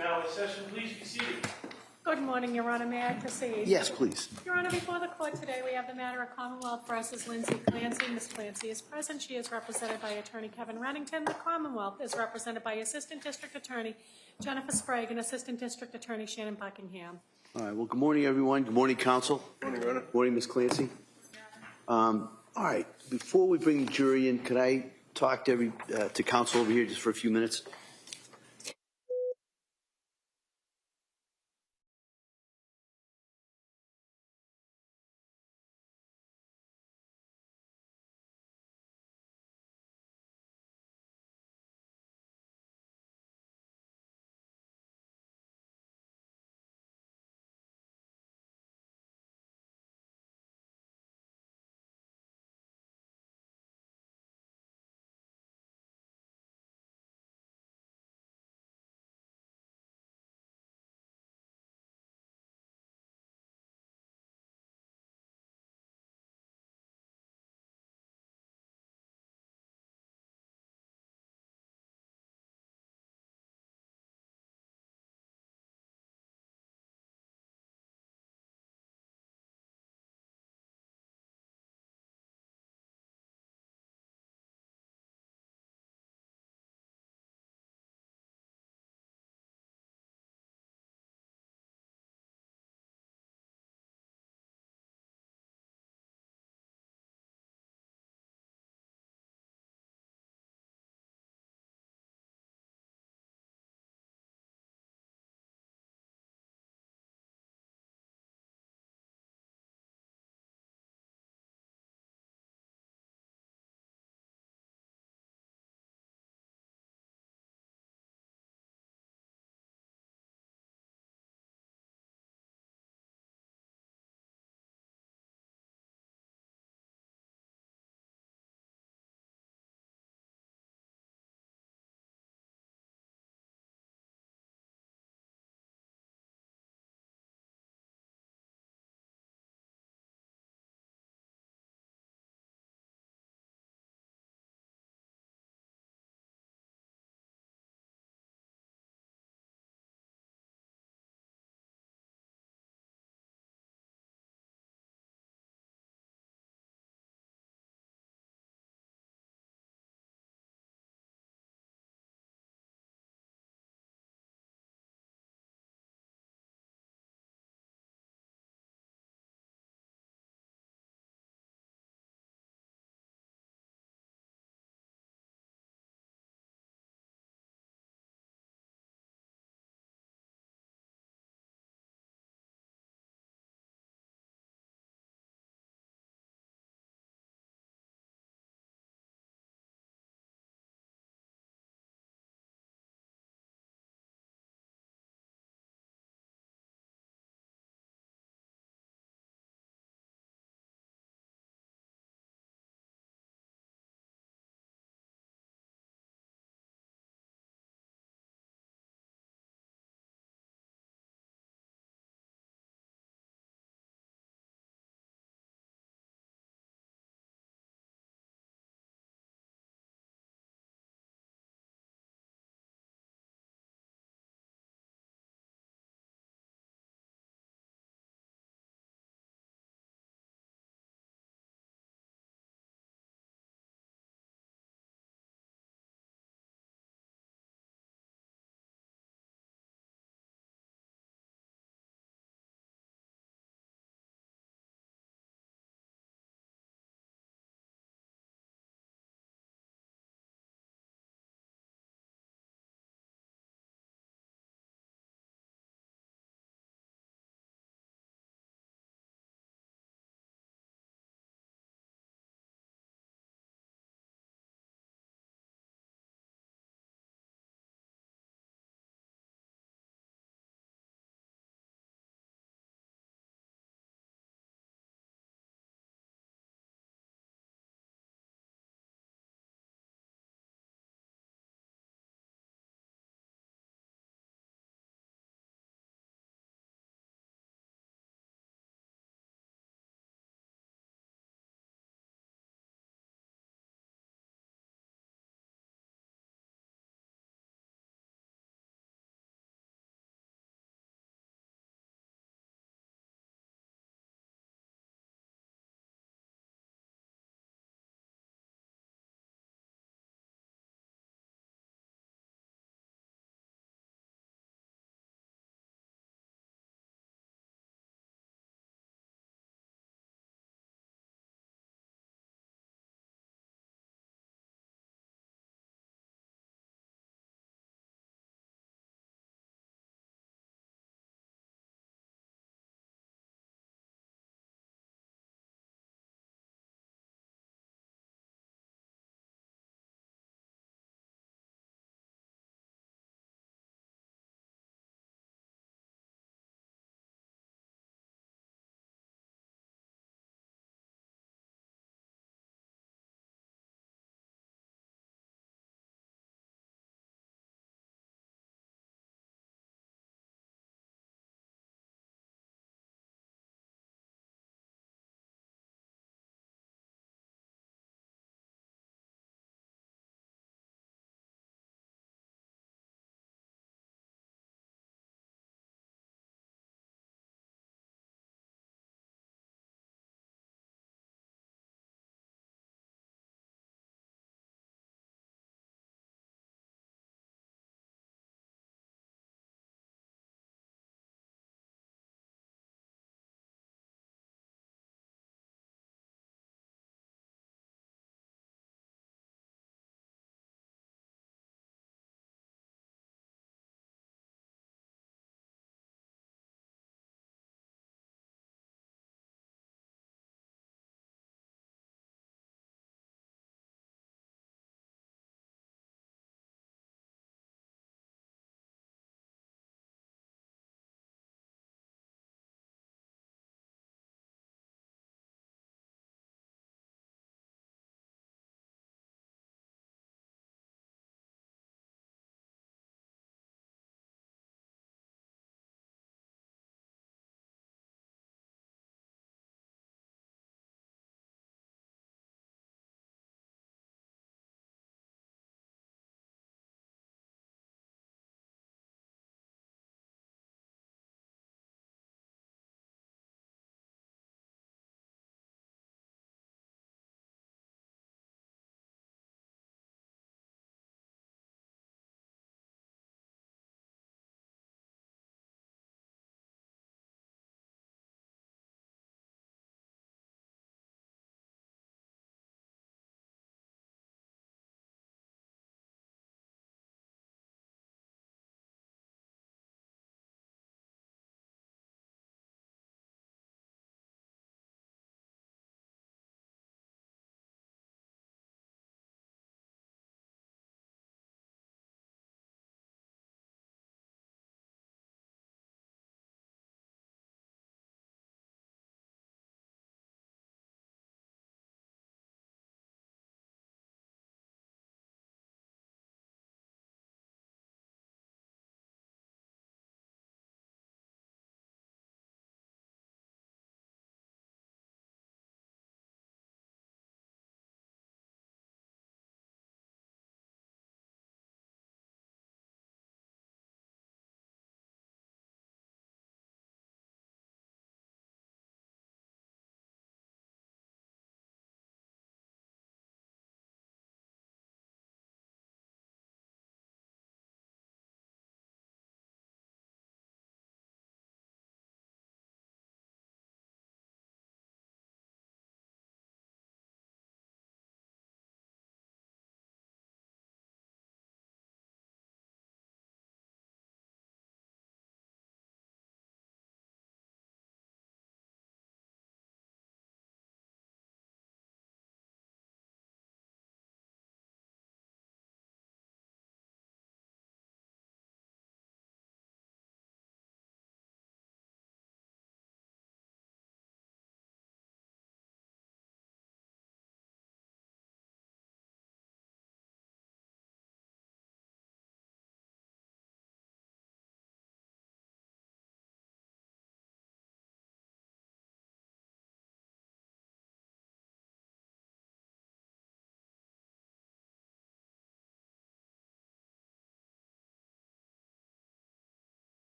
Valley session. Please be seated. Good morning, Your Honor. May I proceed? Yes, please. Your Honor, before the court today, we have the matter of Commonwealth versus Lindsay Clancy. Ms. Clancy is present. She is represented by Attorney Kevin Reddington. The Commonwealth is represented by Assistant District Attorney Jennifer Sprague and Assistant District Attorney Shannon Buckingham. All right. Well, good morning, everyone. Good morning, counsel. Good morning, Your Honor. Good morning, Ms. Clancy. All right. Before we bring the jury in, could I talk to counsel over here just for a few minutes?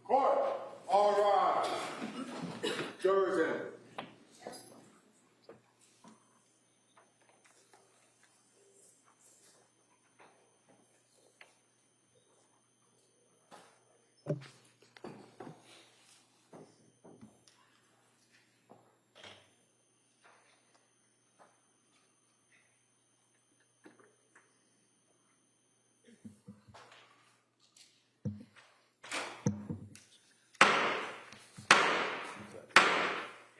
Court, all rise. Jurors in.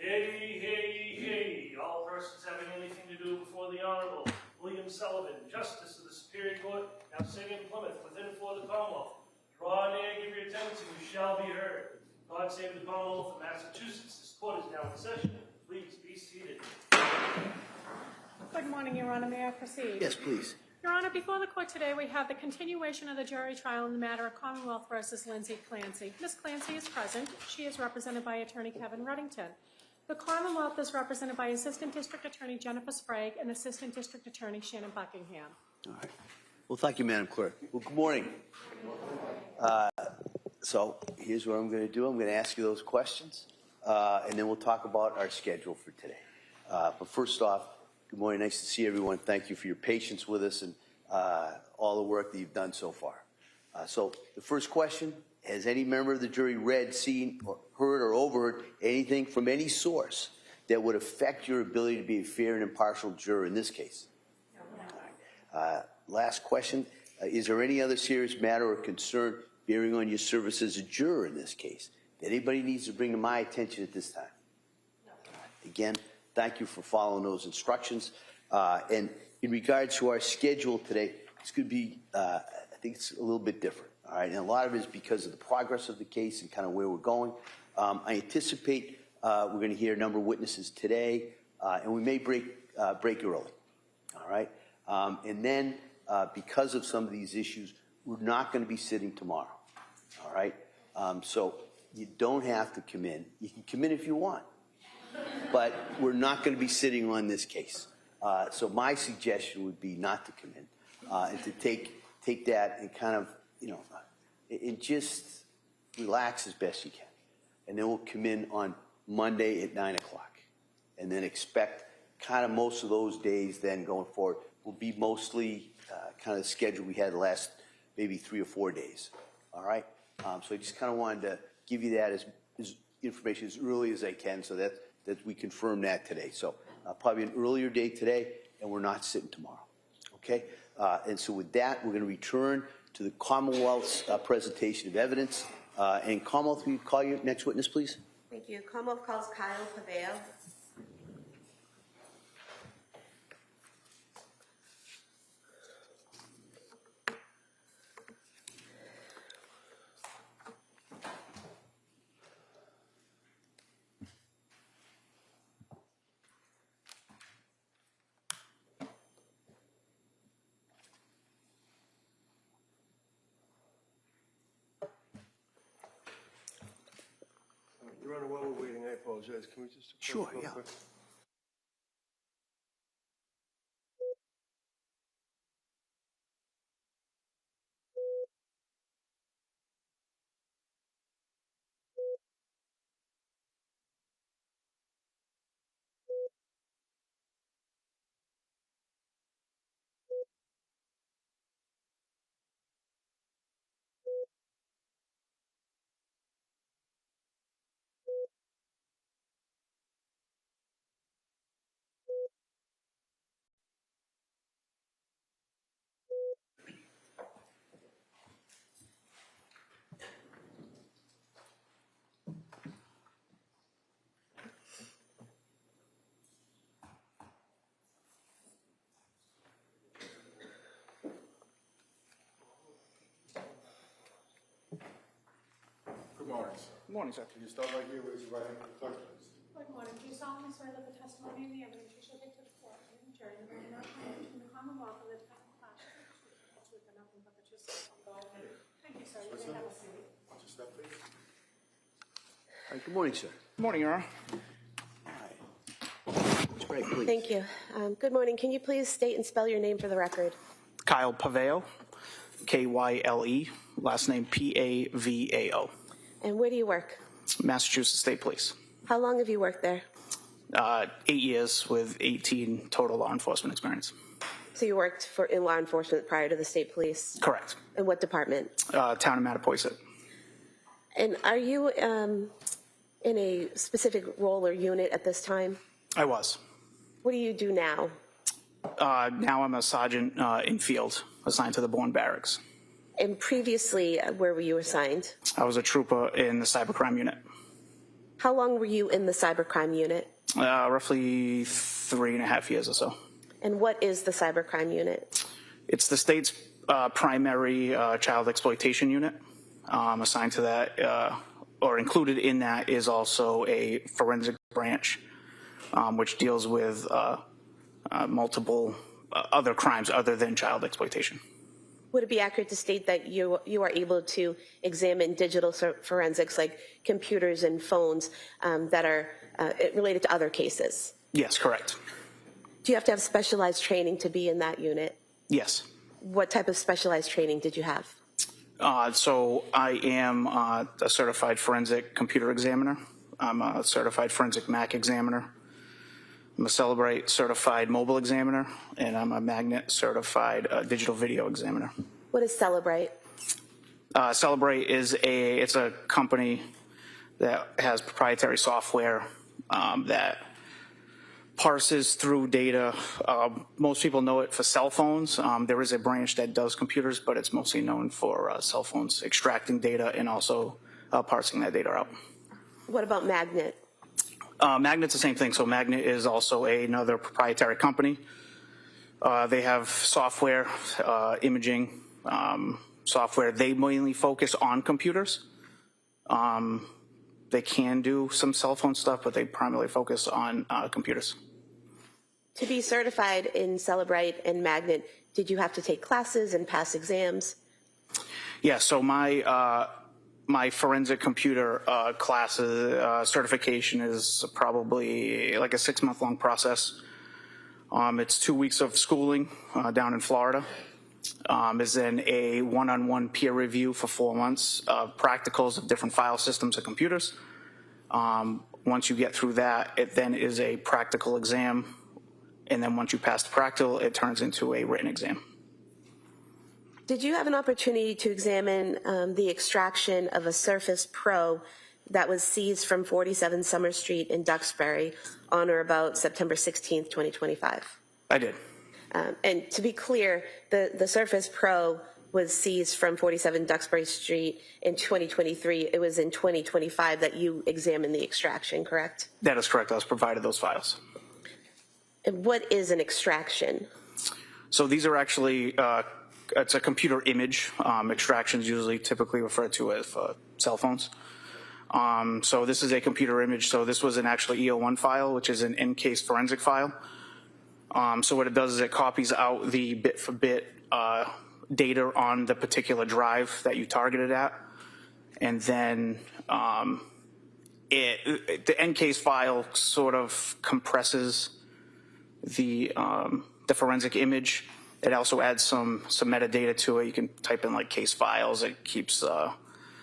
Hey, all persons having anything to do before the Honorable William Sullivan, Justice of the Superior Court, now sitting in Plymouth, within and for the Commonwealth. Draw near, give your attendance, and you shall be heard. God save the Commonwealth of Massachusetts. This court is now in session. Please be seated. Good morning, Your Honor. May I proceed? Yes, please. Your Honor, before the court today, we have the continuation of the jury trial in the matter of Commonwealth versus Lindsay Clancy. Ms. Clancy is present. She is represented by Attorney Kevin Reddington. The Commonwealth is represented by Assistant District Attorney Jennifer Sprague and Assistant District Attorney Shannon Buckingham. All right. Well, thank you, Madam Clerk. Well, good morning. So here's what I'm going to do. I'm going to ask you those questions, and then we'll talk about our schedule for today. But first off, good morning. Nice to see everyone. Thank you for your patience with us and all the work that you've done so far. So the first question, has any member of the jury read, seen, or heard or overheard anything from any source that would affect your ability to be a fair and impartial juror in this case? No. Last question, is there any other serious matter or concern bearing on your service as a juror in this case that anybody needs to bring to my attention at this time? No. Again, thank you for following those instructions. And in regards to our schedule today, it's going to be, I think it's a little bit different. All right, and a lot of it is because of the progress of the case and kind of where we're going. I anticipate we're going to hear a number of witnesses today, and we may break early. All right, and then because of some of these issues, we're not going to be sitting tomorrow. All right, so you don't have to come in. You can come in if you want, but we're not going to be sitting on this case. So my suggestion would be not to come in and to take that and kind of, and just relax as best you can. And then we'll come in on Monday at 9 o'clock. And then expect kind of most of those days then going forward will be mostly kind of the schedule we had the last maybe 3 or 4 days. All right? So I just kind of wanted to give you that as information as early as I can so that we confirm that today. So probably an earlier date today, and we're not sitting tomorrow. Okay? And so with that, we're going to return to the Commonwealth's presentation of evidence. And Commonwealth, will you call your next witness, please? Thank you. Commonwealth calls Kyle Paveo. Your Honor, while we're waiting, I apologize. Can we just... Sure, yeah. Quick? Good morning, sir. Can you start right here, raise your right hand for the clerk, please? Good morning. Do you solemnly swear that the testimony and the evidence you shall give to the court and the jury will not contradict between the Commonwealth and the defendant class the truth and nothing but the truth? So go ahead. Thank you, sir. You may have a seat. Just step, please. All right, good morning, sir. Good morning, Your Honor. Ms. Sprague, please. Thank you. Good morning. Can you please state and spell your name for the record? Kyle Paveo, Kyle, last name Pavao, And where do you work? Massachusetts State Police. How long have you worked there? 8 years with 18 total law enforcement experience. So you worked in law enforcement prior to the state police? Correct. In what department? Town of Mattapoisett. And are you in a specific role or unit at this time? I was. What do you do now? Now I'm a sergeant in field, assigned to the Bourne Barracks. And previously, where were you assigned? I was a trooper in the cybercrime unit. How long were you in the cybercrime unit? Roughly 3.5 years or so. And what is the cybercrime unit? It's the state's primary child exploitation unit. Assigned to that, or included in that, is also a forensic branch, which deals with multiple other crimes other than child exploitation. Would it be accurate to state that you are able to examine digital forensics like computers and phones that are related to other cases? Yes, correct. Do you have to have specialized training to be in that unit? Yes. What type of specialized training did you have? So I am a certified forensic computer examiner. I'm a certified forensic Mac examiner. I'm a Celebrate certified mobile examiner, and I'm a Magnet certified digital video examiner. What is Celebrate? Celebrate is it's a company that has proprietary software that parses through data. Most people know it for cell phones. There is a branch that does computers, but it's mostly known for cell phones, extracting data and also parsing that data out. What about Magnet? Magnet's the same thing. So Magnet is also another proprietary company. They have software, imaging software. They mainly focus on computers. They can do some cell phone stuff, but they primarily focus on computers. To be certified in Celebrate and Magnet, did you have to take classes and pass exams? Yeah, so my forensic computer classes certification is probably like a 6-month-long process. It's 2 weeks of schooling down in Florida. Is then a one-on-one peer review for 4 months of practicals of different file systems and computers. Once you get through that, it then is a practical exam. And then once you pass the practical, it turns into a written exam. Did you have an opportunity to examine the extraction of a Surface Pro that was seized from 47 Summer Street in Duxbury on or about September 16th, 2025? I did. And to be clear, the Surface Pro was seized from 47 Duxbury Street in 2023. It was in 2025 that you examined the extraction, correct? That is correct. I was provided those files. And what is an extraction? So these are actually, it's a computer image. Extractions usually typically referred to as cell phones. So this is a computer image. So this was an actual EO1 file, which is an in-case forensic file. So what it does is it copies out the bit-for-bit data on the particular drive that you targeted at. And then the in-case file sort of compresses the forensic image. It also adds some metadata to it. You can type in like case files. It keeps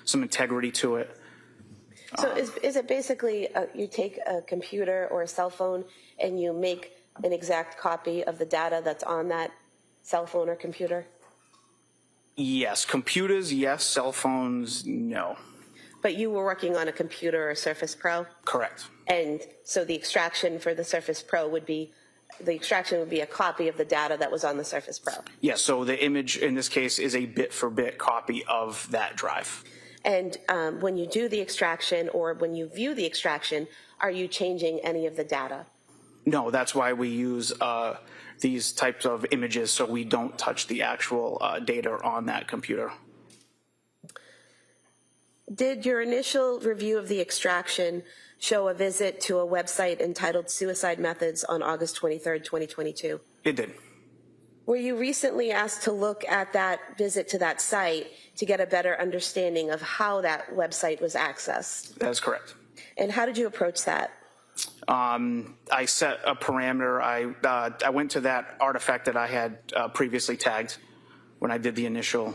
some integrity to it. So is it basically you take a computer or a cell phone and you make an exact copy of the data that's on that cell phone or computer? Yes. Computers, yes. Cell phones, no. But you were working on a computer or a Surface Pro? Correct. And so the extraction for the Surface Pro would be, the extraction would be a copy of the data that was on the Surface Pro? Yes. So the image in this case is a bit-for-bit copy of that drive. And when you do the extraction or when you view the extraction, are you changing any of the data? No, that's why we use these types of images so we don't touch the actual data on that computer. Did your initial review of the extraction show a visit to a website entitled Suicide Methods on August 23rd, 2022? It did. Were you recently asked to look at that visit to that site to get a better understanding of how that website was accessed? That is correct. And how did you approach that? I set a parameter. I went to that artifact that I had previously tagged when I did the initial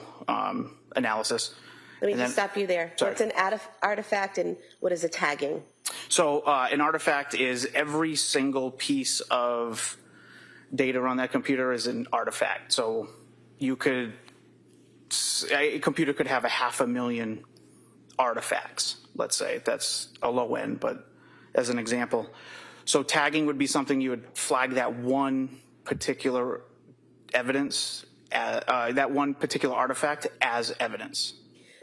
analysis. Let me just stop you there. Sorry. What's an artifact and what is a tagging? So an artifact is every single piece of data on that computer is an artifact. So a computer could have 500,000 artifacts, let's say. That's a low end, but as an example. So tagging would be something you would flag that one particular evidence, that one particular artifact as evidence.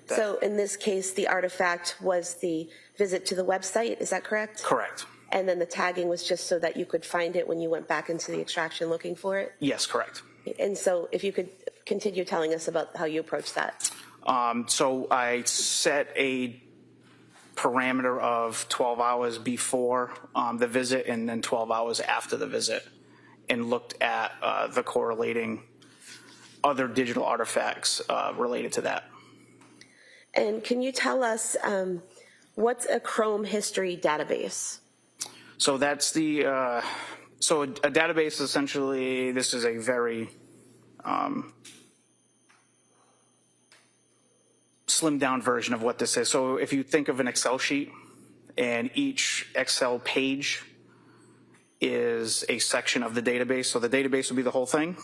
So in this case, the artifact was the visit to the website, is that correct? Correct. And then the tagging was just so that you could find it when you went back into the extraction looking for it? Yes, correct. And so if you could continue telling us about how you approached that. So I set a parameter of 12 hours before the visit and then 12 hours after the visit, and looked at the correlating other digital artifacts related to that. And can you tell us what's a Chrome history database? So that's a database essentially, this is a very slimmed down version of what this is. So if you think of an Excel sheet, and each Excel page is a section of the database, so the database would be the whole thing,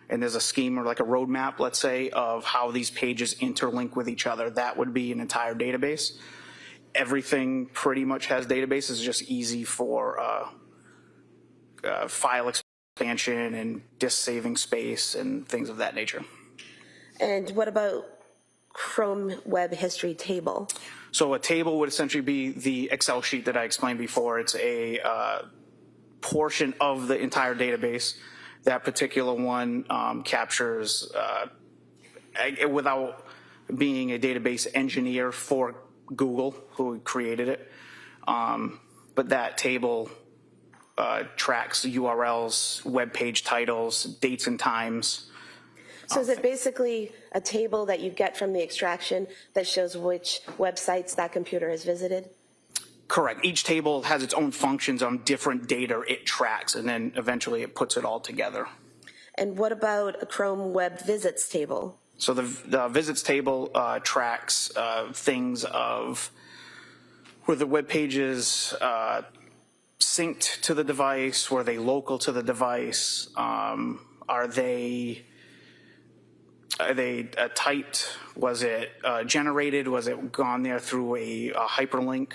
and there's a scheme or like a roadmap, let's say, of how these pages interlink with each other. That would be an entire database. Everything pretty much has databases. It's just easy for file expansion and disk saving space and things of that nature. And what about Chrome Web History Table? So a table would essentially be the Excel sheet that I explained before. It's a portion of the entire database. That particular one captures, without being a database engineer for Google, who created it, but that table tracks URLs, web page titles, dates and times. So is it basically a table that you get from the extraction that shows which websites that computer has visited? Correct. Each table has its own functions on different data it tracks, and then eventually it puts it all together. And what about a Chrome Web Visits table? So the visits table tracks things of were the web pages synced to the device, were they local to the device, are they typed, was it generated, was it gone there through a hyperlink?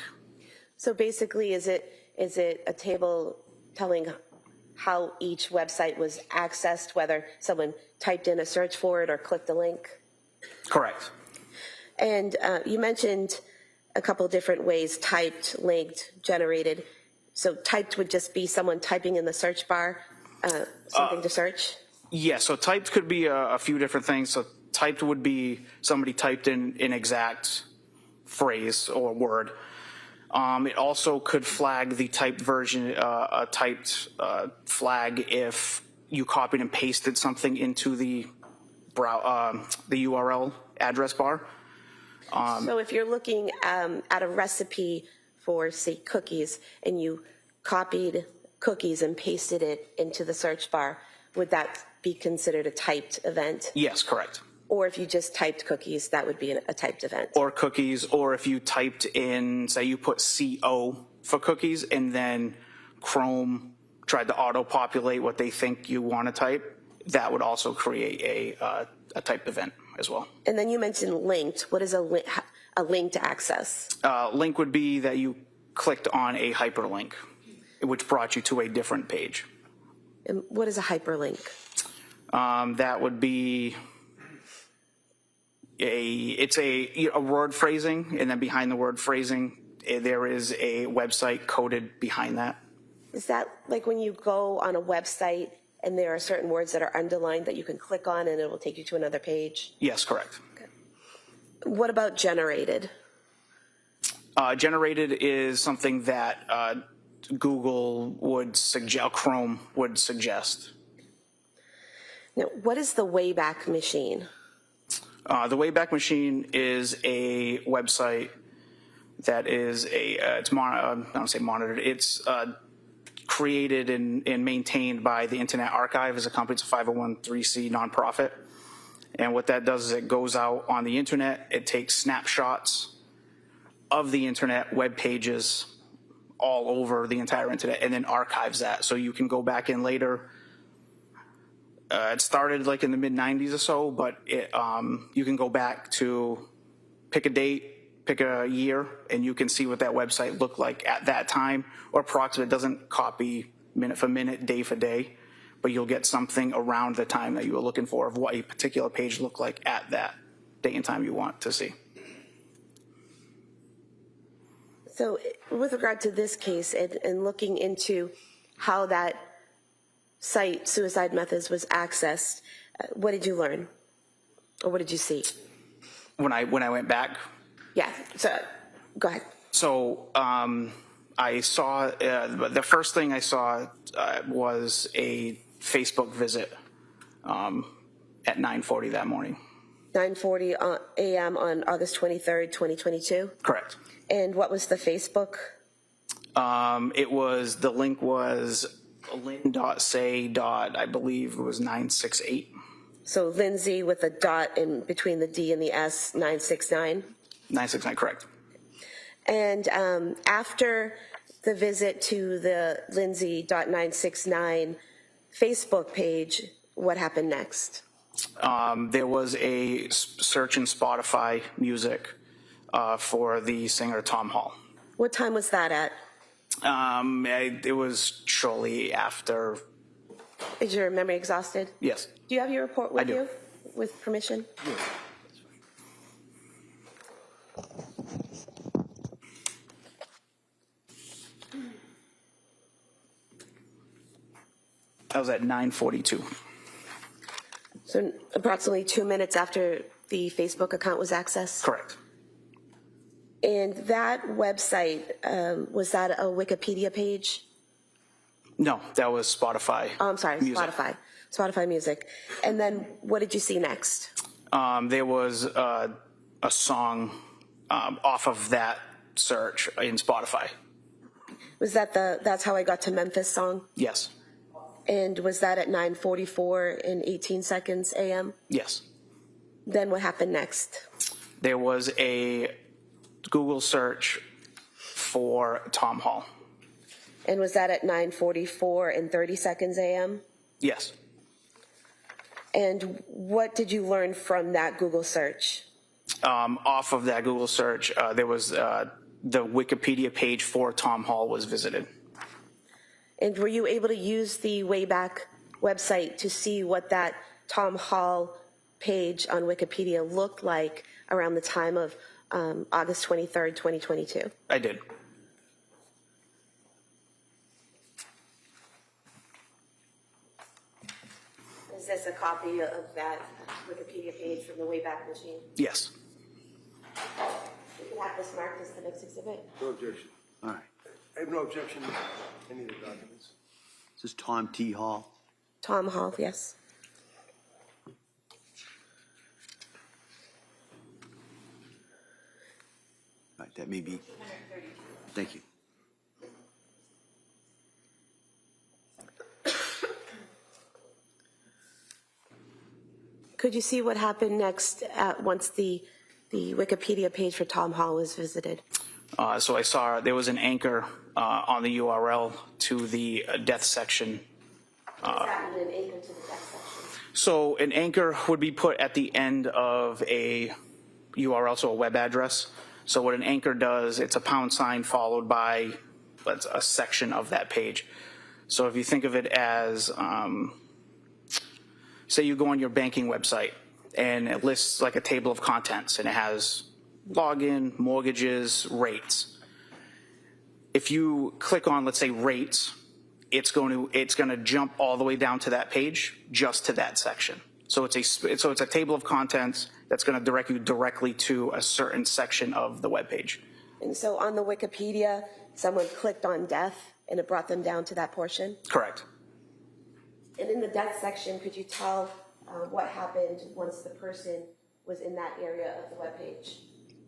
So basically, is it a table telling how each website was accessed, whether someone typed in a search for it or clicked a link? Correct. And you mentioned a couple different ways: typed, linked, generated. So typed would just be someone typing in the search bar something to search? Yeah, so typed could be a few different things. So typed would be somebody typed in an exact phrase or word. It also could flag the typed version, a typed flag if you copied and pasted something into the URL address bar. So if you're looking at a recipe for, say, cookies, and you copied cookies and pasted it into the search bar, would that be considered a typed event? Yes, correct. Or if you just typed cookies, that would be a typed event? Or cookies, or if you typed in, say you put CO for cookies, and then Chrome tried to auto-populate what they think you want to type, that would also create a typed event as well. And then you mentioned linked. What is a linked access? Link would be that you clicked on a hyperlink, which brought you to a different page. And what is a hyperlink? That would be it's a word phrasing, and then behind the word phrasing, there is a website coded behind that. Is that like when you go on a website and there are certain words that are underlined that you can click on and it will take you to another page? Yes, correct. Okay. What about generated? Generated is something that Google would suggest, Chrome would suggest. Now, what is the Wayback Machine? The Wayback Machine is a website that is it's I don't say monitored. It's created and maintained by the Internet Archive as a company. It's a 501(c) nonprofit. And what that does is it goes out on the internet. It takes snapshots of the internet, web pages all over the entire internet, and then archives that. So you can go back in later. It started like in the mid-90s or so, but you can go back to pick a date, pick a year, and you can see what that website looked like at that time, or approximate. It doesn't copy minute for minute, day for day, but you'll get something around the time that you were looking for of what a particular page looked like at that date and time you want to see. So with regard to this case and looking into how that site, Suicide Methods, was accessed, what did you learn? Or what did you see? When I went back? Yeah, so go ahead. So I saw, the first thing I saw was a Facebook visit at 9:40 that morning. 9:40 a.m. on August 23rd, 2022? Correct. And what was the Facebook? The link was lynn.say. I believe it was 968. So Lindsay with a dot in between the D and the S, 969? 969, correct. And after the visit to the Lindsay.969 Facebook page, what happened next? There was a search in Spotify music for the singer Tom Hall. What time was that at? It was shortly after. Is your memory exhausted? Yes. Do you have your report with I do. you? With permission? That was at 9:42. So approximately 2 minutes after the Facebook account was accessed? Correct. And that website, was that a Wikipedia page? No, that was Spotify. Oh, I'm sorry, music. Spotify Music. And then what did you see next? There was a song off of that search in Spotify. Was that the That's How I Got to Memphis song? Yes. And was that at 9:44 and 18 seconds a.m.? Yes. Then what happened next? There was a Google search for Tom Hall. And was that at 9:44 and 30 seconds a.m.? Yes. And what did you learn from that Google search? Off of that Google search, there was the Wikipedia page for Tom Hall was visited. And were you able to use the Wayback website to see what that Tom Hall page on Wikipedia looked like around the time of August 23rd, 2022? I did. Is this a copy of that Wikipedia page from the Wayback Machine? Yes. You can have this marked as the next exhibit. No objection. All right. I have no objection to any of the documents. This is Tom T. Hall. Tom Hall, yes. All right, that may be. Thank you. Could you see what happened next once the Wikipedia page for Tom Hall was visited? So I saw there was an anchor on the URL to the death section. What happened an anchor to the death section? So an anchor would be put at the end of a URL, so a web address. So what an anchor does, it's a # followed by a section of that page. So if you think of it as, say you go on your banking website and it lists like a table of contents and it has login, mortgages, rates. If you click on, let's say, rates, it's going to jump all the way down to that page, just to that section. So it's a table of contents that's going to direct you directly to a certain section of the web page. And so on the Wikipedia, someone clicked on death and it brought them down to that portion? Correct. And in the death section, could you tell what happened once the person was in that area of the webpage?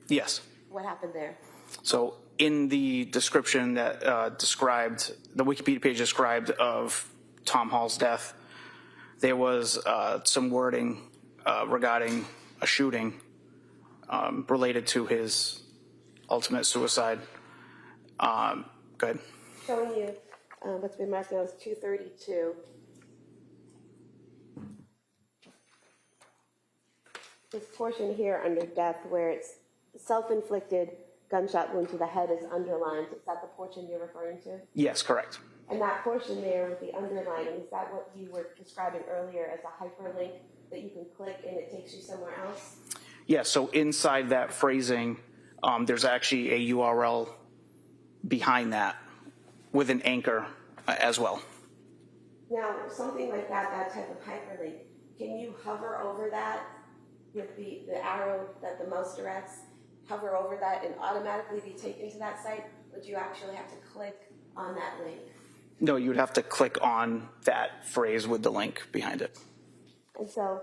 Yes. What happened there? So in the description that described, the Wikipedia page described of Tom Hall's death, there was some wording regarding a shooting related to his ultimate suicide. Go ahead. Showing you what's been marked now as 232. This portion here under death where it's self-inflicted gunshot wound to the head is underlined. Is that the portion you're referring to? Yes, correct. And that portion there with the underlining, is that what you were describing earlier as a hyperlink that you can click and it takes you somewhere else? Yeah, so inside that phrasing, there's actually a URL behind that with an anchor as well. Now, something like that type of hyperlink, can you hover over that with the arrow that the mouse directs, hover over that and automatically be taken to that site? Or do you actually have to click on that link? No, you would have to click on that phrase with the link behind it. And so,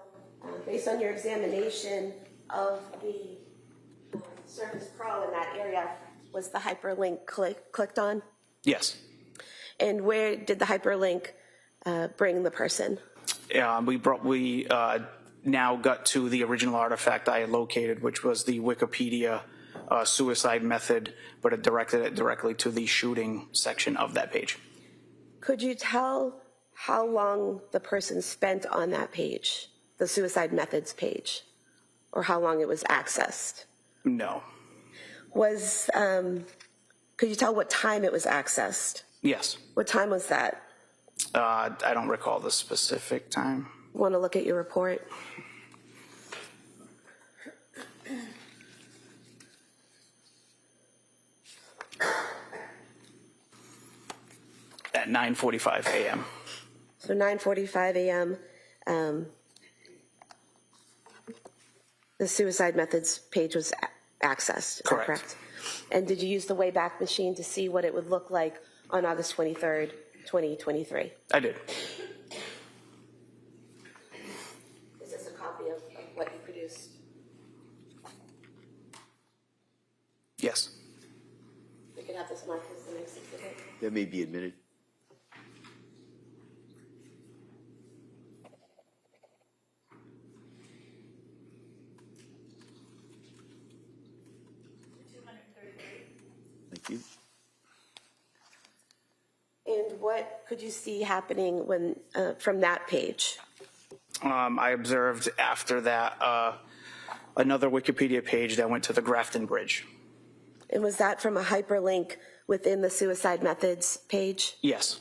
based on your examination of the Surface Pro in that area, was the hyperlink clicked on? Yes. And where did the hyperlink bring the person? We now got to the original artifact I had located, which was the Wikipedia suicide method, but it directed it directly to the shooting section of that page. Could you tell how long the person spent on that page, the suicide methods page, or how long it was accessed? No. Could you tell what time it was accessed? Yes. What time was that? I don't recall the specific time. Want to look at your report? At 9:45 a.m. So 9:45 a.m. The suicide methods page was accessed. Is that Correct. And did you use the Wayback Machine to see what it would look like on August 23rd, 2023? I did. Is this a copy of what you produced? Yes. We could have this marked as the next exhibit. That may be admitted. Thank you. And what could you see happening when from that page? I observed after that another Wikipedia page that went to the Grafton Bridge. And was that from a hyperlink within the suicide methods page? Yes.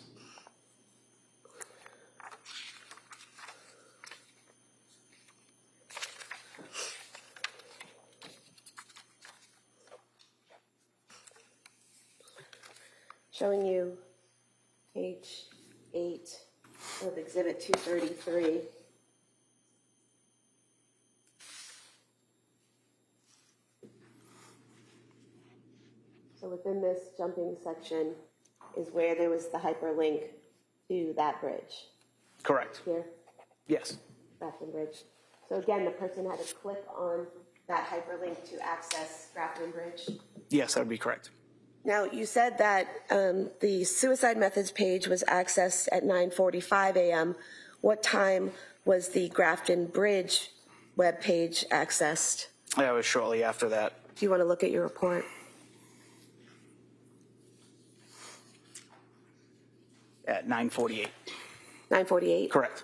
Showing you page 8 of exhibit 233. So within this jumping section is where there was the hyperlink to that bridge. Correct. Here, Yes. Grafton Bridge. So again, the person had to click on that hyperlink to access Grafton Bridge. Yes, that would be correct. Now, you said that the suicide methods page was accessed at 9:45 a.m. What time was the Grafton Bridge web page accessed? That was shortly after that. Do you want to look at your report? At 9:48. 9:48? Correct.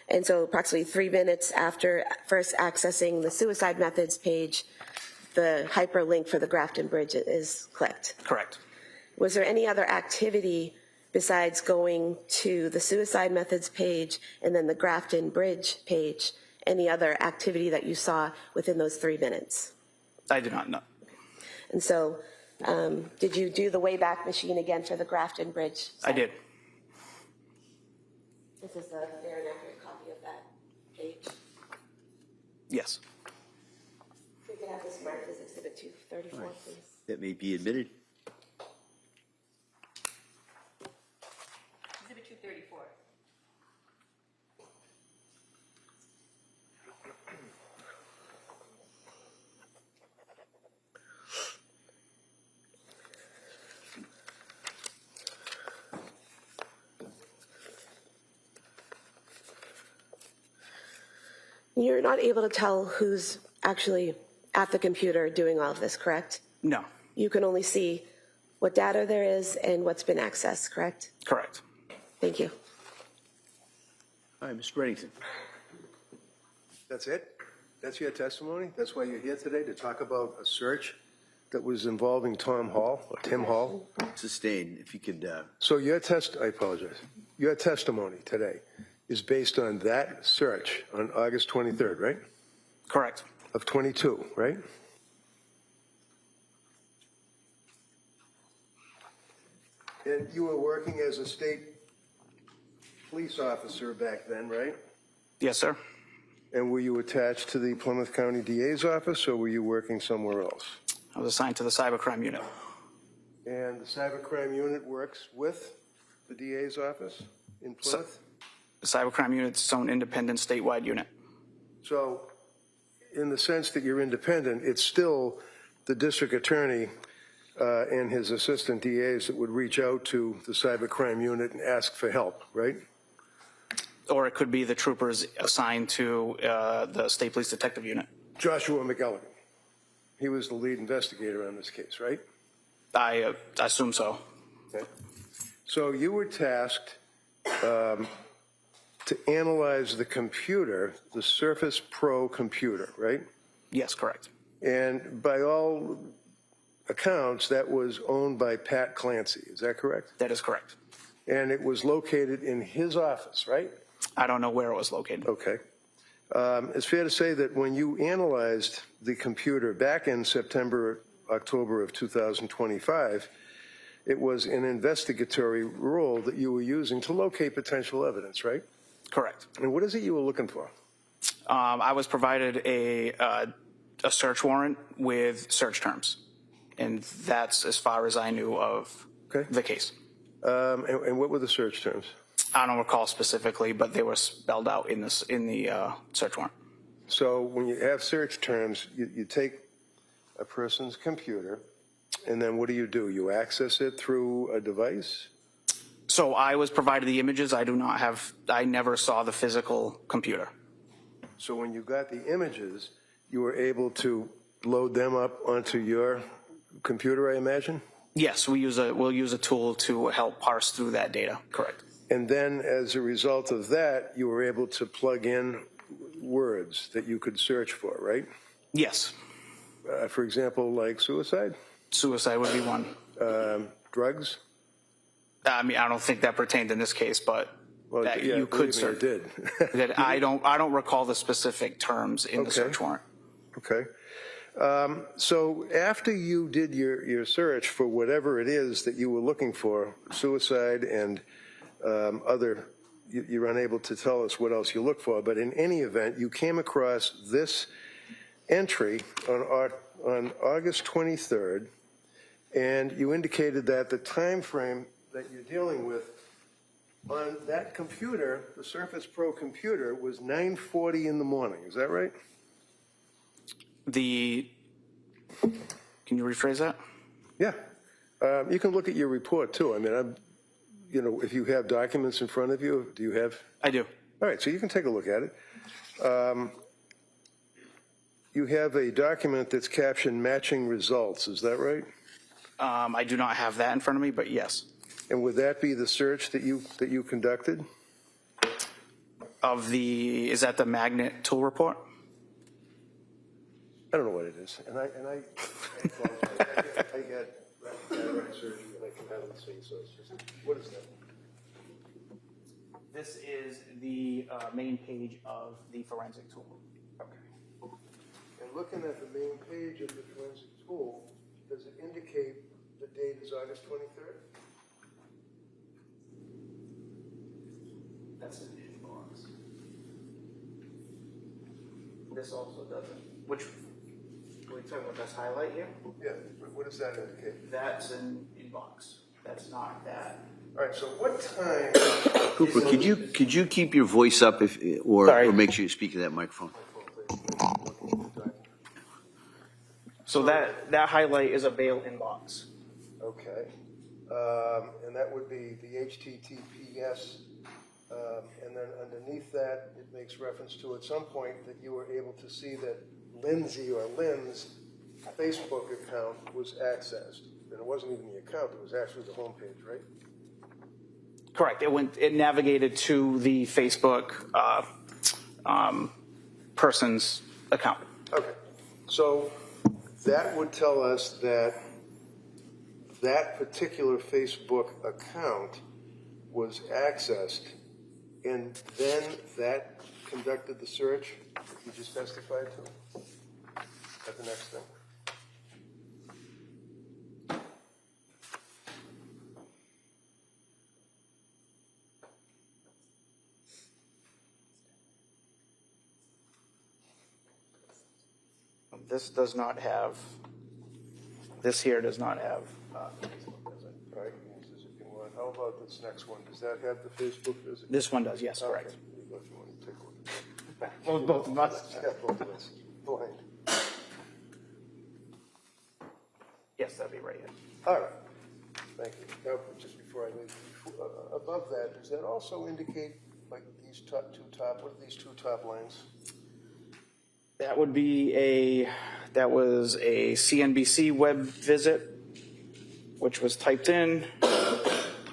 And so approximately 3 minutes after first accessing the suicide methods page, the hyperlink for the Grafton Bridge is clicked. Correct. Was there any other activity besides going to the suicide methods page and then the Grafton Bridge page? Any other activity that you saw within those 3 minutes? I do not know. And so, did you do the Wayback Machine again for the Grafton Bridge? I did. This is a fair and accurate copy of that page. Yes. We can have this marked as Exhibit 234, please. That may be admitted. Exhibit 234. You're not able to tell who's actually at the computer doing all of this, correct? No. You can only see what data there is and what's been accessed, correct? Correct. Thank you. All right, Mr. Reddington. That's it? That's your testimony? That's why you're here today, to talk about a search that was involving Tim Hall? Sustained, if you could, So I apologize. Your testimony today is based on that search on August 23rd, right? Correct. Of 22, right? And you were working as a state police officer back then, right? Yes, sir. And were you attached to the Plymouth County DA's office, or were you working somewhere else? I was assigned to the cybercrime unit. And the cybercrime unit works with the DA's office in Plymouth? The cybercrime unit's its own independent statewide unit. So, in the sense that you're independent, it's still the district attorney and his assistant DAs that would reach out to the cybercrime unit and ask for help, right? Or it could be the troopers assigned to the state police detective unit. Joshua McElligott. He was the lead investigator on this case, right? I assume so. Okay. So you were tasked to analyze the computer, the Surface Pro computer, right? Yes, correct. And by all accounts, that was owned by Pat Clancy. Is that correct? That is correct. And it was located in his office, right? I don't know where it was located. Okay. It's fair to say that when you analyzed the computer back in October of 2025, it was an investigatory role that you were using to locate potential evidence, right? Correct. And what is it you were looking for? I was provided a search warrant with search terms, and that's as far as I knew of the case. And what were the search terms? I don't recall specifically, but they were spelled out in the search warrant. So when you have search terms, you take a person's computer, and then what do? You access it through a device? So I was provided the images. I never saw the physical computer. So when you got the images, you were able to load them up onto your computer, I imagine? Yes, we'll use a tool to help parse through that data. Correct. And then as a result of that, you were able to plug in words that you could search for, right? Yes. For example, like suicide? Suicide would be one. Drugs? I mean, I don't think that pertained in this case, but you could search. It did. That I don't recall the specific terms in the search warrant. Okay. So after you did your search for whatever it is that you were looking for, suicide and you're unable to tell us what else you look for, but in any event, you came across this entry on August 23rd, and you indicated that the time frame that you're dealing with on that computer, the Surface Pro computer, was 9:40 in the morning. Is that right? Can you rephrase that? Yeah. You can look at your report too. I mean, if you have documents in front of you, do you have? I do. All right, so you can take a look at it. You have a document that's captioned matching results. Is that right? I do not have that in front of me, but yes. And would that be the search that you conducted? Is that the magnet tool report? I don't know what it is, and I apologize. I got cataract surgery, and I can hardly see, so it's just, what is that? This is the main page of the forensic tool. Okay. And looking at the main page of the forensic tool, does it indicate the date is August 23rd? That's an inbox. This also doesn't. Which, are we talking about this highlight here? Yeah, what does that indicate? That's an inbox. That's not that. All right, so what time? Cooper, could you keep your voice up or make sure you speak to that microphone? So that highlight is a bail inbox. Okay. And that would be the HTTPS. And then underneath that, it makes reference to at some point that you were able to see that Lindsay or Lynn's Facebook account was accessed. And it wasn't even the account, it was actually the homepage, right? Correct. It navigated to the Facebook person's account. Okay. So that would tell us that that particular Facebook account was accessed, and then that conducted the search that you just testified to? That's the next thing. This does not have. This here does not have Facebook, does it? All right, if you want. How about this next one? Does that have the Facebook visit? This one does, yes, correct. Okay. If you want to take a look. Both of us. Yeah, both of us. Blind. Yes, that'd be right here. All right. Thank you. Now, just before I leave, above that, does that also indicate like these what are these two top lines? That would be that was a CNBC web visit, which was typed in,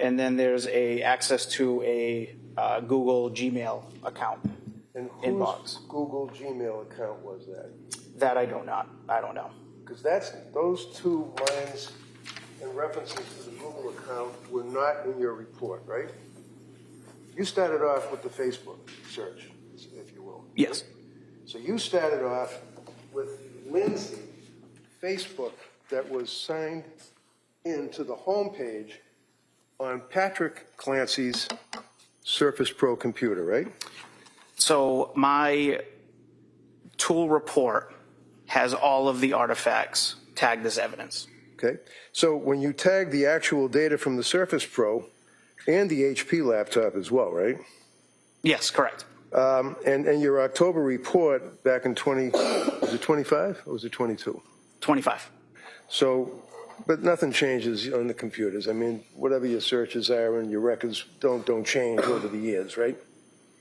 and then there's access to a Google Gmail account. And inbox. Whose Google Gmail account was that? That I don't know. Because those two lines and references to the Google account were not in your report, right? You started off with the Facebook search, if you will. Yes. So you started off with Lindsay Facebook that was signed into the homepage on Patrick Clancy's Surface Pro computer, right? So my tool report has all of the artifacts tagged as evidence. Okay. So when you tag the actual data from the Surface Pro and the HP laptop as well, right? Yes, correct. And your October report back in was it 25 or was it 22? 25. So, but nothing changes on the computers. I mean, whatever your searches are and your records don't change over the years, right?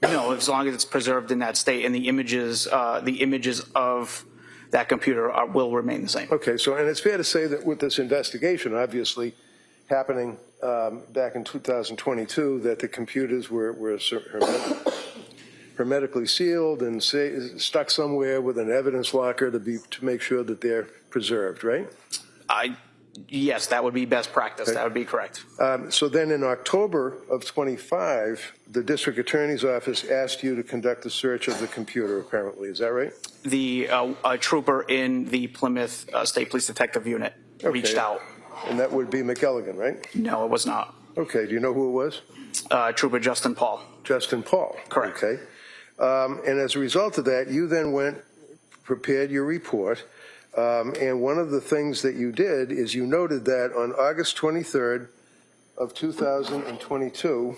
No, as long as it's preserved in that state and the images of that computer will remain the same. Okay, so, and it's fair to say that with this investigation, obviously, happening back in 2022, that the computers were hermetically sealed and stuck somewhere with an evidence locker to make sure that they're preserved, right? Yes, that would be best practice. Okay. That would be correct. So then in October of 25, the district attorney's office asked you to conduct a search of the computer, apparently. Is that right? The trooper in the Plymouth State Police Detective Unit reached out. And that would be McElligan, right? No, it was not. Okay. Do you know who it was? Trooper Justin Paul. Justin Paul. Correct. Okay. And as a result of that, you then prepared your report. And one of the things that you did is you noted that on August 23rd of 2022,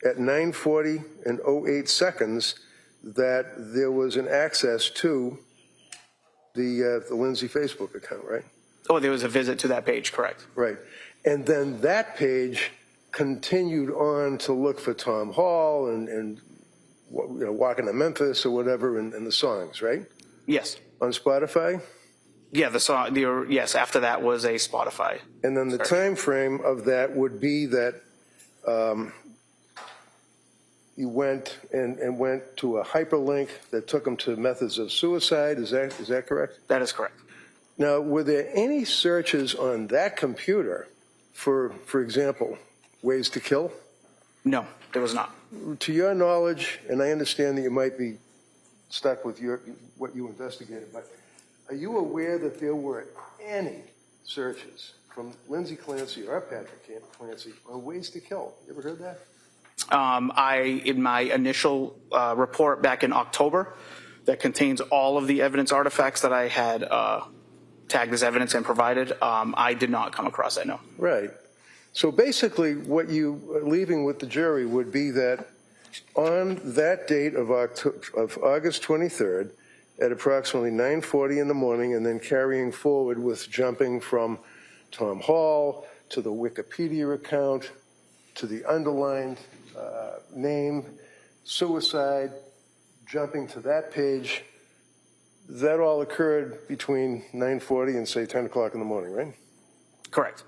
at 9:40 and 08 seconds, that there was an access to the Lindsay Facebook account, right? Oh, there was a visit to that page, correct. Right. And then that page continued on to look for Tom Hall and Walking to Memphis or whatever and the songs, right? Yes. On Spotify? Yeah, the song. Yes, after that was a Spotify. And then the time frame of that would be that you went to a hyperlink that took them to methods of suicide. Is that correct? That is correct. Now, were there any searches on that computer for example, ways to kill? No, there was not. To your knowledge, and I understand that you might be stuck with what you investigated, but are you aware that there were any searches from Lindsay Clancy or Patrick Clancy on ways to kill? You ever heard that? In my initial report back in October, that contains all of the evidence artifacts that I had tagged as evidence and provided. I did not come across that, no. Right. So basically, what you are leaving with the jury would be that on that date of August 23rd, at approximately 9:40 in the morning, and then carrying forward with jumping from Tom Hall to the Wikipedia account to the underlined name, suicide, jumping to that page, that all occurred between 9:40 and, say, 10 o'clock in the morning, right? Correct.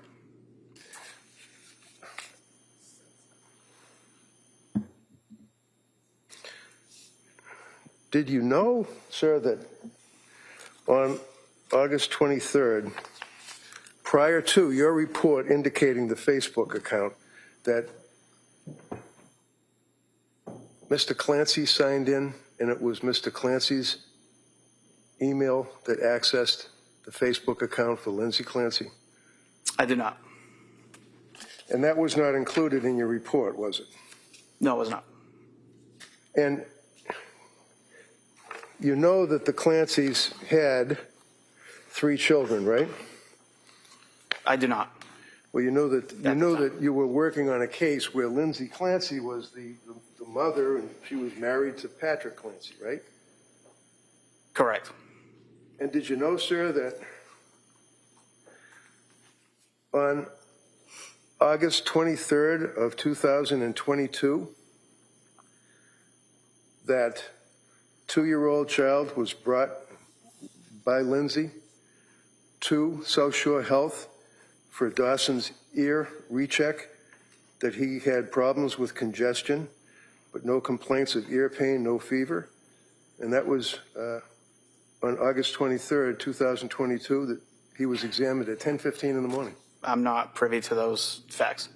Did you know, sir, that on August 23rd, prior to your report indicating the Facebook account, that Mr. Clancy signed in, and it was Mr. Clancy's email that accessed the Facebook account for Lindsay Clancy? I did not. And that was not included in your report, was it? No, it was not. And you know that the Clancys had 3 children, right? I do not. Well, you know that you were working on a case where Lindsay Clancy was the mother, and she was married to Patrick Clancy, right? Correct. And did you know, sir, that on August 23rd of 2022, that 2-year-old child was brought by Lindsay to South Shore Health for Dawson's ear recheck, that he had problems with congestion, but no complaints of ear pain, no fever? And that was on August 23rd, 2022, that he was examined at 10:15 in the morning. I'm not privy to those facts.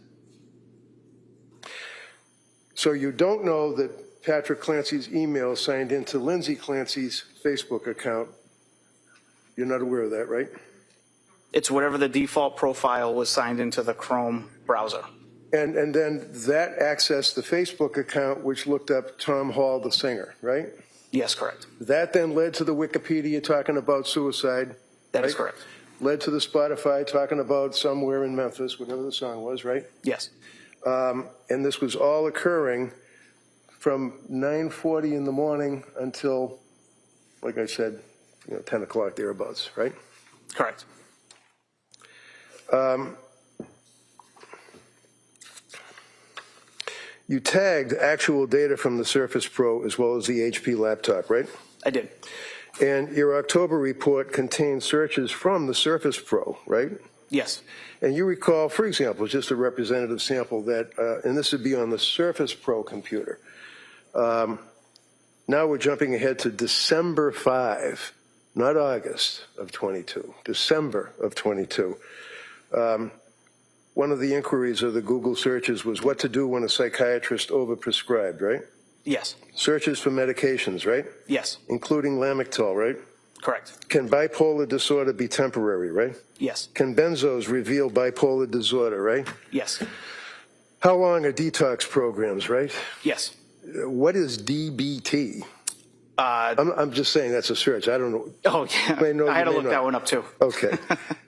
So you don't know that Patrick Clancy's email signed into Lindsay Clancy's Facebook account. You're not aware of that, right? It's whatever the default profile was signed into the Chrome browser. And then that accessed the Facebook account, which looked up Tom Hall, the singer, right? Yes, correct. That then led to the Wikipedia talking about suicide. That right? is correct. Led to the Spotify talking about somewhere in Memphis, whatever the song was, right? Yes. And this was all occurring from 9:40 in the morning until, like I said, 10 o'clock thereabouts, right? Correct. You tagged actual data from the Surface Pro as well as the HP laptop, right? I did. And your October report contained searches from the Surface Pro, right? Yes. And you recall, for example, just a representative sample that, and this would be on the Surface Pro computer. Now we're jumping ahead to December 5, not August of 22, December of 22. One of the inquiries of the Google searches was what to do when a psychiatrist overprescribed, right? Yes. Searches for medications, right? Yes. Including Lamictal, right? Correct. Can bipolar disorder be temporary, right? Yes. Can benzos reveal bipolar disorder, right? Yes. How long are detox programs, right? Yes. What is DBT? I'm just saying that's a search. I don't know. Oh, yeah. I had to look that one up, too. Okay.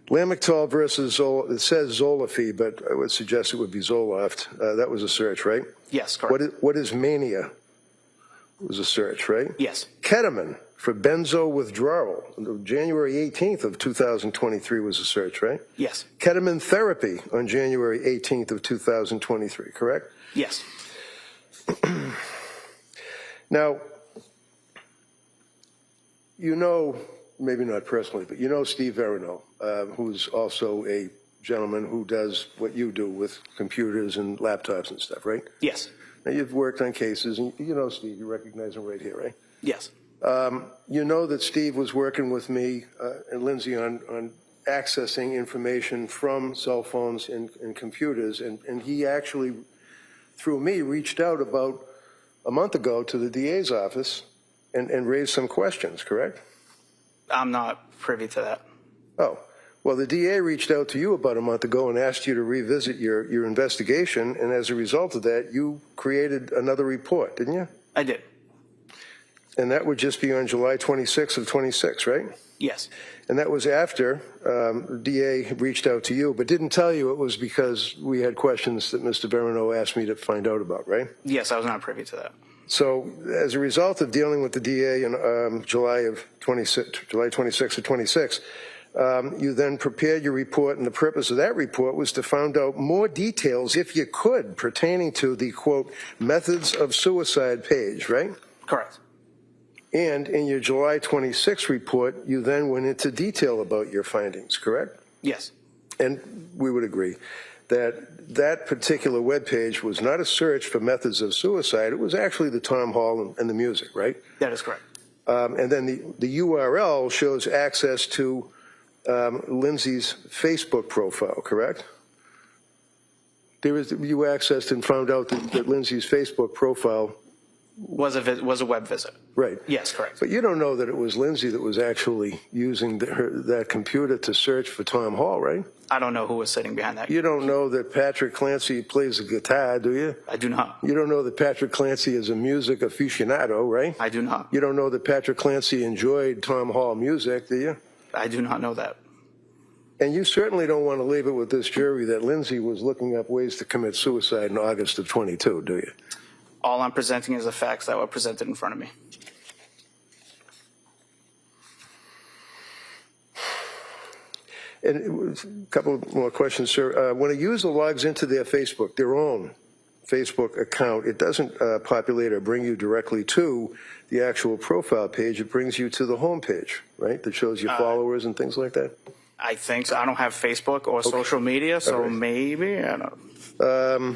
Lamictal versus it says Zolafy, but I would suggest it would be Zoloft. That was a search, right? Yes, correct. What is mania? It was a search, right? Yes. Ketamine for benzo withdrawal. January 18th of 2023 was a search, right? Yes. Ketamine therapy on January 18th of 2023, correct? Yes. Now, you know, maybe not personally, but you know Steve Verino, who's also a gentleman who does what you do with computers and laptops and stuff, right? Yes. Now, you've worked on cases, and you know Steve, you recognize him right here, right? Yes. You know that Steve was working with me and Lindsay on accessing information from cell phones and computers, and he actually, through me, reached out about a month ago to the DA's office and raised some questions, correct? I'm not privy to that. Oh, well, the DA reached out to you about a month ago and asked you to revisit your investigation, and as a result of that, you created another report, didn't you? I did. And that would just be on July 26th of 26, right? Yes. And that was after the DA reached out to you, but didn't tell you it was because we had questions that Mr. Verino asked me to find out about, right? Yes, I was not privy to that. So as a result of dealing with the DA in July 26th of 26, you then prepared your report, and the purpose of that report was to find out more details, if you could, pertaining to the, quote, methods of suicide page, right? Correct. And in your July 26 report, you then went into detail about your findings, correct? Yes. And we would agree that that particular webpage was not a search for methods of suicide. It was actually the Tom Hall and the music, right? That is correct. And then the URL shows access to Lindsay's Facebook profile, correct? You accessed and found out that Lindsay's Facebook profile was a web visit. Right. Yes, correct. But you don't know that it was Lindsay that was actually using that computer to search for Tom Hall, right? I don't know who was sitting behind that. You don't know that Patrick Clancy plays the guitar, do you? I do not. You don't know that Patrick Clancy is a music aficionado, right? I do not. You don't know that Patrick Clancy enjoyed Tom Hall music, do you? I do not know that. And you certainly don't want to leave it with this jury that Lindsay was looking up ways to commit suicide in August of 22, do you? All I'm presenting is the facts that were presented in front of me. And it was a couple more questions, sir. When a user logs into their own Facebook account, it doesn't populate or bring you directly to the actual profile page. It brings you to the home page, right? That shows your followers and things like that? I think so. I don't have Facebook or social media, so right. maybe. I don't know.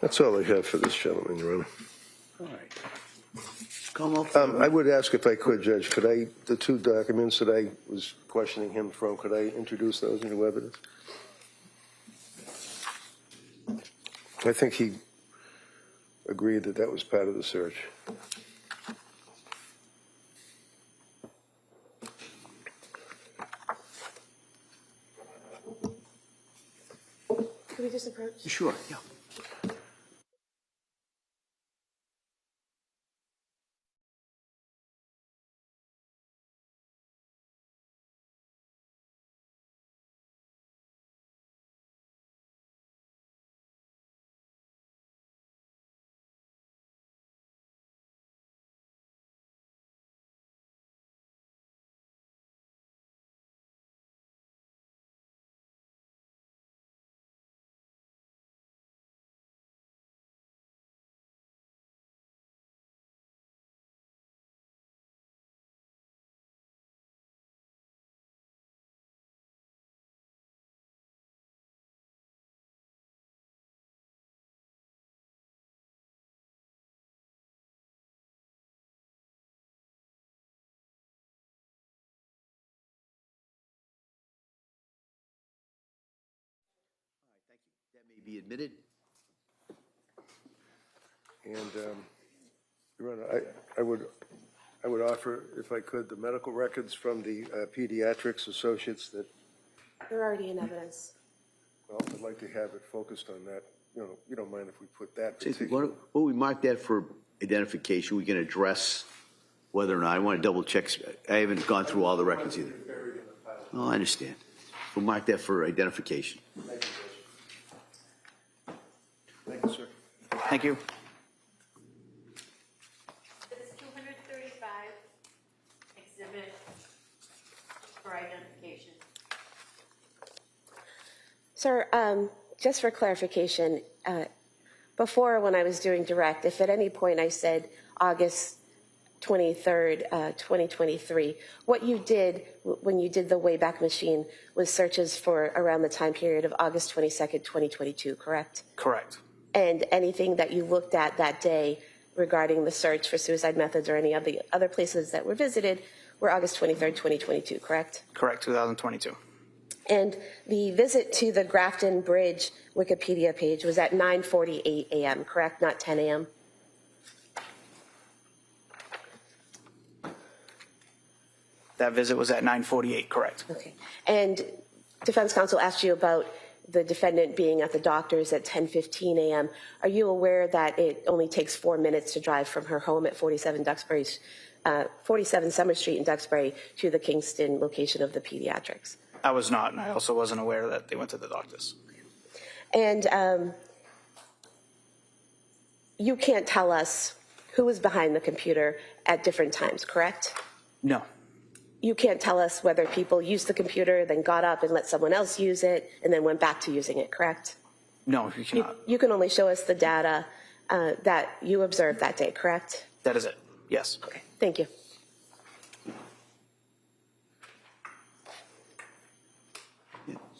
That's all I have for this gentleman, Your Honor. All right. Commonwealth. I would ask if I could, Judge, the two documents that I was questioning him from, could I introduce those into evidence? I think he agreed that that was part of the search. Can we just approach? Sure, yeah. That may be admitted. And, Your Honor, I would offer, if I could, the medical records from the pediatrics associates that, They're already in evidence. well, I'd like to have it focused on that. You don't mind if we put that Jason, particular. why don't we mark that for identification? We can address whether or not, I want to double check. I haven't gone through all the records either. Oh, I understand. We'll mark that for identification. Thank you, sir. Thank you. It's 235, exhibit for identification. Sir, just for clarification, before when I was doing direct, if at any point I said August 23rd, 2023, what you did when you did the Wayback Machine was searches for around the time period of August 22nd, 2022, correct? Correct. And anything that you looked at that day regarding the search for suicide methods or any of the other places that were visited were August 23rd, 2022, correct? Correct, 2022. And the visit to the Grafton Bridge Wikipedia page was at 9:48 a.m., correct? Not 10 a.m.? That visit was at 9:48, correct? Okay. And defense counsel asked you about the defendant being at the doctor's at 10:15 a.m. Are you aware that it only takes 4 minutes to drive from her home at 47 Summer Street in Duxbury to the Kingston location of the pediatrics? I was not, and I also wasn't aware that they went to the doctor's. And you can't tell us who was behind the computer at different times, correct? No. You can't tell us whether people used the computer, then got up and let someone else use it, and then went back to using it, correct? No, you cannot. You can only show us the data that you observed that day, correct? That is it. Yes. Okay, thank you.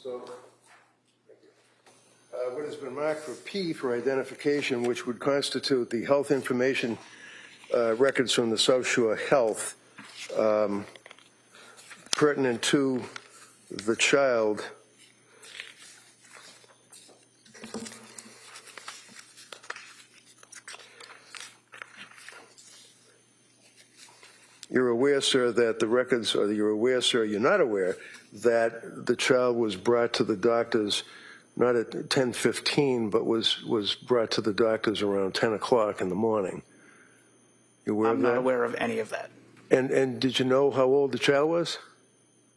So, what has been marked for P for identification, which would constitute the health information records from the South Shore Health, pertinent to the child. You're aware, sir, that the records, or you're aware, sir, you're not aware that the child was brought to the doctors not at 10:15, but was brought to the doctors around 10 o'clock in the morning. You aware of that? I'm not aware of any of that. And did you know how old the child was?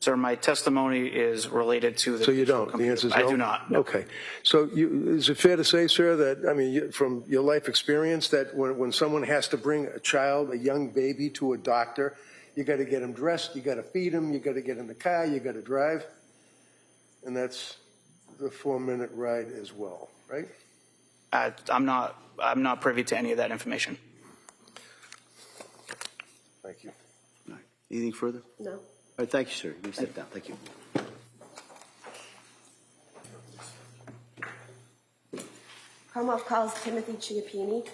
Sir, my testimony is related to the. So you don't? computer. The answer is no? I do not. No. Okay. So is it fair to say, sir, that, I mean, from your life experience, that when someone has to bring a child, a young baby, to a doctor, you got to get him dressed, you got to feed him, you got to get in the car, you got to drive, and that's the 4-minute ride as well, right? I'm not privy to any of that information. Thank you. All right. Anything further? No. All right, thank you, sir. You can sit down. Thank you. Commonwealth calls Timothy Chiappini.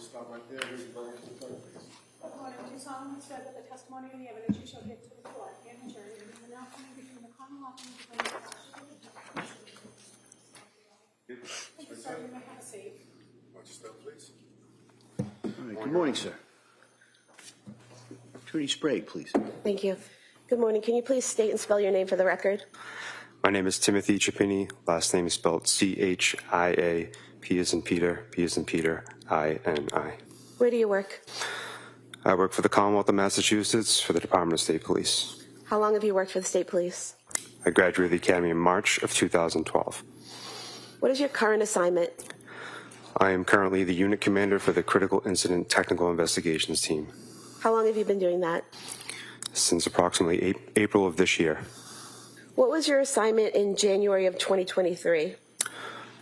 Stop right there. Do you solemnly swear that the testimony and the evidence you shall give to the court and the jury will be now coming between the Commonwealth and the defendant? Thank you, sir. You may have a seat. Watch yourself, please. All right. Good morning, sir. Attorney Sprague, please. Thank you. Good morning. Can you please state and spell your name for the record? My name is Timothy Chiappini. Last name is spelled C-H-I-A, P as in Peter, P as in Peter, I-N-I. Where do you work? I work for the Commonwealth of Massachusetts for the Department of State Police. How long have you worked for the state police? I graduated the Academy in March of 2012. What is your current assignment? I am currently the unit commander for the Critical Incident Technical Investigations Team How long have you been doing that? since approximately April of this year. What was your assignment in January of 2023?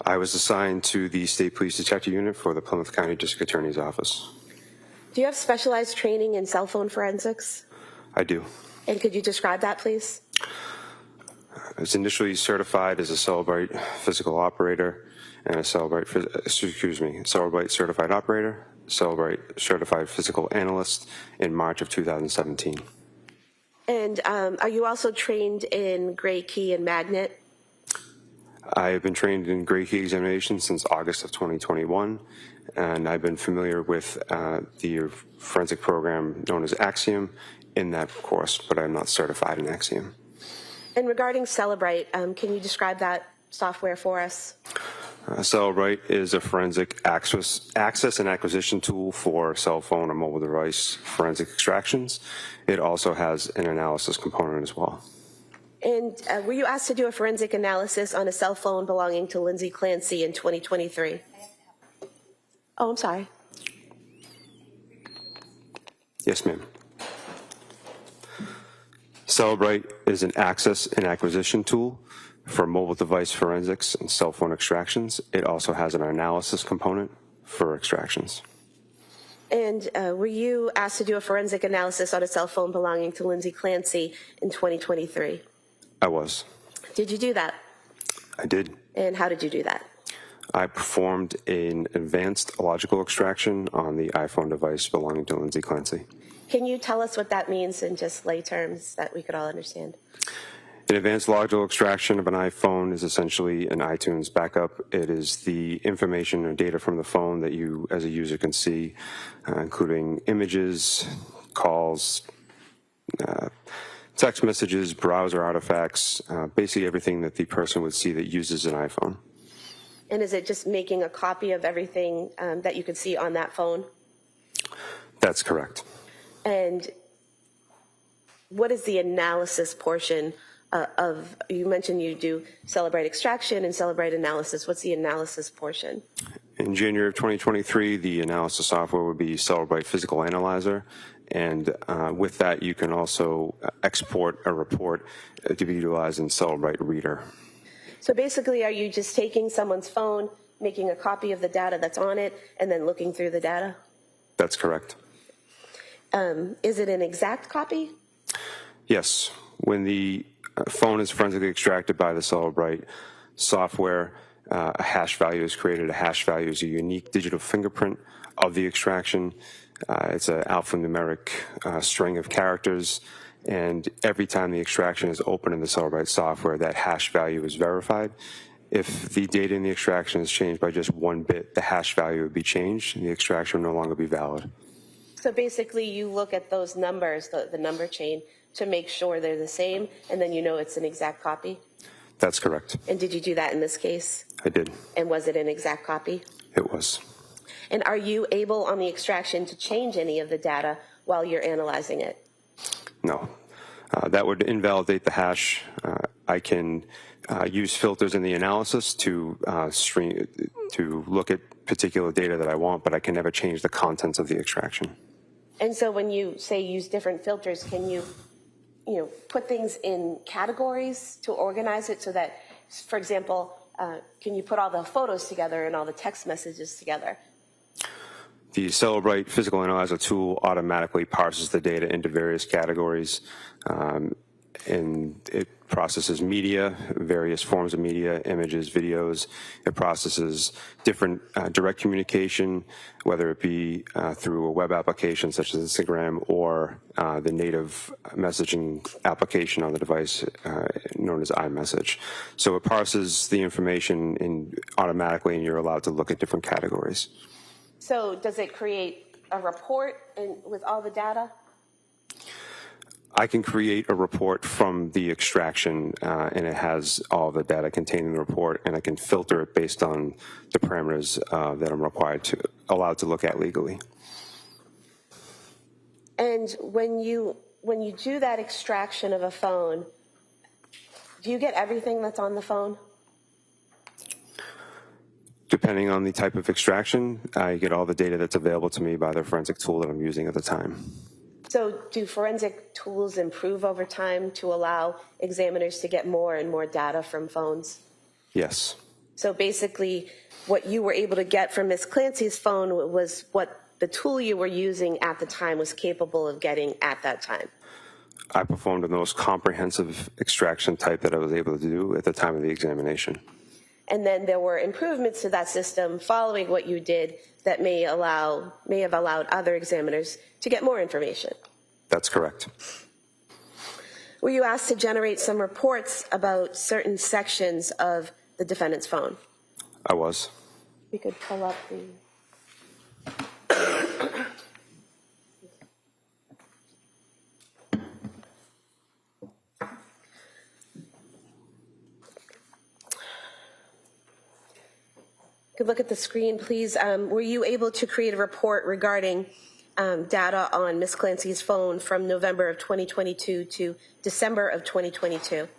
I was assigned to the State Police Detective Unit for the Plymouth County District Attorney's Office. Do you have specialized training in cell phone forensics? I do. And could you describe that, please? I was initially certified as a Celebrite physical operator and a Celebrite certified operator, Celebrite certified physical analyst in March of 2017. And are you also trained in gray key and magnet? I have been trained in gray key examination since August of 2021, and I've been familiar with the forensic program known as Axiom in that course, but I'm not certified in Axiom. And regarding Celebrite, can you describe that software for us? Celebrite is a forensic access and acquisition tool for cell phone or mobile device forensic extractions. It also has an analysis component as well. And were you asked to do a forensic analysis on a cell phone belonging to Lindsay Clancy in 2023? Oh, I'm sorry. Yes, ma'am. Celebrite is an access and acquisition tool for mobile device forensics and cell phone extractions. It also has an analysis component for extractions. And were you asked to do a forensic analysis on a cell phone belonging to Lindsay Clancy in 2023? I was. Did you do that? I did. And how did you do that? I performed an advanced logical extraction on the iPhone device belonging to Lindsay Clancy. Can you tell us what that means in just lay terms that we could all understand? An advanced logical extraction of an iPhone is essentially an iTunes backup. It is the information or data from the phone that you, as a user, can see, including images, calls, text messages, browser artifacts, basically everything that the person would see that uses an iPhone. And is it just making a copy of everything that you could see on that phone? That's correct. And what is the analysis portion of, you mentioned you do Celebrate extraction and Celebrate analysis. What's the analysis portion? In January of 2023, the analysis software would be Celebrate Physical Analyzer. And with that, you can also export a report to be utilized in Celebrate Reader. So basically, are you just taking someone's phone, making a copy of the data that's on it, and then looking through the data? That's correct. Is it an exact copy? Yes. When the phone is forensically extracted by the Celebrate software, a hash value is created. A hash value is a unique digital fingerprint of the extraction. It's an alphanumeric string of characters, and every time the extraction is opened in the Celebrate software, that hash value is verified. If the data in the extraction is changed by just 1 bit, the hash value would be changed, and the extraction will no longer be valid. So basically, you look at those numbers, the number chain, to make sure they're the same, and then you know it's an exact copy? That's correct. And did you do that in this case? I did. And was it an exact copy? It was. And are you able on the extraction to change any of the data while you're analyzing it? No. That would invalidate the hash. I can use filters in the analysis to look at particular data that I want, but I can never change the contents of the extraction. And so when you say use different filters, can you put things in categories to organize it so that, for example, can you put all the photos together and all the text messages together? The Celebrate Physical Analyzer tool automatically parses the data into various categories, and it processes media, various forms of media, images, videos. It processes different direct communication, whether it be through a web application such as Instagram or the native messaging application on the device known as iMessage. So it parses the information automatically, and you're allowed to look at different categories. So does it create a report with all the data? I can create a report from the extraction, and it has all the data contained in the report, and I can filter it based on the parameters that I'm allowed to look at legally. And when you do that extraction of a phone, do you get everything that's on the phone? Depending on the type of extraction, I get all the data that's available to me by the forensic tool that I'm using at the time. So do forensic tools improve over time to allow examiners to get more and more data from phones? Yes. So basically, what you were able to get from Ms. Clancy's phone was what the tool you were using at the time was capable of getting at that time. I performed the most comprehensive extraction type that I was able to do at the time of the examination. And then there were improvements to that system following what you did that may have allowed other examiners to get more information. That's correct. Were you asked to generate some reports about certain sections of the defendant's phone? I was. We could pull up the... Could look at the screen, please. Were you able to create a report regarding data on Ms. Clancy's phone from November of 2022 to December of 2022?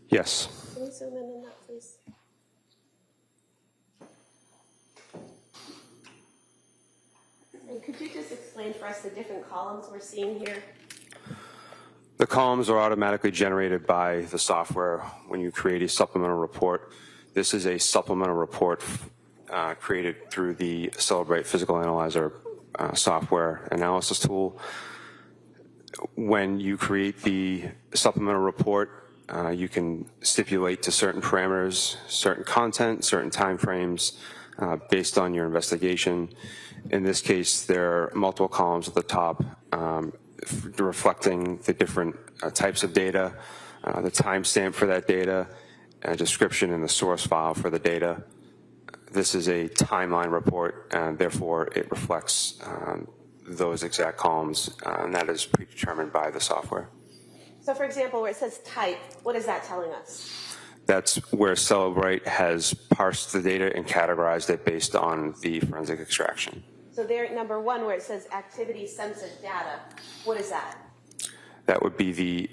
Yes. Can you zoom in on that, please? And could you just explain for us the different columns we're seeing here? The columns are automatically generated by the software when you create a supplemental report. This is a supplemental report created through the Celebrate Physical Analyzer software analysis tool. When you create the supplemental report, you can stipulate to certain parameters, certain content, certain timeframes based on your investigation. In this case, there are multiple columns at the top reflecting the different types of data, the timestamp for that data, a description and the source file for the data. This is a timeline report, and therefore it reflects those exact columns, and that is predetermined by the software. So for example, where it says type, what is that telling us? That's where Celebrite has parsed the data and categorized it based on the forensic extraction. So there, number one, where it says activity census data, what is that? That would be the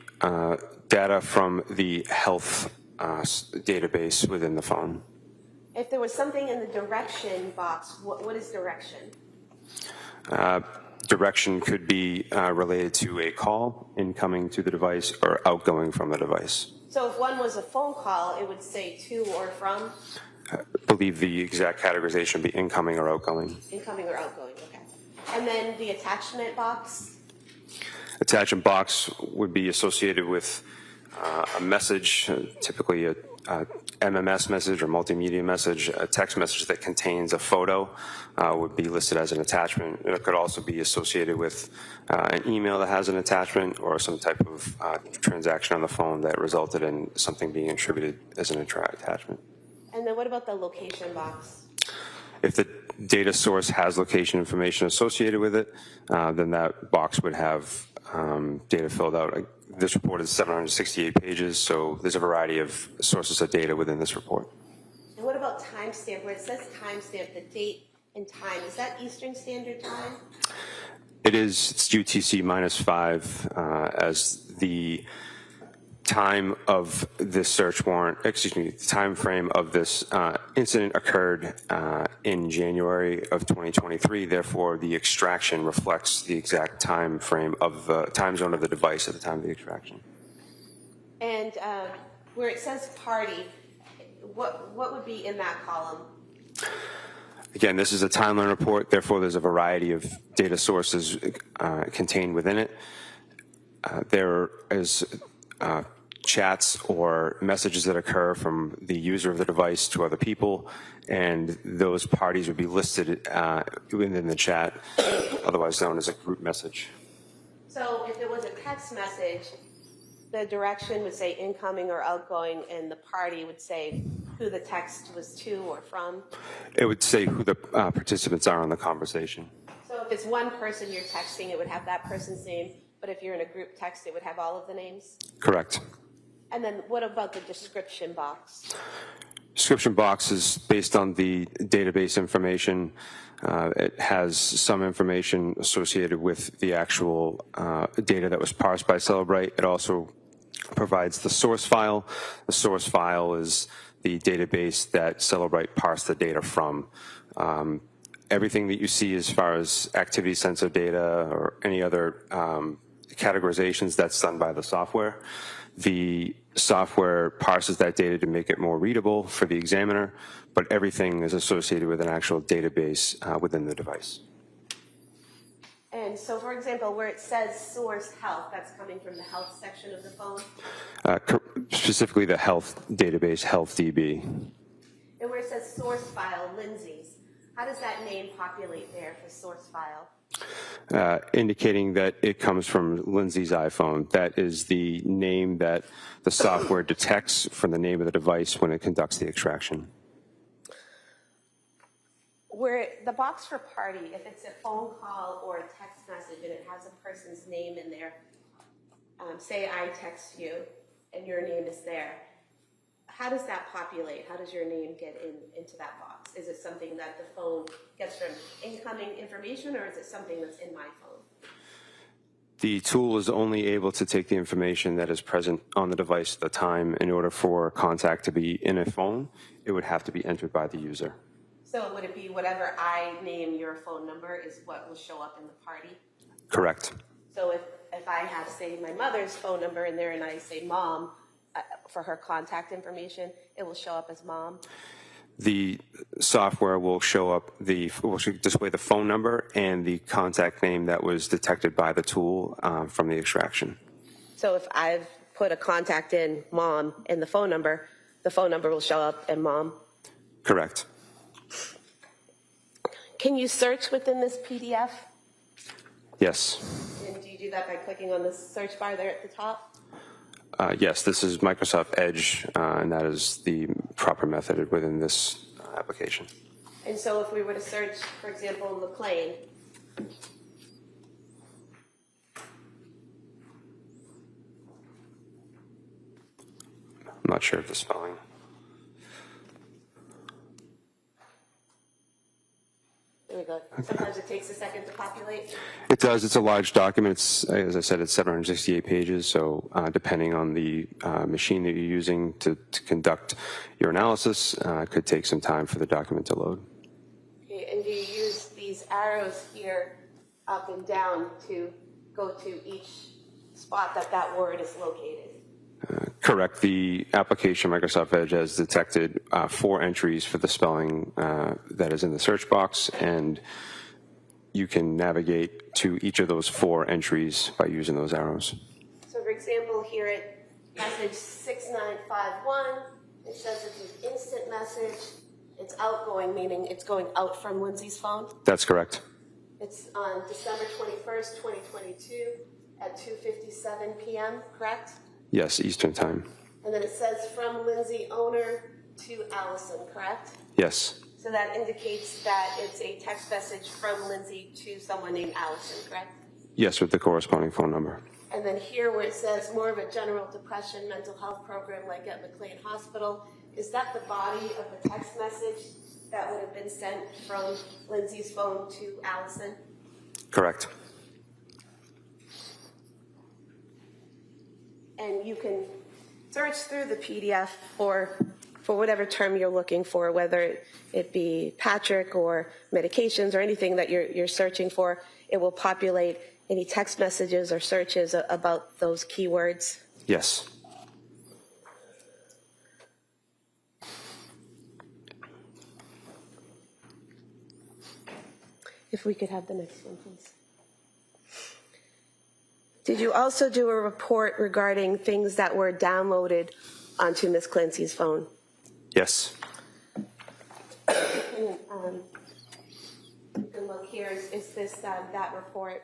data from the health database within the phone. If there was something in the direction box, what is direction? Direction could be related to a call incoming to the device or outgoing from the device. So if one was a phone call, it would say to or from? I believe the exact categorization would be incoming or outgoing. Incoming or outgoing, okay. And then the attachment box? Attachment box would be associated with a message, typically a MMS message or multimedia message. A text message that contains a photo would be listed as an attachment. It could also be associated with an email that has an attachment or some type of transaction on the phone that resulted in something being attributed as an attachment. And then what about the location box? If the data source has location information associated with it, then that box would have data filled out. This report is 768 pages, so there's a variety of sources of data within this report. And what about timestamp? Where it says timestamp, the date and time, is that Eastern Standard Time? It is. It's UTC -5 as the time of this search warrant, the time frame of this incident occurred in January of 2023. Therefore, the extraction reflects the exact time frame of the time zone of the device at the time of the extraction. And where it says party, what would be in that column? Again, this is a timeline report. Therefore, there's a variety of data sources contained within it. There is chats or messages that occur from the user of the device to other people, and those parties would be listed within the chat, otherwise known as a group message. So if it was a text message, the direction would say incoming or outgoing, and the party would say who the text was to or from? It would say who the participants are in the conversation. So if it's one person you're texting, it would have that person's name, but if you're in a group text, it would have all of the names? Correct. And then what about the description box? Description box is based on the database information. It has some information associated with the actual data that was parsed by Celebrite. It also provides the source file. The source file is the database that Celebrite parsed the data from. Everything that you see as far as activity sensor data or any other categorizations, that's done by the software. The software parses that data to make it more readable for the examiner, but everything is associated with an actual database within the device. And so, for example, where it says source health, that's coming from the health section of the phone? Specifically the health database, HealthDB. And where it says source file, Lindsay's, how does that name populate there for source file? Indicating that it comes from Lindsay's iPhone. That is the name that the software detects from the name of the device when it conducts the extraction. Where the box for party, if it's a phone call or a text message and it has a person's name in there, say I text you and your name is there, how does that populate? How does your name get into that box? Is it something that the phone gets from incoming information, or is it something that's in my phone? The tool is only able to take the information that is present on the device at the time. In order for contact to be in a phone, it would have to be entered by the user. So would it be whatever I name your phone number is what will show up in the party? Correct. So if I have, say, my mother's phone number in there and I say mom, for her contact information, it will show up as mom? The software will show up, will display the phone number and the contact name that was detected by the tool from the extraction. So if I've put a contact in, mom, and the phone number will show up and mom. Correct. Can you search within this PDF? Yes. And do you do that by clicking on the search bar there at the top? Yes, this is Microsoft Edge, and that is the proper method within this application. And so if we were to search, for example, McLean, I'm not sure of the spelling. there we go. Sometimes it takes a second to populate. It does. It's a large document. It's, as I said, it's 768 pages. So depending on the machine that you're using to conduct your analysis, it could take some time for the document to load. Okay, and do you use these arrows here up and down to go to each spot that word is located? Correct. The application, Microsoft Edge, has detected 4 entries for the spelling that is in the search box, and you can navigate to each of those 4 entries by using those arrows. So, for example, here at message 6951, it says it's an instant message. It's outgoing, meaning it's going out from Lindsay's phone. That's correct. It's on December 21st, 2022 at 2:57 p.m., correct? Yes, Eastern Time. And then it says from Lindsay owner to Allison, correct? Yes. So that indicates that it's a text message from Lindsay to someone named Allison, correct? Yes, with the corresponding phone number. And then here where it says more of a general depression mental health program like at McLean Hospital, is that the body of the text message that would have been sent from Lindsay's phone to Allison? Correct. And you can search through the PDF for whatever term you're looking for, whether it be Patrick or medications or anything that you're searching for. It will populate any text messages or searches about those keywords. Yes. If we could have the next one, please. Did you also do a report regarding things that were downloaded onto Ms. Clancy's phone? Yes. You can look here. Is this that report?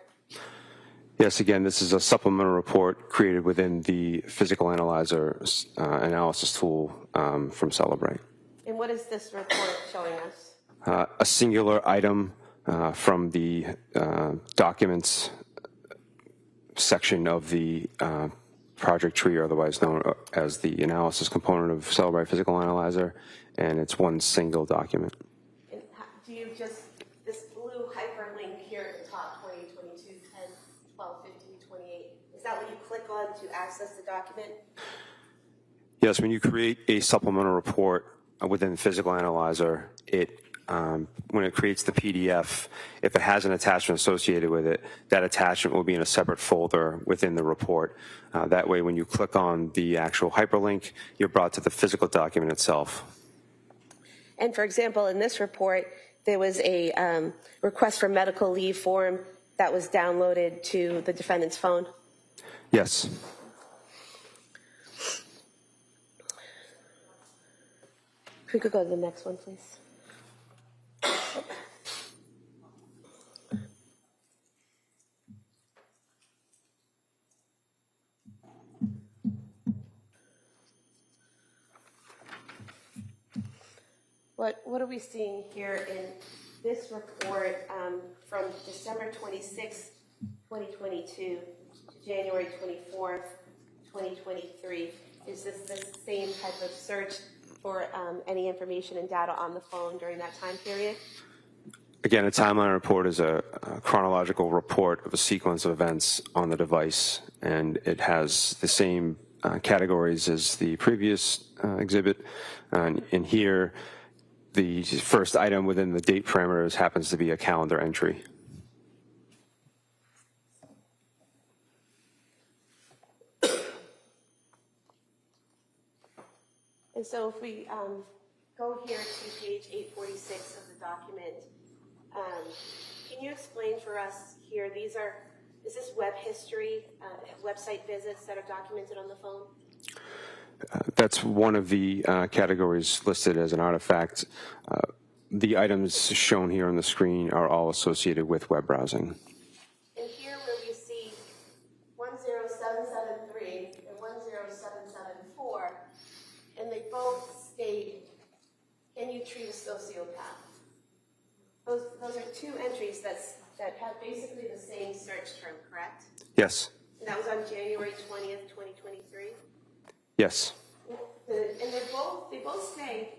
Yes, again, this is a supplemental report created within the physical analyzer analysis tool from Celebrate. And what is this report showing us? A singular item from the documents section of the project tree, or otherwise known as the analysis component of Celebrate Physical Analyzer, and it's one single document. And do you just, this blue hyperlink here at the top, 2022, 10, 12, 15, 28, is that what you click on to access the document? Yes, when you create a supplemental report within the Physical Analyzer, when it creates the PDF, if it has an attachment associated with it, that attachment will be in a separate folder within the report. That way, when you click on the actual hyperlink, you're brought to the physical document itself. And for example, in this report, there was a request for medical leave form that was downloaded to the defendant's phone. Yes. If we could go to the next one, please. What are we seeing here in this report from December 26, 2022 to January 24th, 2023? Is this the same type of search for any information and data on the phone during that time period? Again, a timeline report is a chronological report of a sequence of events on the device, and it has the same categories as the previous exhibit. And in here, the first item within the date parameters happens to be a calendar entry. And so if we go here to page 846 of the document, can you explain for us here, these are Is this web history, website visits that are documented on the phone? That's one of the categories listed as an artifact. The items shown here on the screen are all associated with web browsing. And here where we see 10773 and 10774, and they both state, can you treat a sociopath? Those are two entries that have basically the same search term, correct? Yes. And that was on January 20th, 2023? Yes. And they both say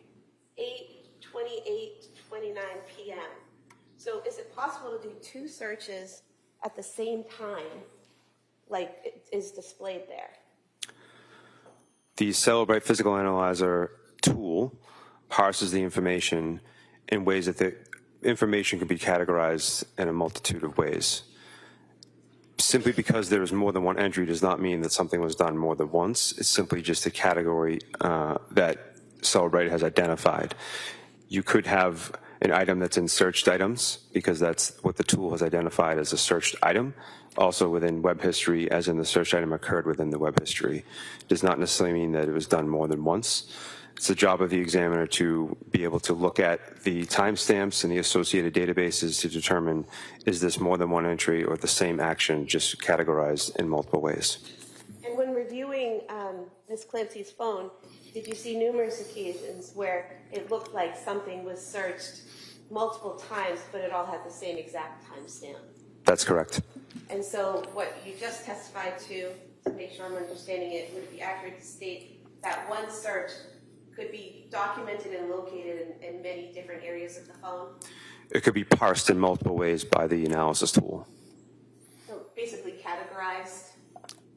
8:28:29 p.m. So is it possible to do two searches at the same time, like it is displayed there? The Celebrate Physical Analyzer tool parses the information in ways that the information can be categorized in a multitude of ways. Simply because there is more than one entry does not mean that something was done more than once. It's simply just a category that Celebrate has identified. You could have an item that's in searched items because that's what the tool has identified as a searched item. Also within web history, as in the search item occurred within the web history. It does not necessarily mean that it was done more than once. It's the job of the examiner to be able to look at the timestamps and the associated databases to determine, is this more than one entry or the same action just categorized in multiple ways. And when reviewing Ms. Clancy's phone, did you see numerous occasions where it looked like something was searched multiple times, but it all had the same exact timestamp? That's correct. And so what you just testified to make sure I'm understanding it, would it be accurate to state that one search could be documented and located in many different areas of the phone? It could be parsed in multiple ways by the analysis tool. So basically categorized?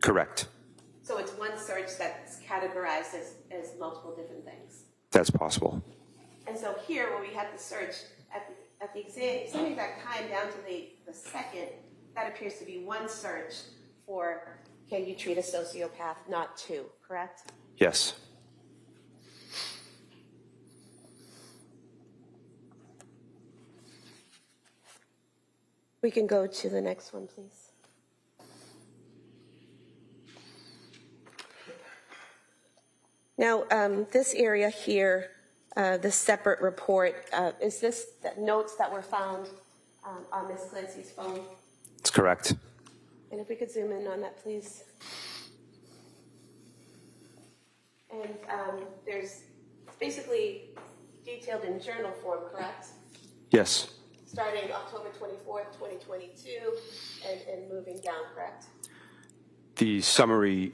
Correct. So it's one search that's categorized as multiple different things? That's possible. And so here, where we had the search at the same exact time down to the second, that appears to be one search for can you treat a sociopath, not two, correct? Yes. We can go to the next one, please. Now, this area here, the separate report, is this the notes that were found on Ms. Clancy's phone? That's correct. And if we could zoom in on that, please. And it's basically detailed in journal form, correct? Yes. Starting October 24th, 2022, and moving down, correct? The summary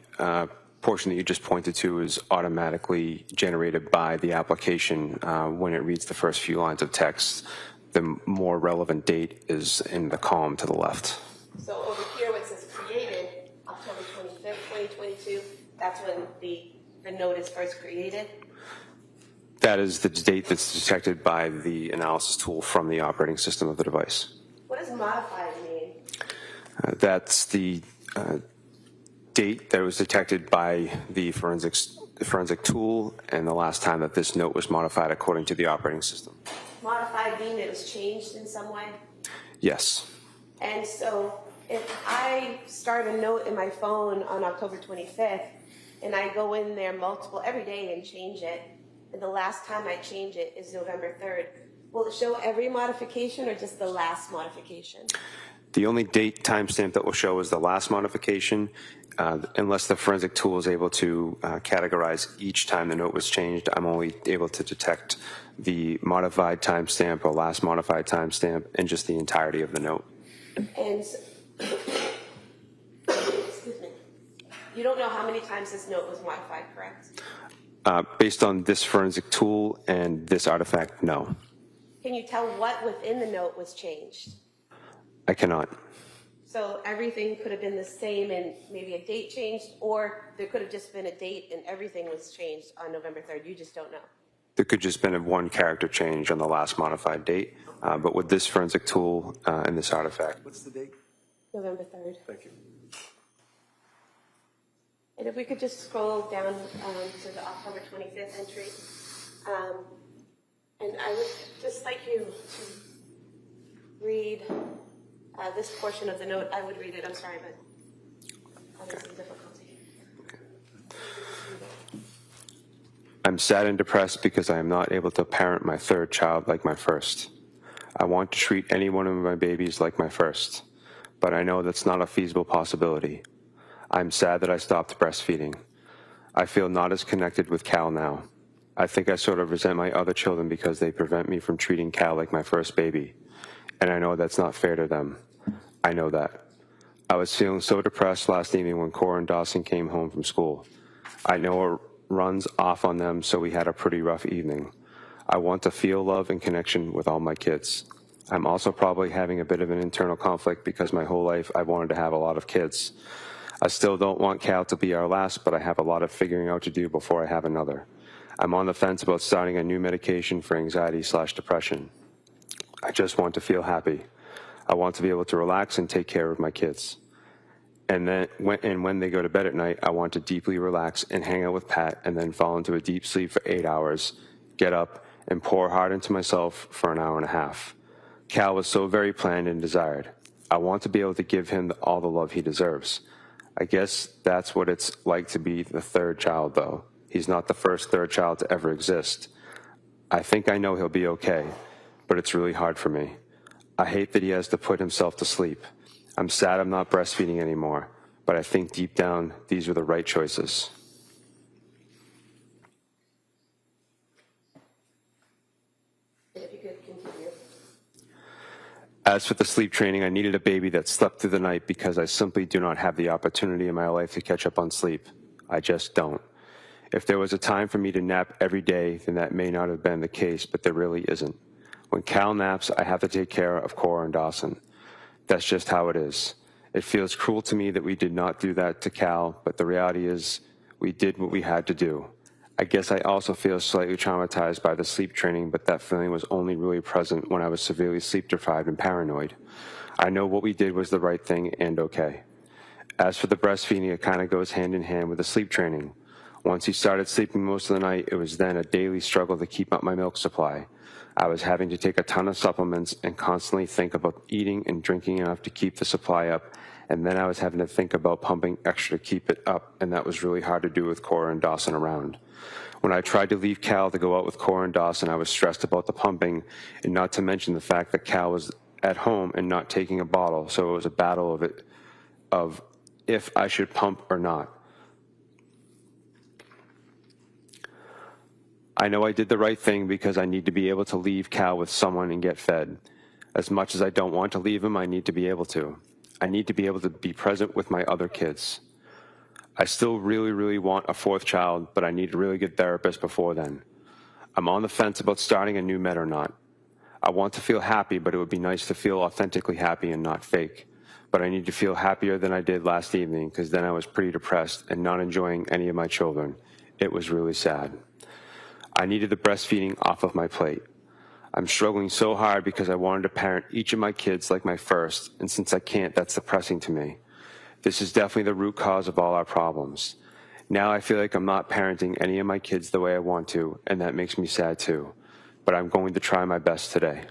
portion that you just pointed to is automatically generated by the application when it reads the first few lines of text. The more relevant date is in the column to the left. So over here, where it says created, October 25th, 2022, that's when the note is first created? That is the date that's detected by the analysis tool from the operating system of the device. What does modified mean? That's the date that was detected by the forensic tool and the last time that this note was modified according to the operating system. Modified mean it was changed in some way? Yes. And so if I start a note in my phone on October 25th and I go in there every day and change it, and the last time I change it is November 3rd, will it show every modification or just the last modification? The only date timestamp that will show is the last modification, unless the forensic tool is able to categorize each time the note was changed. I'm only able to detect the modified timestamp or last modified timestamp and just the entirety of the note. And excuse me, you don't know how many times this note was modified, correct? Based on this forensic tool and this artifact, no. Can you tell what within the note was changed? I cannot. So everything could have been the same and maybe a date changed, or there could have just been a date and everything was changed on November 3rd. You just don't know. There could just been a one character change on the last modified date, but with this forensic tool and this artifact. What's the date? November 3rd. Thank you. And if we could just scroll down to the October 25th entry. And I would just like you to read This portion of the note, I would read it, I'm sorry, but having some difficulty. I'm sad and depressed because I am not able to parent my third child like my first. I want to treat any one of my babies like my first, but I know that's not a feasible possibility. I'm sad that I stopped breastfeeding. I feel not as connected with Cal now. I think I sort of resent my other children because they prevent me from treating Cal like my first baby, and I know that's not fair to them. I know that. I was feeling so depressed last evening when Cora and Dawson came home from school. I know it runs off on them, so we had a pretty rough evening. I want to feel love and connection with all my kids. I'm also probably having a bit of an internal conflict because my whole life I've wanted to have a lot of kids. I still don't want Cal to be our last, but I have a lot of figuring out to do before I have another. I'm on the fence about starting a new medication for anxiety/depression. I just want to feel happy. I want to be able to relax and take care of my kids. And when they go to bed at night, I want to deeply relax and hang out with Pat and then fall into a deep sleep for 8 hours, get up, and pour hard into myself for an hour and a half. Cal was so very planned and desired. I want to be able to give him all the love he deserves. I guess that's what it's like to be the third child, though. He's not the first third child to ever exist. I think I know he'll be okay, but it's really hard for me. I hate that he has to put himself to sleep. I'm sad I'm not breastfeeding anymore, but I think deep down these were the right choices. If you could continue. As for the sleep training, I needed a baby that slept through the night because I simply do not have the opportunity in my life to catch up on sleep. I just don't. If there was a time for me to nap every day, then that may not have been the case, but there really isn't. When Cal naps, I have to take care of Cora and Dawson. That's just how it is. It feels cruel to me that we did not do that to Cal, but the reality is we did what we had to do. I guess I also feel slightly traumatized by the sleep training, but that feeling was only really present when I was severely sleep deprived and paranoid. I know what we did was the right thing and okay. As for the breastfeeding, it kind of goes hand in hand with the sleep training. Once he started sleeping most of the night, it was then a daily struggle to keep up my milk supply. I was having to take a ton of supplements and constantly think about eating and drinking enough to keep the supply up, and then I was having to think about pumping extra to keep it up, and that was really hard to do with Cora and Dawson around. When I tried to leave Cal to go out with Cora and Dawson, I was stressed about the pumping, and not to mention the fact that Cal was at home and not taking a bottle, so it was a battle of if I should pump or not. I know I did the right thing because I need to be able to leave Cal with someone and get fed. As much as I don't want to leave him, I need to be able to. I need to be able to be present with my other kids. I still really, really want a fourth child, but I need a really good therapist before then. I'm on the fence about starting a new med or not. I want to feel happy, but it would be nice to feel authentically happy and not fake. But I need to feel happier than I did last evening because then I was pretty depressed and not enjoying any of my children. It was really sad. I needed the breastfeeding off of my plate. I'm struggling so hard because I wanted to parent each of my kids like my first, and since I can't, that's depressing to me. This is definitely the root cause of all our problems. Now I feel like I'm not parenting any of my kids the way I want to, and that makes me sad too. But I'm going to try my best today.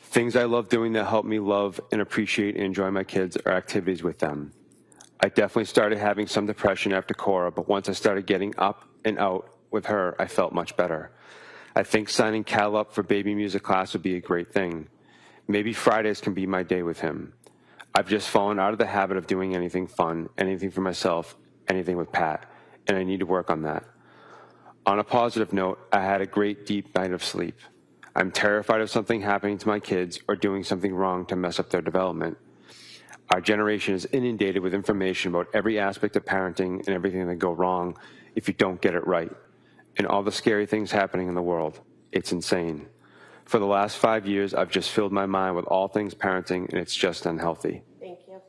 Things I love doing that help me love and appreciate and enjoy my kids are activities with them. I definitely started having some depression after Cora, but once I started getting up and out with her, I felt much better. I think signing Cal up for baby music class would be a great thing. Maybe Fridays can be my day with him. I've just fallen out of the habit of doing anything fun, anything for myself, anything with Pat, and I need to work on that. On a positive note, I had a great deep night of sleep. I'm terrified of something happening to my kids or doing something wrong to mess up their development. Our generation is inundated with information about every aspect of parenting and everything that go wrong if you don't get it right, and all the scary things happening in the world. It's insane. For the last 5 years, I've just filled my mind with all things parenting, and it's just unhealthy. Thank you.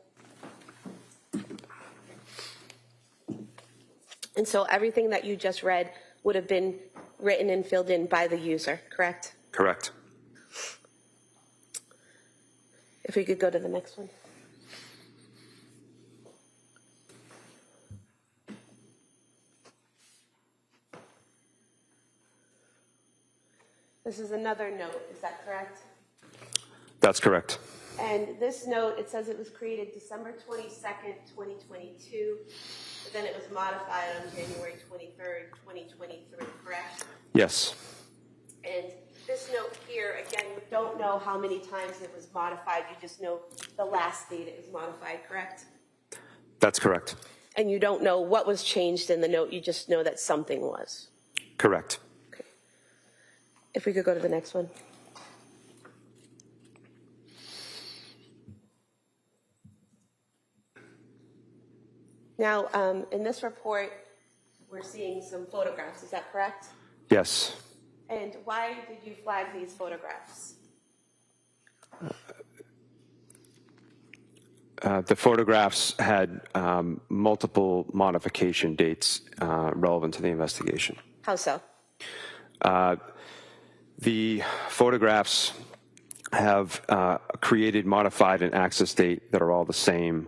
And so everything that you just read would have been written and filled in by the user, correct? Correct. If we could go to the next one. This is another note, is that correct? That's correct. And this note, it says it was created December 22nd, 2022, but then it was modified on January 23rd, 2023, correct? Yes. And this note here, again, you don't know how many times it was modified, you just know the last date it was modified, correct? That's correct. And you don't know what was changed in the note, you just know that something was. Correct. Okay. If we could go to the next one. Now, in this report, we're seeing some photographs, is that correct? Yes. And why did you flag these photographs? The photographs had multiple modification dates relevant to the investigation. How so? The photographs have created, modified, and access date that are all the same.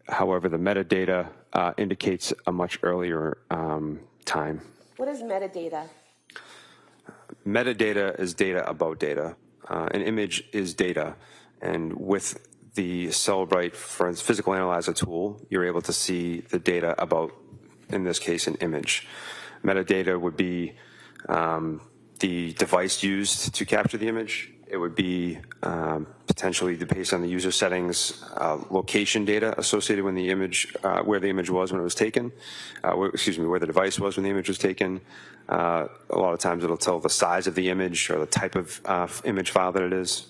However, the metadata indicates a much earlier time. What is metadata? Metadata is data about data. An image is data, and with the Cellbrite physical analyzer tool, you're able to see the data about, in this case, an image. Metadata would be the device used to capture the image. It would be potentially, based on the user settings, location data associated with the image, where the image was when it was taken, where the device was when the image was taken. A lot of times it'll tell the size of the image or the type of image file that it is.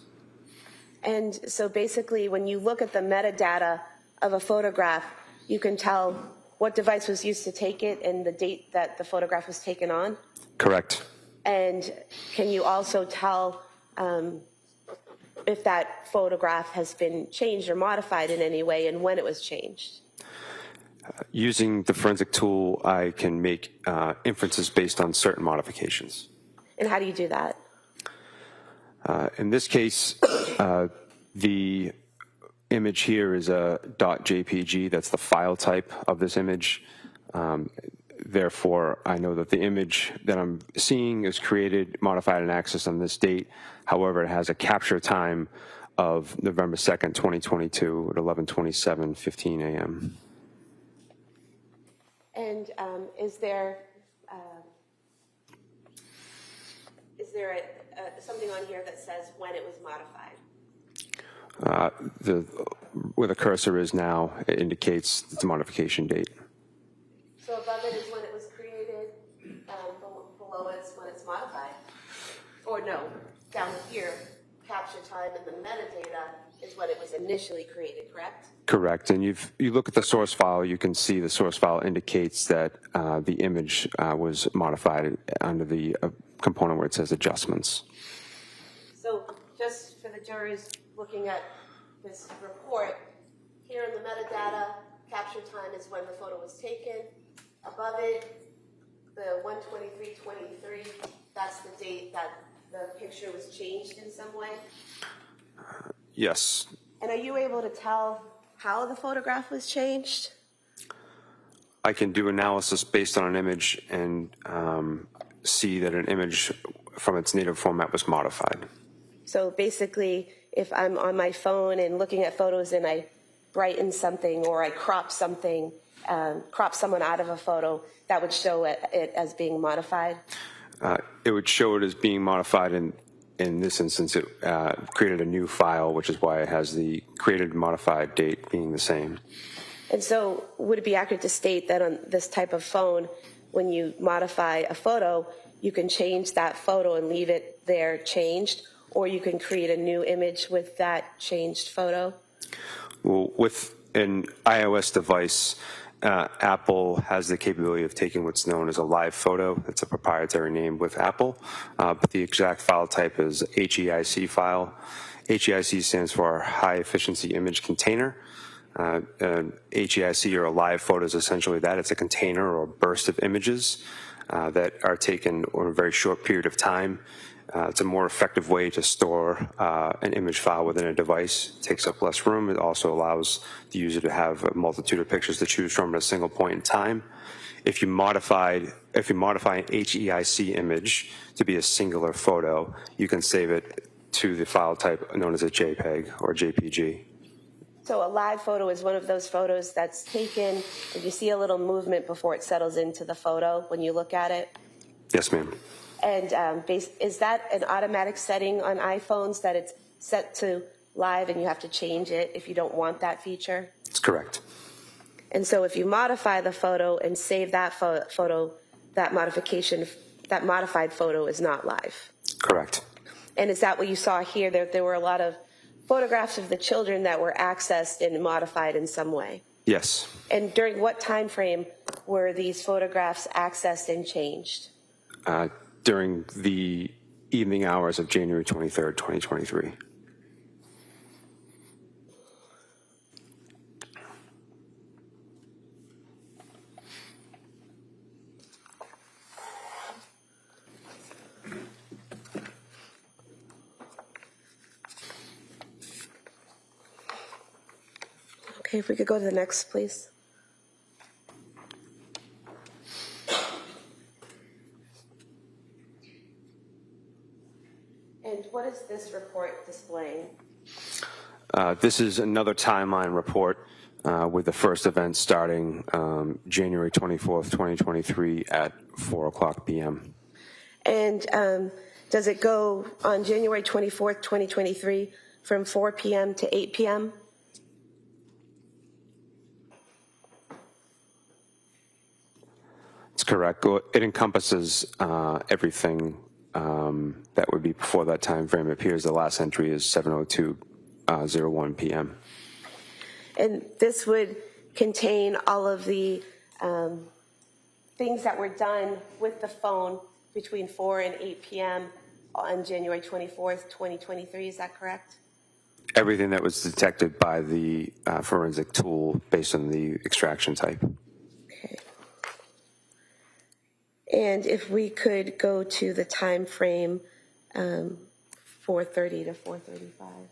And so basically, when you look at the metadata of a photograph, you can tell what device was used to take it and the date that the photograph was taken on? Correct. And can you also tell if that photograph has been changed or modified in any way and when it was changed? Using the forensic tool, I can make inferences based on certain modifications. And how do you do that? In this case, the image here is a .jpg. That's the file type of this image. Therefore, I know that the image that I'm seeing is created, modified, and accessed on this date. However, it has a capture time of November 2nd, 2022 at 11:27:15 a.m. And is there something on here that says when it was modified? Where the cursor is now, it indicates the modification date. So above it is when it was created, below it is when it's modified? Or no, down here, capture time and the metadata is when it was initially created, correct? Correct. And you look at the source file, you can see the source file indicates that the image was modified under the component where it says adjustments. So just for the jurors looking at this report, here in the metadata, capture time is when the photo was taken. Above it, the 1/23/23, that's the date that the picture was changed in some way? Yes. And are you able to tell how the photograph was changed? I can do analysis based on an image and see that an image from its native format was modified. So basically, if I'm on my phone and looking at photos and I brighten something or I crop something, crop someone out of a photo, that would show it as being modified? It would show it as being modified. In this instance, it created a new file, which is why it has the created and modified date being the same. And so would it be accurate to state that on this type of phone, when you modify a photo, you can change that photo and leave it there changed, or you can create a new image with that changed photo? Well, with an iOS device, Apple has the capability of taking what's known as a live photo. It's a proprietary name with Apple, but the exact file type is HEIC file. HEIC stands for High Efficiency Image Container. HEIC or a live photo is essentially that. It's a container or a burst of images that are taken over a very short period of time. It's a more effective way to store an image file within a device. It takes up less room. It also allows the user to have a multitude of pictures to choose from at a single point in time. If you modified if you modify an HEIC image to be a singular photo, you can save it to the file type known as a JPEG or JPG. So a live photo is one of those photos that's taken, and you see a little movement before it settles into the photo when you look at it? Yes, ma'am. And is that an automatic setting on iPhones that it's set to live and you have to change it if you don't want that feature? That's correct. And so if you modify the photo and save that photo, that modified photo is not live. Correct. And is that what you saw here? There were a lot of photographs of the children that were accessed and modified in some way. Yes. And during what time frame were these photographs accessed and changed? During the evening hours of January 23rd, 2023. Okay, if we could go to the next, please. And what is this report displaying? This is another timeline report with the first event starting January 24th, 2023 at 4 o'clock p.m. And does it go on January 24th, 2023 from 4 p.m. to 8 p.m.? That's correct. It encompasses everything that would be before that time frame. It appears the last entry is 7:02:01 p.m. And this would contain all of the things that were done with the phone between 4 and 8 p.m. on January 24th, 2023. Is that correct? Everything that was detected by the forensic tool based on the extraction type. Okay. And if we could go to the time frame 4:30 to 4:35.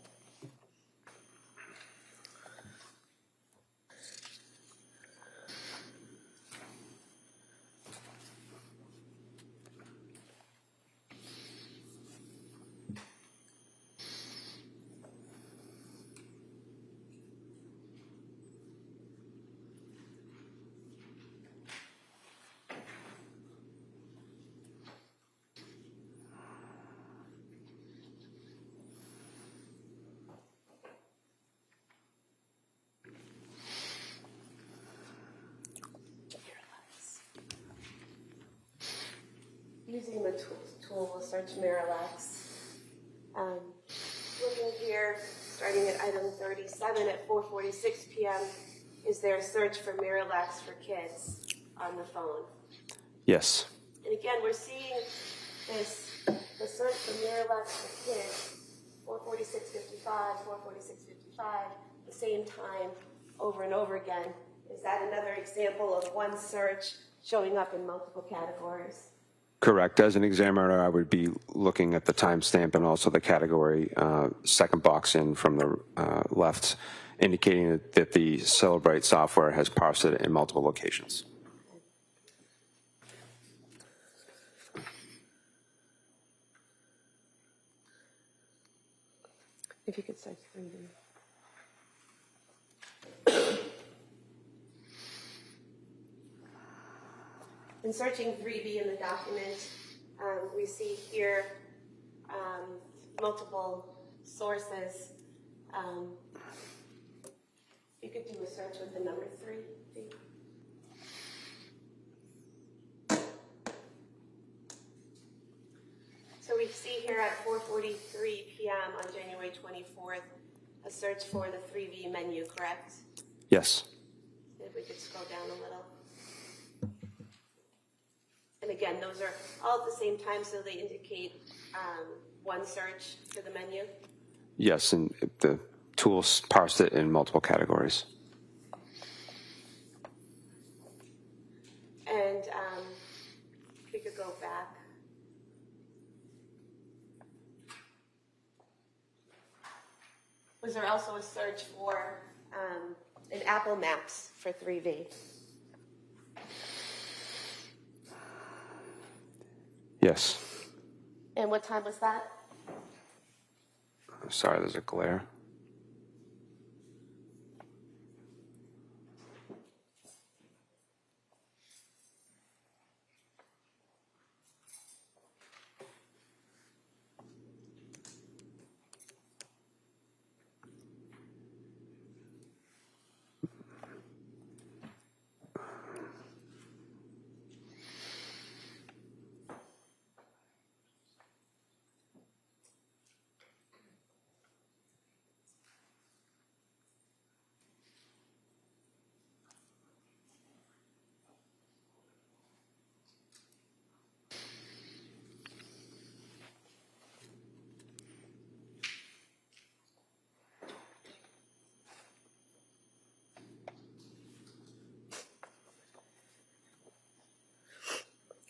Using the tool, we'll search Miralax. Looking here, starting at item 37 at 4:46 p.m., is there a search for Miralax for kids on the phone? Yes. And again, we're seeing the search for Miralax for kids, 4:46:55, 4:46:55, the same time over and over again. Is that another example of one search showing up in multiple categories? Correct. As an examiner, I would be looking at the timestamp and also the category second box in from the left, indicating that the Celebrate software has parsed it in multiple locations. If you could search 3D. In searching 3D in the document, we see here multiple sources. You could do a search with the number 3. So we see here at 4:43 p.m. on January 24th, a search for the 3V menu, correct? Yes. If we could scroll down a little. And again, those are all at the same time, so they indicate one search for the menu? Yes, and the tools parsed it in multiple categories. And we could go back. Was there also a search for an Apple Maps for 3V? Yes. And what time was that? Sorry, there's a glare.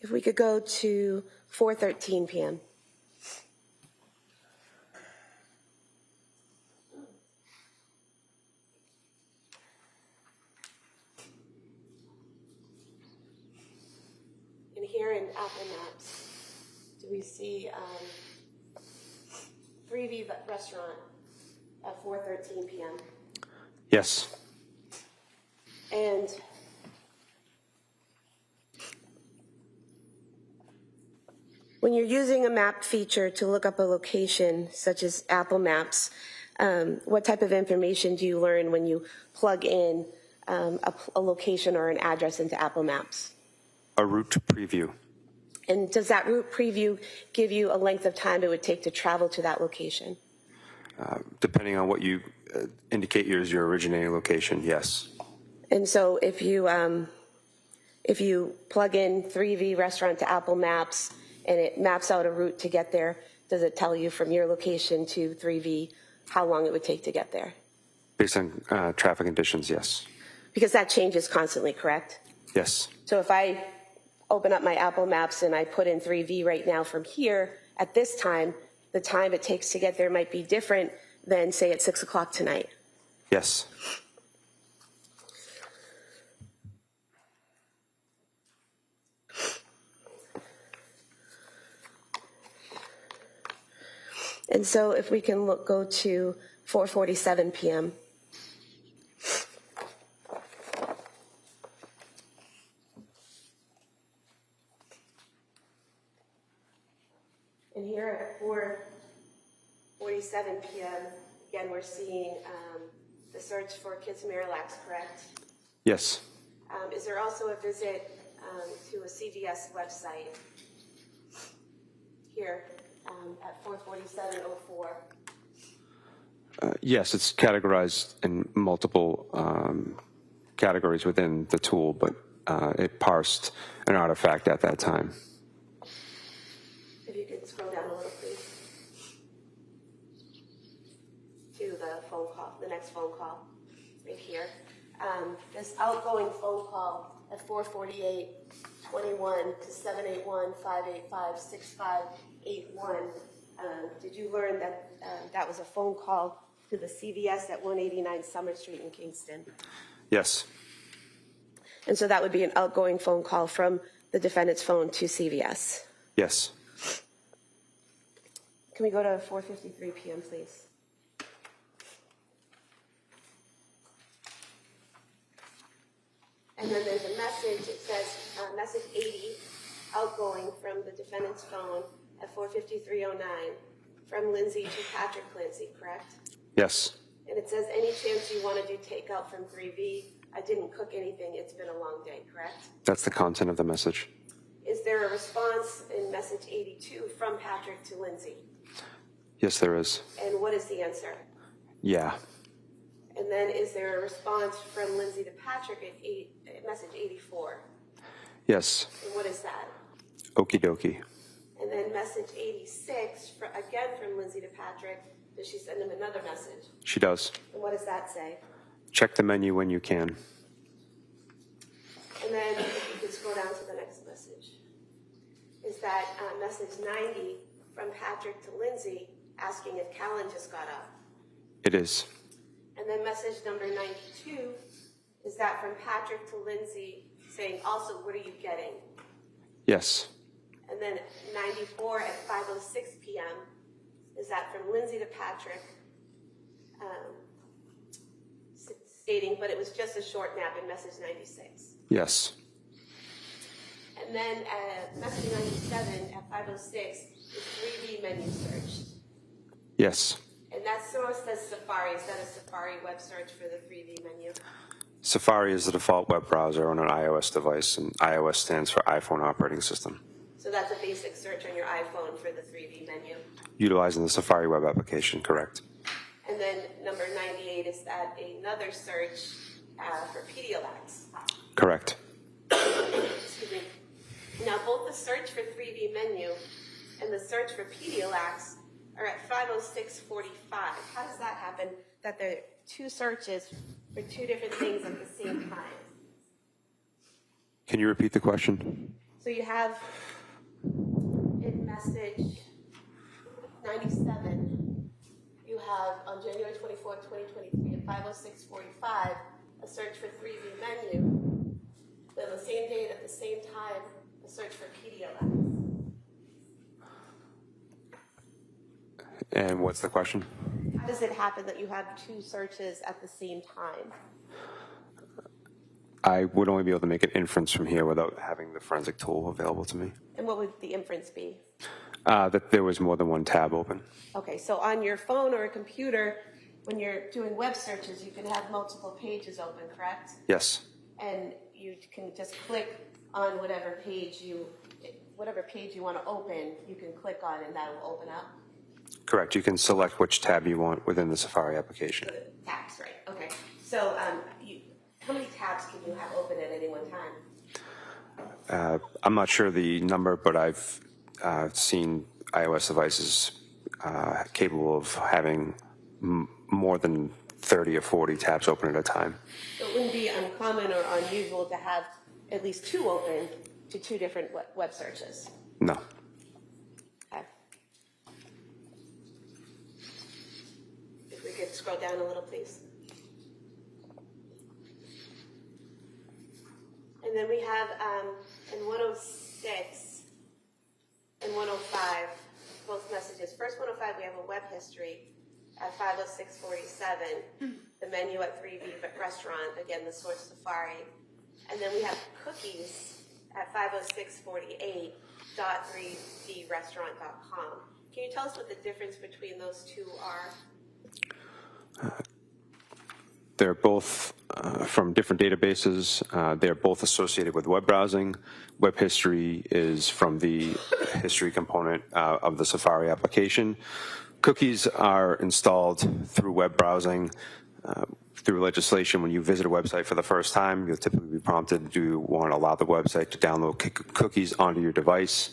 If we could go to 4:13 p.m. And here in Apple Maps, do we see 3V restaurant at 4:13 p.m.? Yes. And when you're using a map feature to look up a location, such as Apple Maps, what type of information do you learn when you plug in a location or an address into Apple Maps? A route preview. And does that route preview give you a length of time it would take to travel to that location? Depending on what you indicate as your originating location, yes. And so if you plug in 3V restaurant to Apple Maps and it maps out a route to get there, does it tell you from your location to 3V how long it would take to get there? Based on traffic conditions, yes. Because that changes constantly, correct? Yes. So if I open up my Apple Maps and I put in 3V right now from here, at this time, the time it takes to get there might be different than, say, at 6 o'clock tonight. Yes. And so if we can go to 4:47 p.m. And here at 4:47 p.m., again, we're seeing the search for kids Miralax, correct? Yes. Is there also a visit to a CVS website here at 4:47:04? Yes, it's categorized in multiple categories within the tool, but it parsed an artifact at that time. If you could scroll down a little, please, to the phone call, the next phone call, right here. This outgoing phone call at 4:48:21 to 781-585-6581. Did you learn that that was a phone call to the CVS at 189 Summer Street in Kingston? Yes. And so that would be an outgoing phone call from the defendant's phone to CVS. Yes. Can we go to 4:53 p.m., please? And then there's a message. It says message 80, outgoing from the defendant's phone at 4:53:09 from Lindsay to Patrick Clancy, correct? Yes. And it says, any chance you want to do takeout from 3V? I didn't cook anything. It's been a long day, correct? That's the content of the message. Is there a response in message 82 from Patrick to Lindsay? Yes, there is. And what is the answer? Yeah. And then is there a response from Lindsay to Patrick at message 84? Yes. And what is that? Okie dokie. And then message 86, again from Lindsay to Patrick, does she send him another message? She does. And what does that say? Check the menu when you can. And then if you could scroll down to the next message, is that message 90 from Patrick to Lindsay asking if Callan just got up. It is. And then message number 92, is that from Patrick to Lindsay saying also, what are you getting? Yes. And then 94 at 5:06 p.m. is that from Lindsay to Patrick, stating, but it was just a short nap in message 96. Yes. And then message 97 at 5:06 is 3D menu search. Yes. And that source says Safari. Is that a Safari web search for the 3D menu? Safari is the default web browser on an iOS device, and iOS stands for iPhone operating system. So that's a basic search on your iPhone for the 3D menu. Utilizing the Safari web application, correct. And then number 98 is that another search for Pedialyte. Correct. Excuse me. Now both the search for 3D menu and the search for Pedialyte are at 5:06:45. How does that happen? That there are two searches for two different things at the same time. Can you repeat the question? So you have in message 97, you have on January 24th, 2023 at 5:06:45, a search for 3D menu. Then the same date at the same time, a search for Pedialyte. And what's the question? How does it happen that you have two searches at the same time? I would only be able to make an inference from here without having the forensic tool available to me. And what would the inference be? That there was more than one tab open. Okay, so on your phone or a computer, when you're doing web searches, you can have multiple pages open, correct? Yes. And you can just click on whatever page you want to open, you can click on and that will open up. Correct. You can select which tab you want within the Safari application. Tabs, right? Okay. So how many tabs can you have open at any one time? I'm not sure the number, but I've seen iOS devices capable of having more than 30 or 40 tabs open at a time. So it wouldn't be uncommon or unusual to have at least two open to two different web searches. No. Okay. If we could scroll down a little, please. And then we have in 106 and 105, both messages. First 105, we have a web history at 5:06:47, the menu at 3D restaurant, again, the source Safari. And then we have cookies at 5:06:48, .3drestaurant.com. Can you tell us what the difference between those two are? They're both from different databases. They're both associated with web browsing. Web history is from the history component of the Safari application. Cookies are installed through web browsing. Through legislation, when you visit a website for the first time, you'll typically be prompted, do you want to allow the website to download cookies onto your device?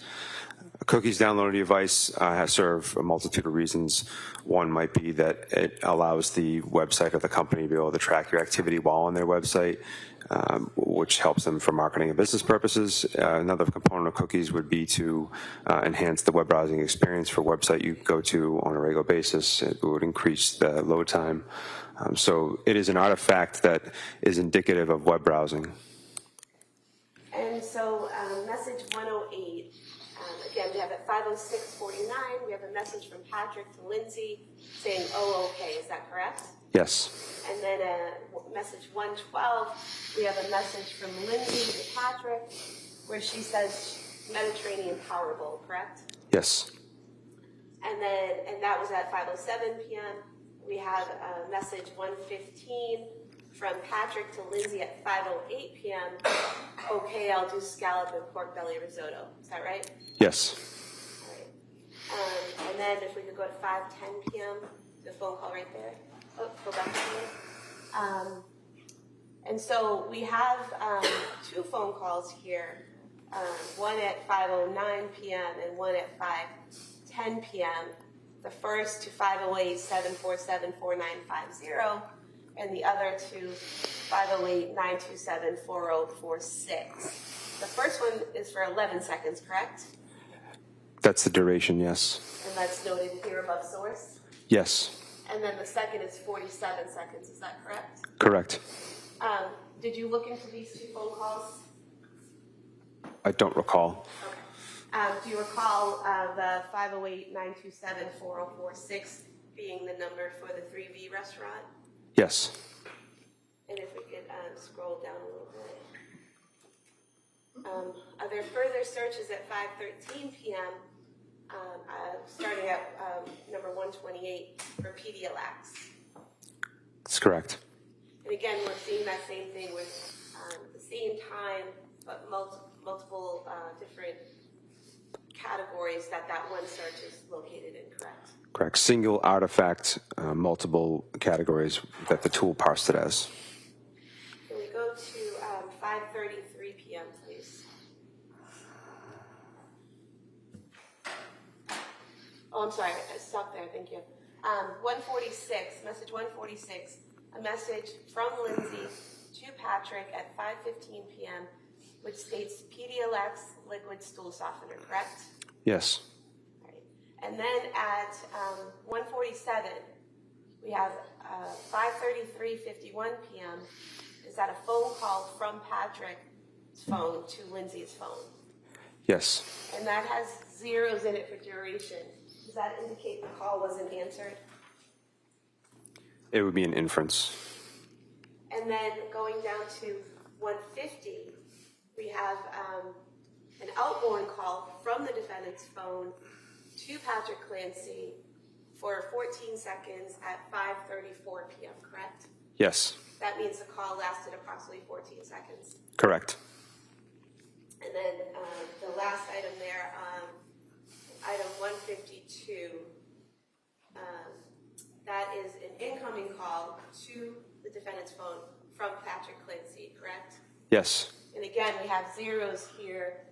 Cookies downloaded to your device serve a multitude of reasons. One might be that it allows the website or the company to be able to track your activity while on their website, which helps them for marketing and business purposes. Another component of cookies would be to enhance the web browsing experience for a website you go to on a regular basis. It would increase the load time. So it is an artifact that is indicative of web browsing. And so message 108, again, we have at 5:06:49, we have a message from Patrick to Lindsay saying, oh, okay, is that correct? Yes. And then message 112, we have a message from Lindsay to Patrick where she says Mediterranean Power Bowl, correct? Yes. And that was at 5:07 p.m. We have message 115 from Patrick to Lindsay at 5:08 p.m. Okay, I'll do scallop and pork belly risotto. Is that right? Yes. All right. And then if we could go to 5:10 p.m., the phone call right there. Oh, go back to me. And so we have two phone calls here, one at 5:09 p.m. and one at 5:10 p.m. The first to 508-747-4950, and the other to 508-927-4046. The first one is for 11 seconds, correct? That's the duration, yes. And that's noted here above source? Yes. And then the second is 47 seconds, is that correct? Correct. Did you look into these two phone calls? I don't recall. Okay. Do you recall the 508-927-4046 being the number for the 3V restaurant? Yes. And if we could scroll down a little bit. Are there further searches at 5:13 p.m., starting at number 128 for Pedialyte? That's correct. And again, we're seeing that same thing with the same time, but multiple different categories that one search is located in, correct? Correct. Single artifact, multiple categories that the tool parsed it as. Can we go to 5:33 p.m., please? Oh, I'm sorry. I stopped there. Thank you. 146, message 146, a message from Lindsay to Patrick at 5:15 p.m., which states Pedialyte liquid stool softener, correct? Yes. All right. And then at 147, we have 5:33:51 p.m. Is that a phone call from Patrick's phone to Lindsay's phone? Yes. And that has zeros in it for duration. Does that indicate the call wasn't answered? It would be an inference. And then going down to 150, we have an outgoing call from the defendant's phone to Patrick Clancy for 14 seconds at 5:34 p.m., correct? Yes. That means the call lasted approximately 14 seconds. Correct. And then the last item there, item 152, that is an incoming call to the defendant's phone from Patrick Clancy, correct? Yes. And again, we have zeros here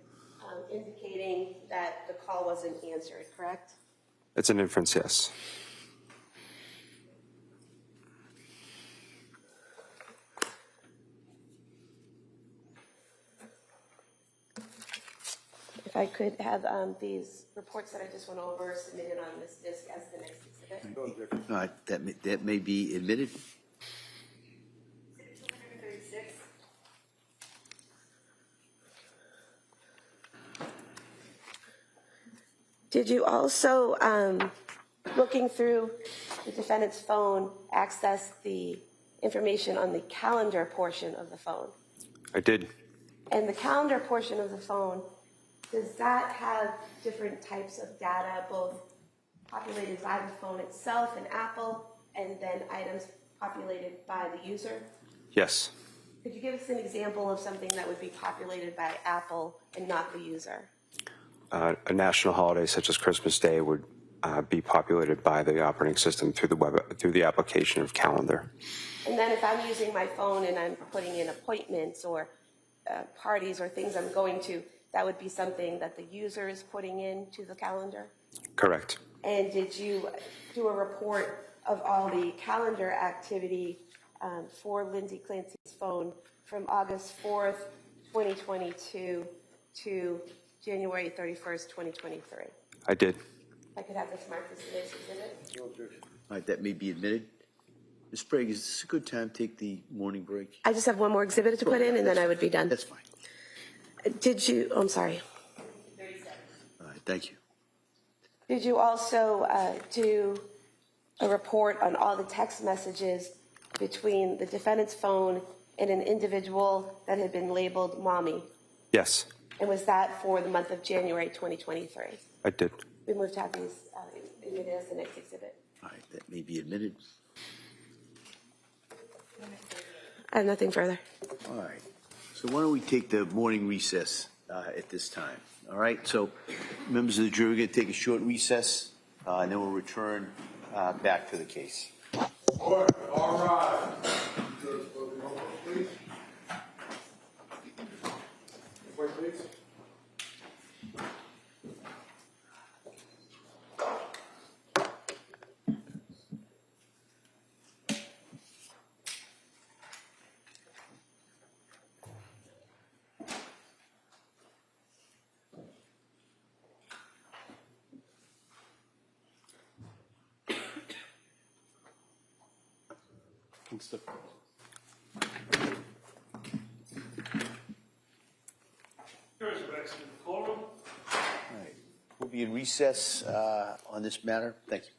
indicating that the call wasn't answered, correct? It's an inference, yes. If I could have these reports that I just went over submitted on this disc as the next exhibit. That may be admitted. 236. Did you also, looking through the defendant's phone, access the information on the calendar portion of the phone? I did. And the calendar portion of the phone, does that have different types of data, both populated by the phone itself in Apple, and then items populated by the user? Yes. Could you give us an example of something that would be populated by Apple and not the user? A national holiday such as Christmas Day would be populated by the operating system through the application of Calendar. And then if I'm using my phone and I'm putting in appointments or parties or things I'm going to, that would be something that the user is putting into the calendar? Correct. And did you do a report of all the calendar activity for Lindsay Clancy's phone from August 4th, 2022 to January 31st, 2023? I did. If I could have this marked as today's exhibit. All right, that may be admitted. Ms. Sprague, is this a good time to take the morning break? I just have one more exhibit to put in, and then I would be done. That's fine. Did you, I'm sorry. All right, thank you. Did you also do a report on all the text messages between the defendant's phone and an individual that had been labeled Mommy? Yes. And was that for the month of January 2023? I did. We move to have these admitted as the next exhibit. All right, that may be admitted. I have nothing further. All right. So why don't we take the morning recess at this time? All right. So members of the jury, we're going to take a short recess, and then we'll return back to the case. All right. Please. Wait, please. Jurors are back in the courtroom. All right. be in recess on this matter. Thank you.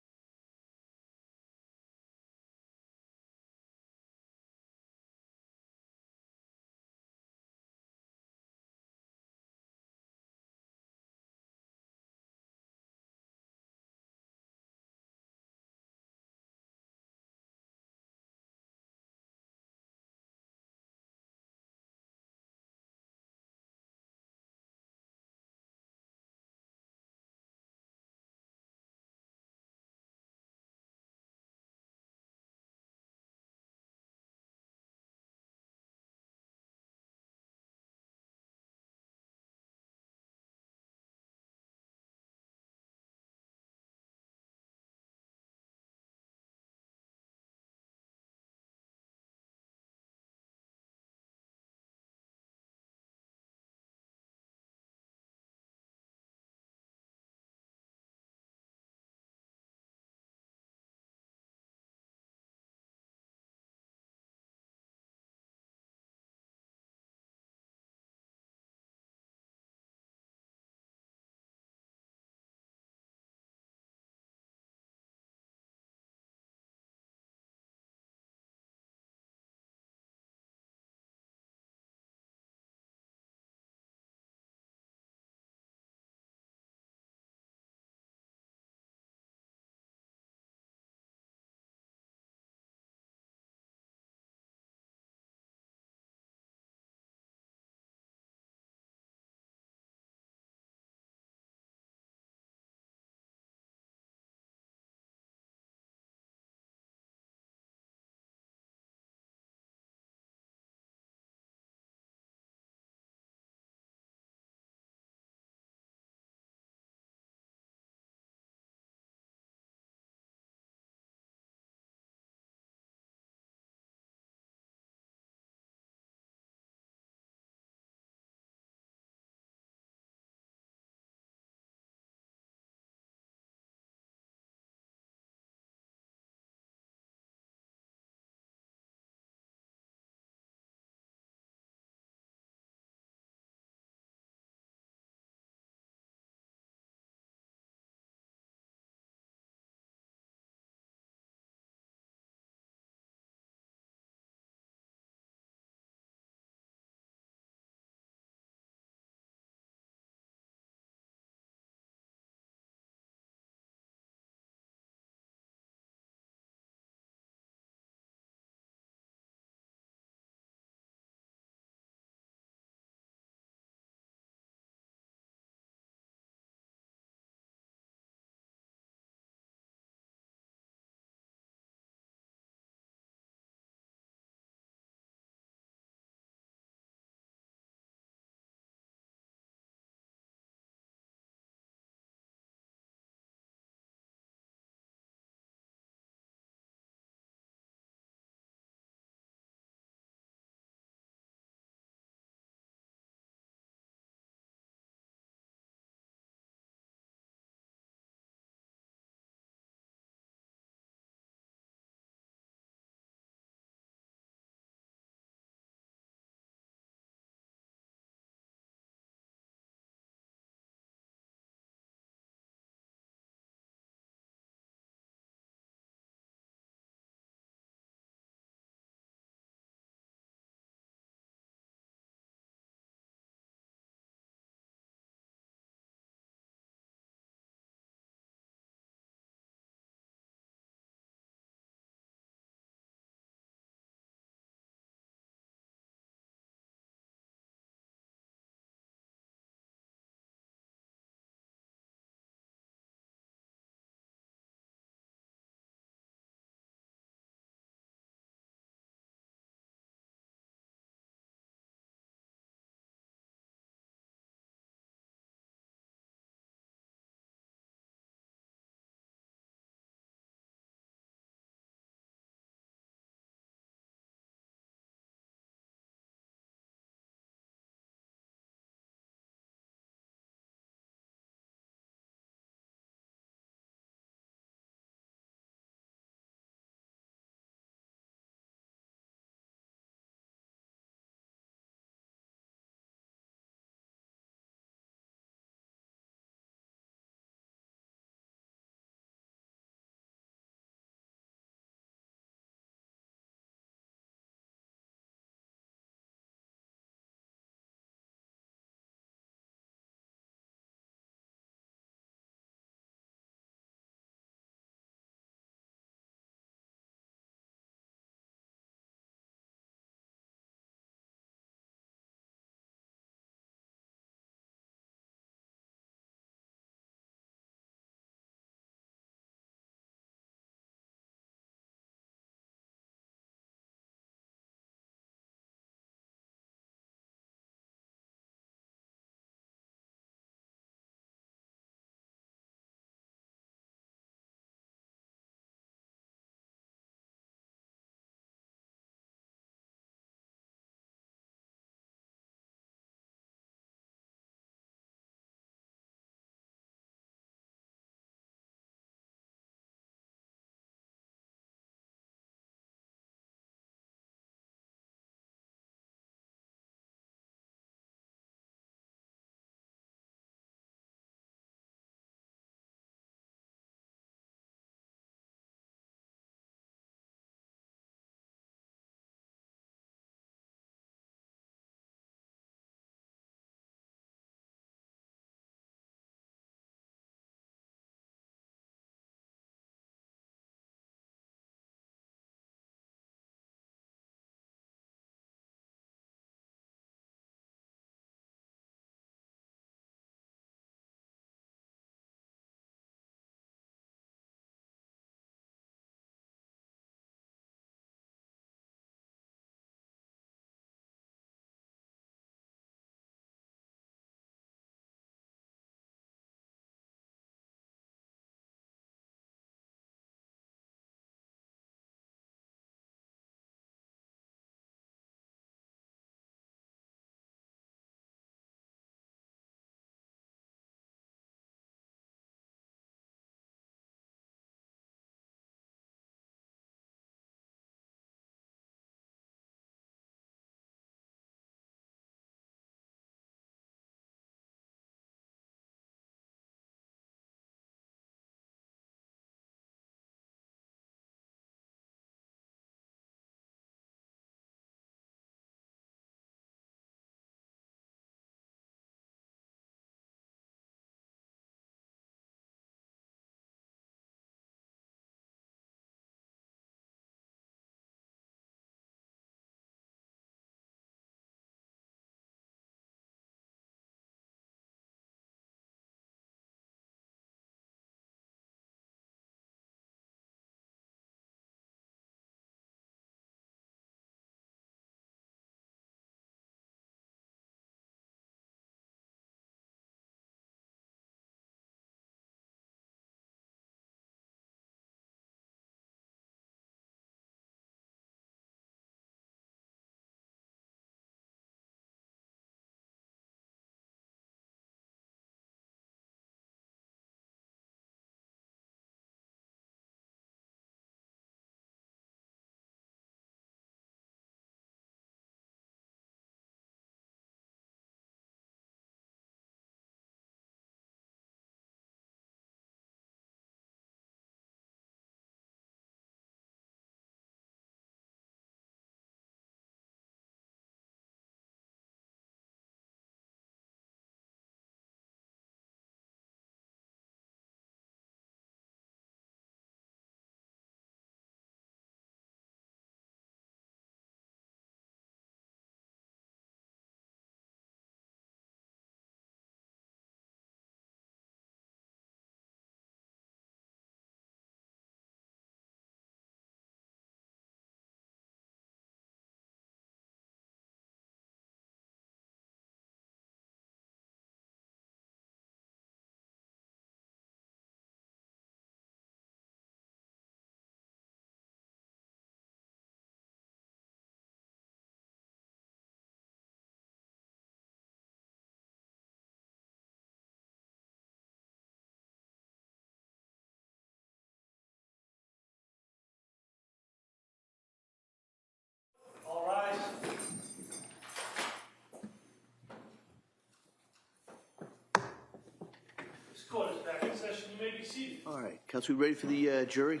be seated. All right, counsel, we ready for the jury?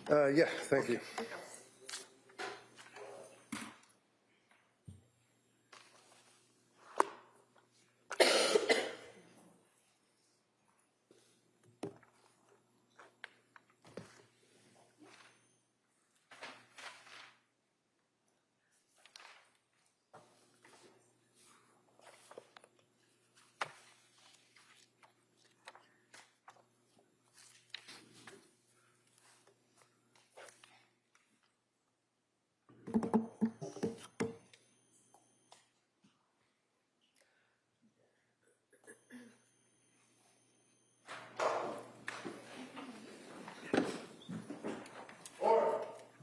Yeah, thank you. Order.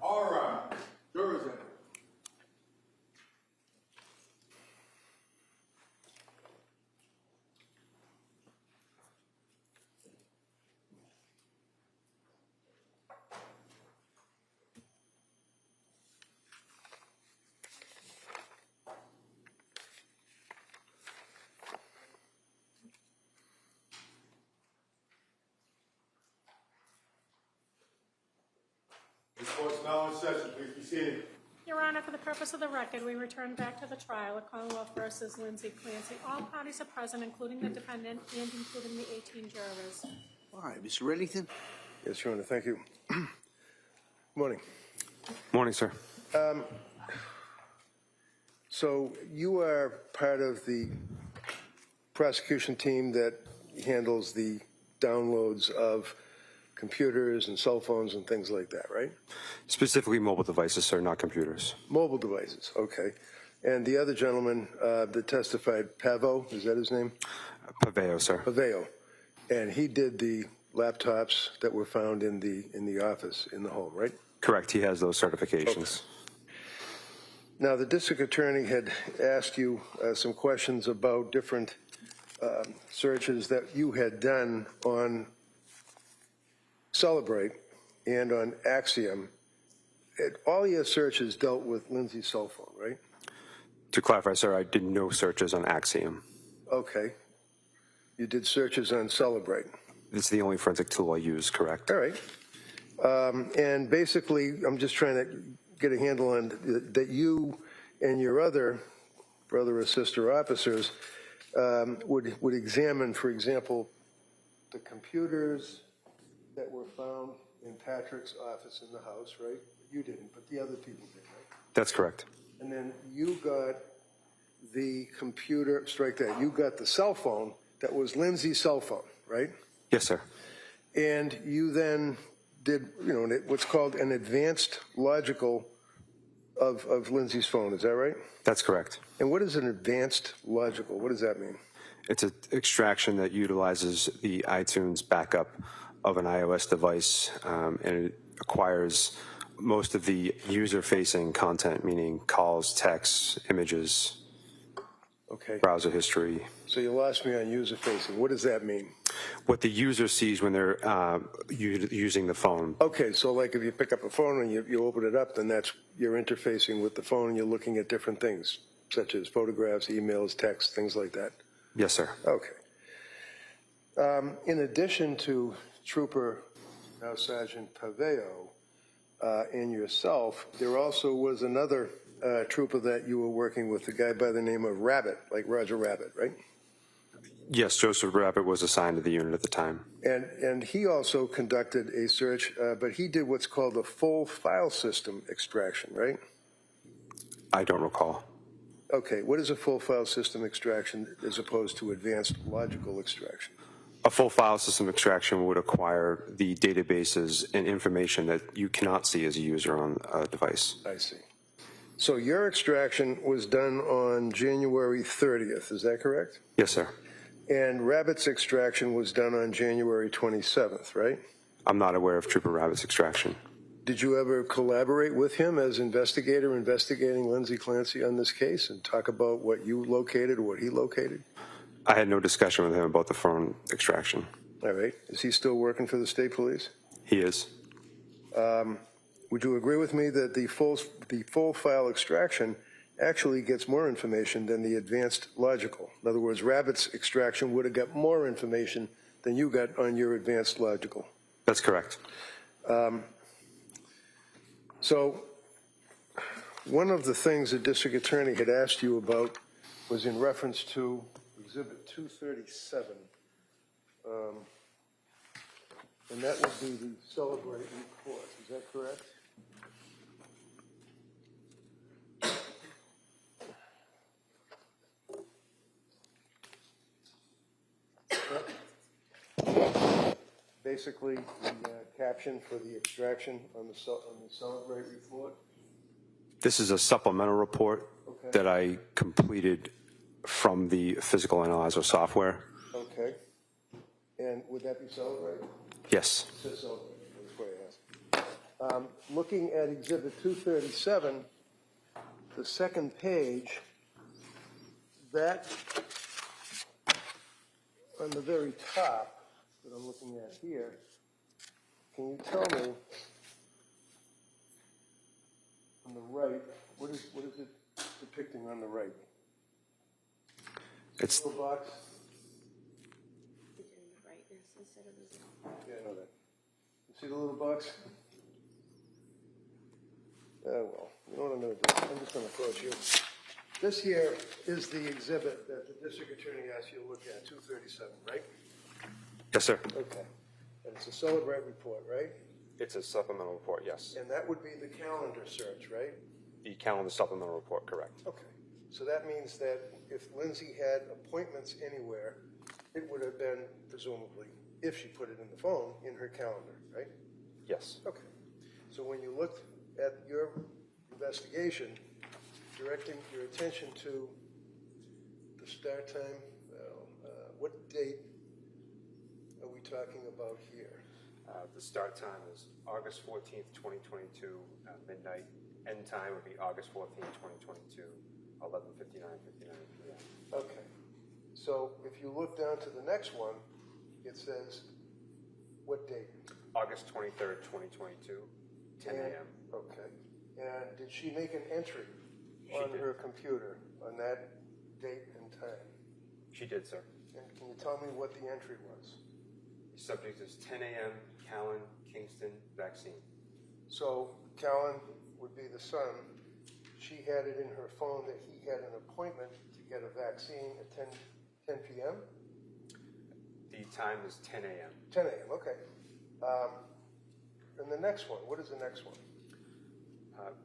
All right. Jurors in. This court is now in session. Please be seated. Your Honor, for the purpose of the record, we return back to the trial of Commonwealth versus Lindsay Clancy. All parties are present, including the defendant and including the 18 jurors. All right, Mr. Reddington? Yes, Your Honor, thank you. Morning. Morning, sir. So you are part of the prosecution team that handles the downloads of computers and cell phones and things like that, right? Specifically mobile devices, sir, not computers. Mobile devices, okay. And the other gentleman that testified, Pavo, is that his name? Paveo, sir. Paveo. And he did the laptops that were found in the office, in the home, right? Correct. He has those certifications. Okay. Now, the district attorney had asked you some questions about different searches that you had done on Celebrate and on Axiom. All your searches dealt with Lindsay's cell phone, right? To clarify, sir, I did no searches on Axiom. Okay. You did searches on Celebrate. It's the only forensic tool I use, correct? All right. And basically, I'm just trying to get a handle on that you and your other brother or sister officers would examine, for example, the computers that were found in Patrick's office in the house, right? You didn't, but the other people did, right? That's correct. And then you got the computer, strike that, you got the cell phone that was Lindsay's cell phone, right? Yes, sir. And you then did, what's called an advanced logical of Lindsay's phone, is that right? That's correct. And what is an advanced logical? What does that mean? It's an extraction that utilizes the iTunes backup of an iOS device, and it acquires most of the user-facing content, meaning calls, texts, images, Okay. browser history. So you lost me on user-facing. What does that mean? What the user sees when they're using the phone. Okay, so like if you pick up a phone and you open it up, then you're interfacing with the phone and you're looking at different things, such as photographs, emails, text, things like that. Yes, sir. Okay. In addition to Trooper, now Sergeant Paveo, and yourself, there also was another trooper that you were working with, a guy by the name of Rabbit, like Roger Rabbit, right? Yes, Joseph Rabbit was assigned to the unit at the time. And he also conducted a search, but he did what's called a full file system extraction, right? I don't recall. Okay, what is a full file system extraction as opposed to advanced logical extraction? A full file system extraction would acquire the databases and information that you cannot see as a user on a device. I see. So your extraction was done on January 30th, is that correct? Yes, sir. And Rabbit's extraction was done on January 27th, right? I'm not aware of Trooper Rabbit's extraction. Did you ever collaborate with him as investigator investigating Lindsay Clancy on this case and talk about what you located or what he located? I had no discussion with him about the phone extraction. All right. Is he still working for the state police? He is. Would you agree with me that the full file extraction actually gets more information than the advanced logical? In other words, Rabbit's extraction would have got more information than you got on your advanced logical. That's correct. So one of the things the district attorney had asked you about was in reference to Exhibit 237. And that would be the Celebrate report. Is that correct? Basically, the caption for the extraction on the Celebrate report. This is a supplemental report that I completed from the physical analyzer software. Okay. And would that be Celebrate? Yes. It says Celebrate. That's what I asked. Looking at Exhibit 237, the second page, that on the very top that I'm looking at here, can you tell me on the right, what is it depicting on the right? It's Little box? Yeah, I know that. You see the little box? Well, you know what I'm going to do? I'm just going to approach you. This here is the exhibit that the district attorney asked you to look at, 237, right? yes, sir. Okay. And it's a Celebrate report, right? It's a supplemental report. Yes. And that would be the calendar search, right? The calendar supplemental report. Correct. Okay. So that means that if Lindsay had appointments anywhere, it would have been, presumably, if she put it in the phone, in her calendar, right? Yes. Okay. So when you looked at your investigation, directing your attention to the start time, what date are we talking about here? The start time is August 14th, 2022, midnight. End time would be August 14th, 2022, 11:59 p.m. Okay. So if you look down to the next one, it says, what date? August 23rd, 2022, 10 a.m. Okay. And did she make an entry on did. her computer on that date and time? She did, sir. And can you tell me what the entry was? The subject is 10 a.m. Callan, Kingston, vaccine. So Callan would be the son. She had it in her phone that he had an appointment to get a vaccine at 10 p.m.? The time is 10 a.m. 10 a.m., okay. And the next one, what is the next one?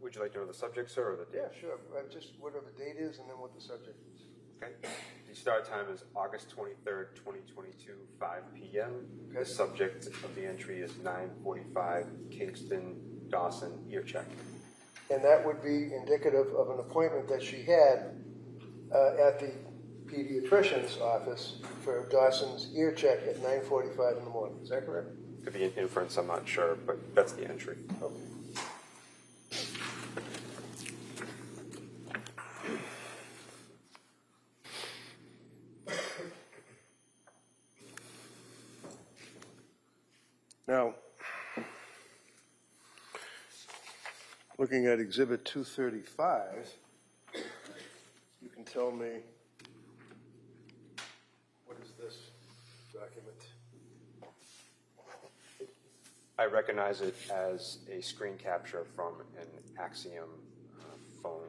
Would you like to know the subject, sir, or the date? Yeah, sure. Just whatever the date is and then what the subject is. Okay. The start time is August 23rd, 2022, 5 p.m. Okay. The subject of the entry is 9:45, Kingston, Dawson, ear check. And that would be indicative of an appointment that she had at the pediatrician's office for Dawson's ear check at 9:45 in the morning. Is that correct? Could be an inference, I'm not sure, but that's the entry. Okay. Now, looking at Exhibit 235, you can tell me, what is this document? I recognize it as a screen capture from an Axiom phone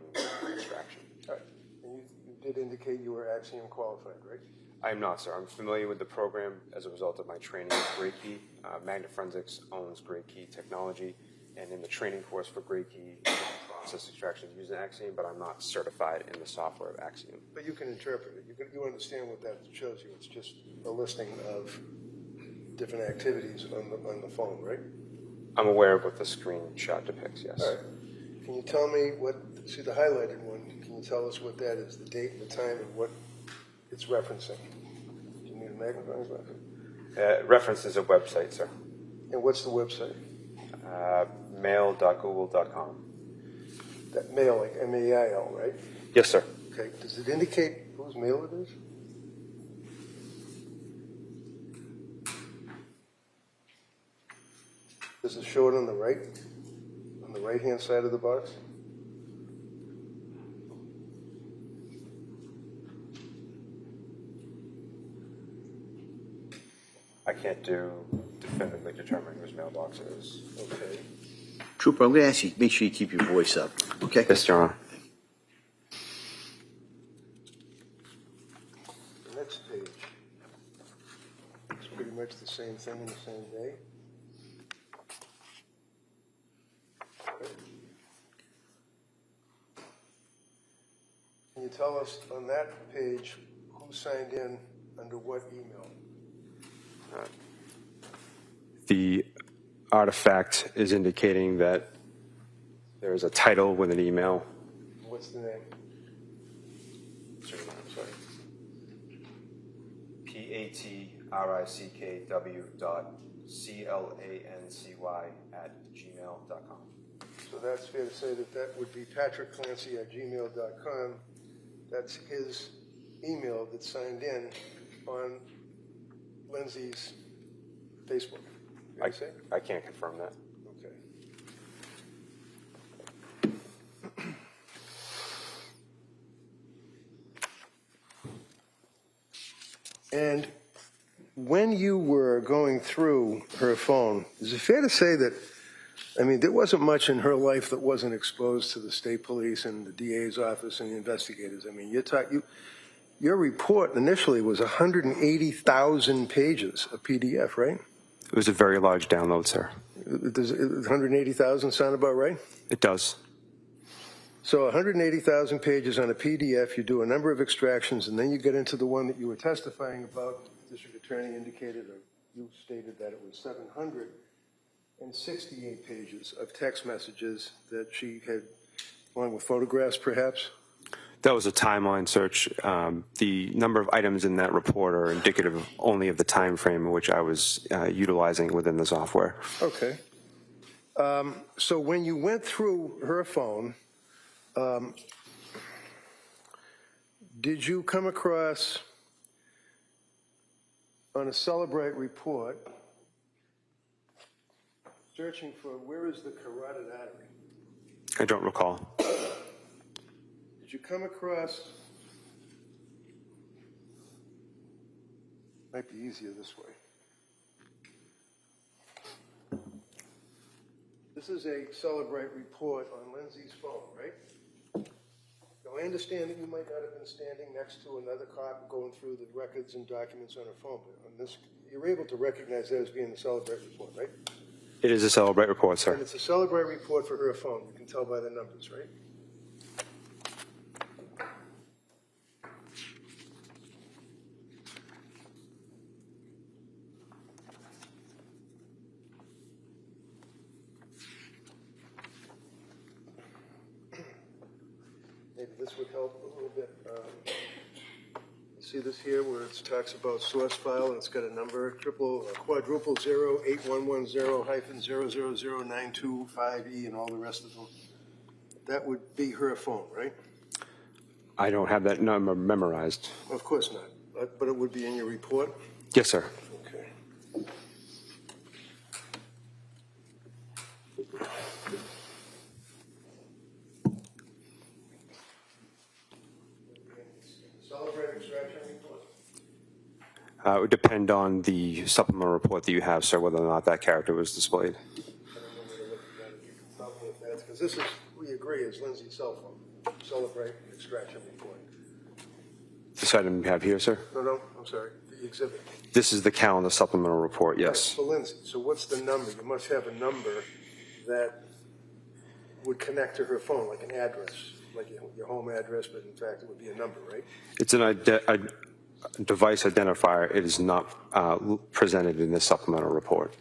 extraction. All right. And you did indicate you were Axiom qualified, right? I am not, sir. I'm familiar with the program as a result of my training with Great Key. Magna Forensics owns Great Key Technology, and in the training course for Great Key, process extraction using Axiom, but I'm not certified in the software of Axiom. But you can interpret it. You understand what that shows you. It's just a listing of different activities on the phone, right? I'm aware of what the screenshot depicts, yes. All right. Can you tell me see the highlighted one, can you tell us what that is, the date and the time and what it's referencing? Do you need a magnifying glass? Reference is a website, sir. And what's the website? Mail.google.com. That mail, like M-A-I-L, right? Yes, sir. Okay. Does it indicate whose mail it is? Does it show it on the right-hand side of the box? I can't definitively determine whose mailbox it is. Okay. Trooper, I'm going to ask you, make sure you keep your voice up, okay? Yes, Your Honor. The next page. It's pretty much the same thing in the same day. Can you tell us on that page who signed in under what email? The artifact is indicating that there is a title with an email. What's the name? I'm sorry. patrickclancy@gmail.com. So that's fair to say that that would be patrickclancy@gmail.com. That's his email that's signed in on Lindsay's Facebook. Did I say? I can't confirm that. Okay. And when you were going through her phone, is it fair to say that, I mean, there wasn't much in her life that wasn't exposed to the state police and the DA's office and the investigators? I mean, your report initially was 180,000 pages of PDF, right? It was a very large download, sir. Does 180,000 sound about right? It does. So 180,000 pages on a PDF, you do a number of extractions, and then you get into the one that you were testifying about. The district attorney indicated, or you stated that it was 768 pages of text messages that she had, along with photographs perhaps? That was a timeline search. The number of items in that report are indicative only of the time frame in which I was utilizing within the software. Okay. So when you went through her phone, did you come across on a Celebrate report searching for where is the carotid artery? I don't recall. Did you come across, might be easier this way. This is a Celebrate report on Lindsay's phone, right? Now, I understand that you might not have been standing next to another cop going through the records and documents on her phone, but on this, you're able to recognize that as being the Celebrate report, right? It is a Celebrate report, sir. And it's a Celebrate report for her phone. You can tell by the numbers, right? Maybe this would help a little bit. See this here where it talks about source file and it's got a number, quadruple 08110-0009225E and all the rest of them. That would be her phone, right? I don't have that number memorized. Of course not, but it would be in your report? Yes, sir. Okay. Celebrate extraction report? It would depend on the supplemental report that you have, sir, whether or not that character was displayed. I don't know where to look at that. If you can tell me if that's, because this is, we agree, is Lindsay's cell phone. Celebrate extraction report. This item you have here, sir? No, I'm sorry, the exhibit. This is the calendar supplemental report, Right, yes. for Lindsay. So what's the number? You must have a number that would connect to her phone, like an address, like your home address, but in fact it would be a number, right? It's a device identifier. It is not presented in this supplemental report.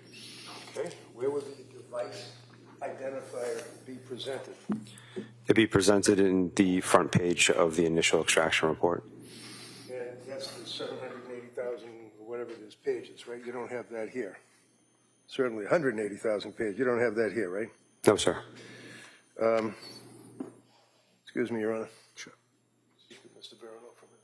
Okay. Where would the device identifier be presented? It'd be presented in the front page of the initial extraction report. And that's the 780,000 or whatever it is pages, right? You don't have that here. Certainly 180,000 pages. You don't have that here, right? No, sir. Excuse me, Your Honor. Sure. Mr. Barrow, for a minute.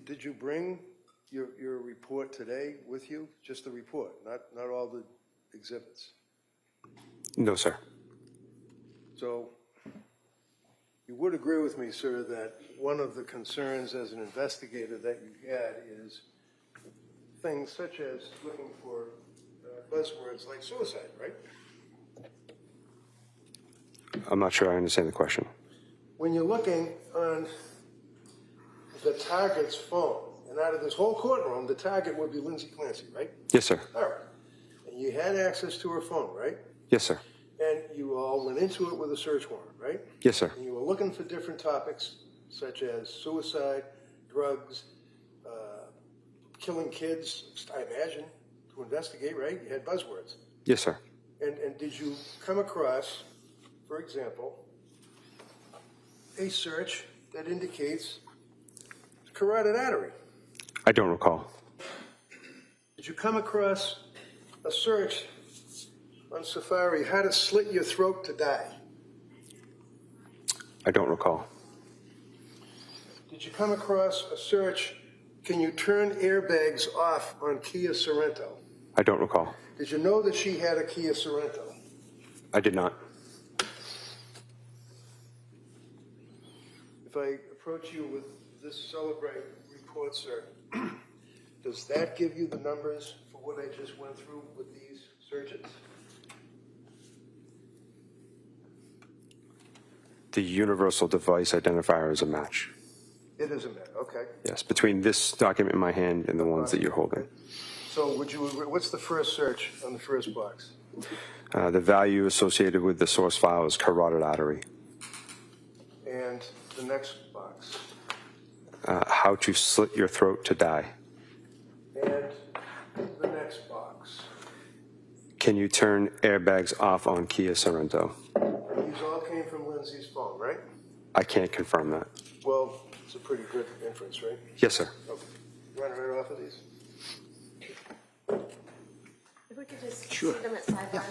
Did you bring your report today with you? Just the report, not all the exhibits? No, sir. So you would agree with me, sir, that one of the concerns as an investigator that you had is things such as looking for buzzwords like suicide, right? I'm not sure I understand the question. When you're looking on the target's phone, and out of this whole courtroom, the target would be Lindsay Clancy, right? Yes, sir. All right. And you had access to her phone, right? Yes, sir. And you all went into it with a search warrant, right? Yes, sir. And you were looking for different topics, such as suicide, drugs, killing kids, I imagine, to investigate, right? You had buzzwords. Yes, sir. And did you come across, for example, a search that indicates carotid artery? I don't recall. Did you come across a search on Safari, how to slit your throat to die? I don't recall. Did you come across a search, can you turn airbags off on Kia Sorento? I don't recall. Did you know that she had a Kia Sorento? I did not. If I approach you with this Celebrate report, sir, does that give you the numbers for what I just went through with these searches? The universal device identifier is a match. It is a match, okay. Yes, between this document in my hand and the ones that you're holding. So would you agree, what's the first search on the first box? The value associated with the source file is carotid artery. And the next box? How to slit your throat to die. And the next box? Can you turn airbags off on Kia Sorento? And these all came from Lindsay's phone, right? I can't confirm that. Well, it's a pretty good inference, right? Yes, sir. Okay. Run right off of these? If we could just see them at sidebar.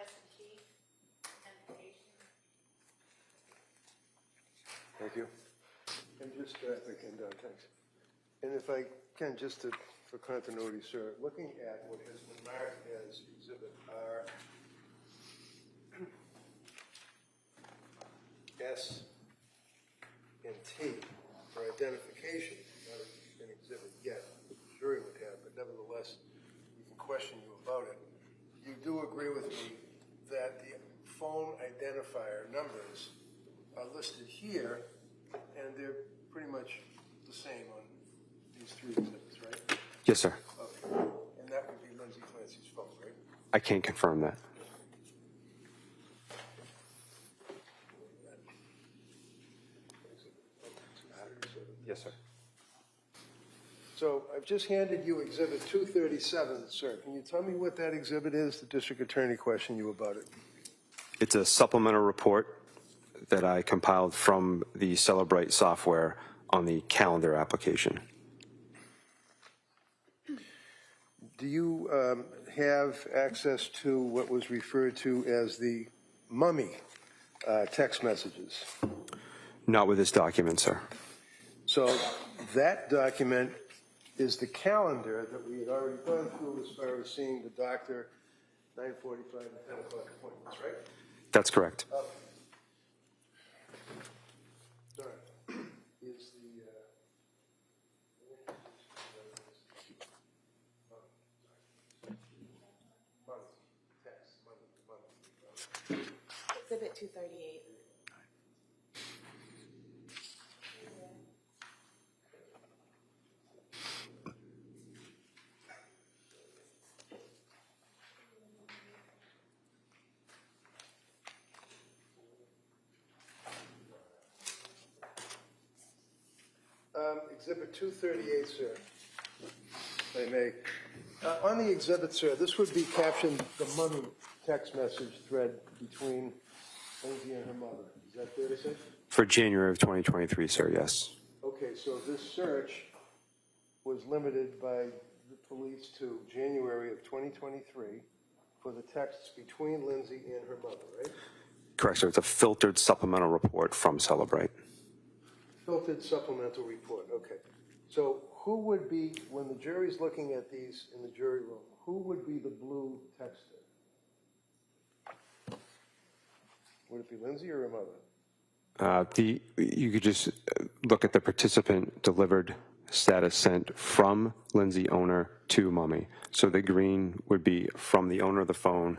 identification. Thank you. And just, if I can, thanks. And if I can, just for continuity, sir, looking at what has been marked as Exhibit R, S, and T for identification, not an exhibit yet, the jury would have, but nevertheless, we can question you about it. You do agree with me that the phone identifier numbers are listed here, and they're pretty much the same on these three exhibits, right? Yes, sir. Okay. And that would be Lindsay Clancy's phone, right? I can't confirm that. Yes, sir. So I've just handed you Exhibit 237, sir. Can you tell me what that exhibit is? The district attorney questioned you about it. It's a supplemental report that I compiled from the Celebrate software on the calendar application. Do you have access to what was referred to as the mummy text messages? Not with this document, sir. So that document is the calendar that we had already gone through as far as seeing the doctor, 9:45 and 10 o'clock appointments, right? That's correct. Okay. All right. Is the Exhibit 238. Exhibit 238, sir, if I may. On the exhibit, sir, this would be captioned the mummy text message thread between Lindsay and her mother. Is that fair to say? For January of 2023, sir, yes. Okay, so this search was limited by the police to January of 2023 for the texts between Lindsay and her mother, right? Correct, sir. It's a filtered supplemental report from Celebrate. Filtered supplemental report, okay. So who would be, when the jury's looking at these in the jury room, who would be the blue texter? Would it be Lindsay or her mother? You could just look at the participant delivered status sent from Lindsay owner to mommy. So the green would be from the owner of the phone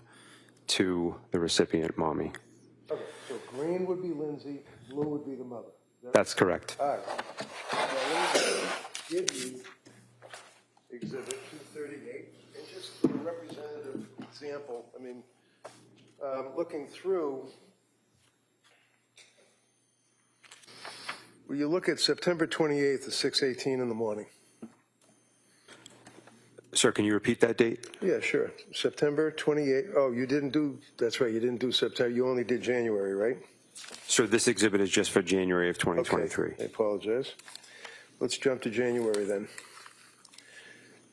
to the recipient, mommy. Okay, so green would be Lindsay, blue would be the mother. That's correct. All right. Now let me give you Exhibit 238, and just for a representative example, I mean, looking through, will you look at September 28th at 6:18 in the morning? Sir, can you repeat that date? Yeah, sure. September 28th. Oh, you didn't do, that's right, you didn't do September. You only did January, right? Sir, this exhibit is just for January of 2023. Okay, I apologize. Let's jump to January then.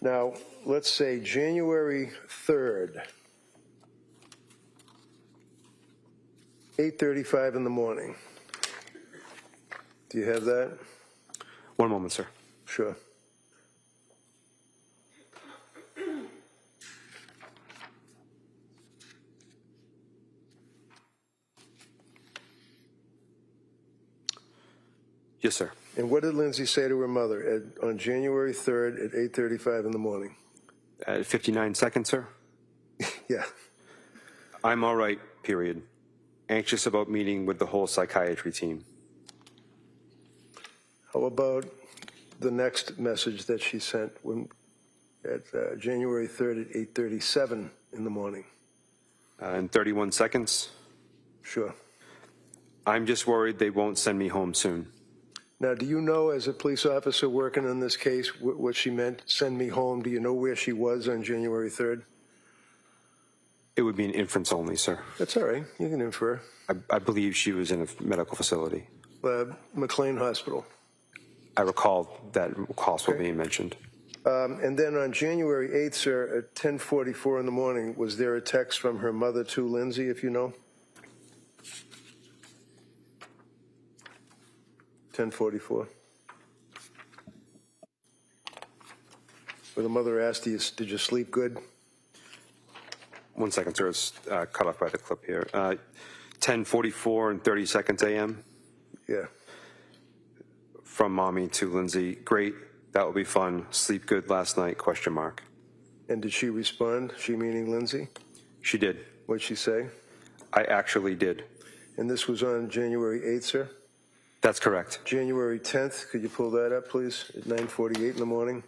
Now, let's say January 3rd, 8:35 in the morning. Do you have that? One moment, sir. Sure. Yes, sir. And what did Lindsay say to her mother on January 3rd at 8:35 in the morning? At 59 seconds, sir. Yeah. I'm all right, period. Anxious about meeting with the whole psychiatry team. How about the next message that she sent at January 3rd at 8:37 in the morning? In 31 seconds. Sure. I'm just worried they won't send me home soon. Now, do you know, as a police officer working on this case, what she meant, send me home? Do you know where she was on January 3rd? It would be an inference only, sir. That's all right. You can infer. I believe she was in a medical facility. McLean Hospital. I recall that hospital being mentioned. And then on January 8th, sir, at 10:44 in the morning, was there a text from her mother to Lindsay, if you know? 10:44. Where the mother asked, did you sleep good? 1 second, sir. It's cut off by the clip here. 10:44 and 30 seconds a.m. Yeah. From mommy to Lindsay. Great. That will be fun. Sleep good last night, question mark. And did she respond? She meaning Lindsay? She did. What'd she say? I actually did. And this was on January 8th, sir? That's correct. January 10th, could you pull that up, please, at 9:48 in the morning?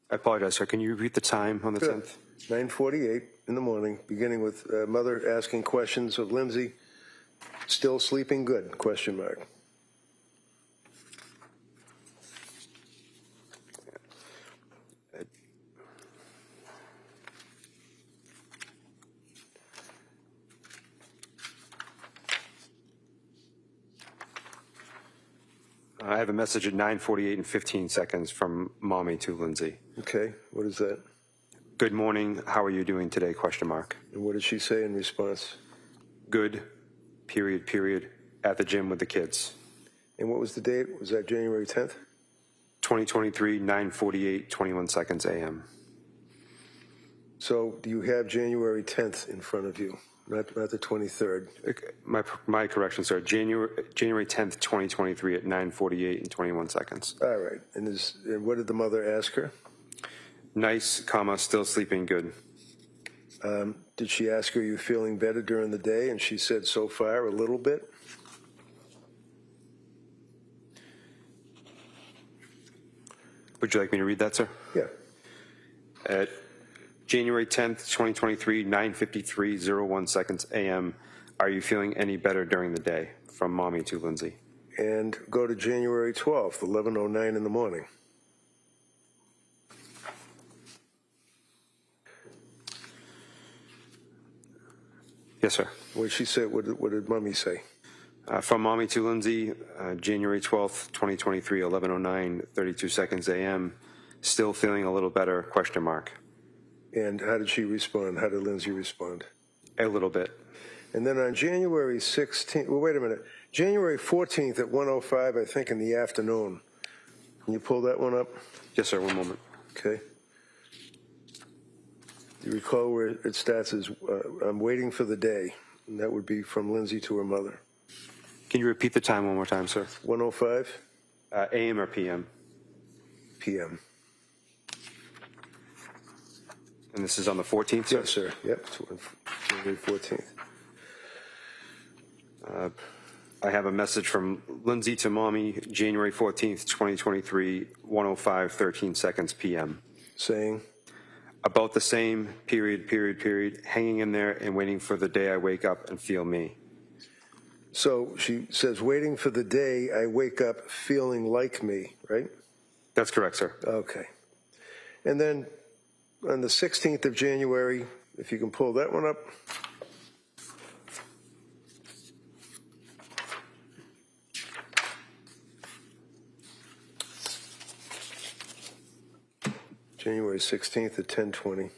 I apologize, sir. Can you repeat the time on the 10th? 9:48 in the morning, beginning with mother asking questions of Lindsay. Still sleeping good, question mark. I have a message at 9:48 and 15 seconds from mommy to Lindsay. Okay, what is that? Good morning. How are you doing today? Question mark. And what did she say in response? Good. Period. At the gym with the kids. And what was the date? Was that January 10th? 2023, 9:48, 21 seconds a.m. So do you have January 10th in front of you, not the 23rd? My correction, sir. January 10th, 2023 at 9:48 and 21 seconds. All right. And what did the mother ask her? Nice, still sleeping good. Did she ask her, are you feeling better during the day? And she said, so far, a little bit. Would you like me to read that, sir? Yeah. At January 10th, 2023, 9:53:01 seconds a.m. Are you feeling any better during the day? From mommy to Lindsay. And go to January 12th, 11:09 in the morning. Yes, sir. What did she say? What did mommy say? From mommy to Lindsay, January 12th, 2023, 11:09, 32 seconds a.m. Still feeling a little better, question mark. And how did she respond? How did Lindsay respond? A little bit. And then on January 16th, well, wait a minute. January 14th at 1:05, I think, in the afternoon. Can you pull that one up? Yes, sir. 1 moment. Okay. You recall where it starts as, I'm waiting for the day. And that would be from Lindsay to her mother. Can you repeat the time one more time, sir? 1:05 AM or PM? p.m. And this is on the 14th, sir? Yes, sir. Yep, January 14th. I have a message from Lindsay to mommy, January 14th, 2023, 1:05, 13 seconds PM. Saying? About the same, period, hanging in there and waiting for the day I wake up and feel me. So she says, waiting for the day I wake up feeling like me, right? That's correct, sir. Okay. And then on the 16th of January, if you can pull that one up. January 16th at 10:20.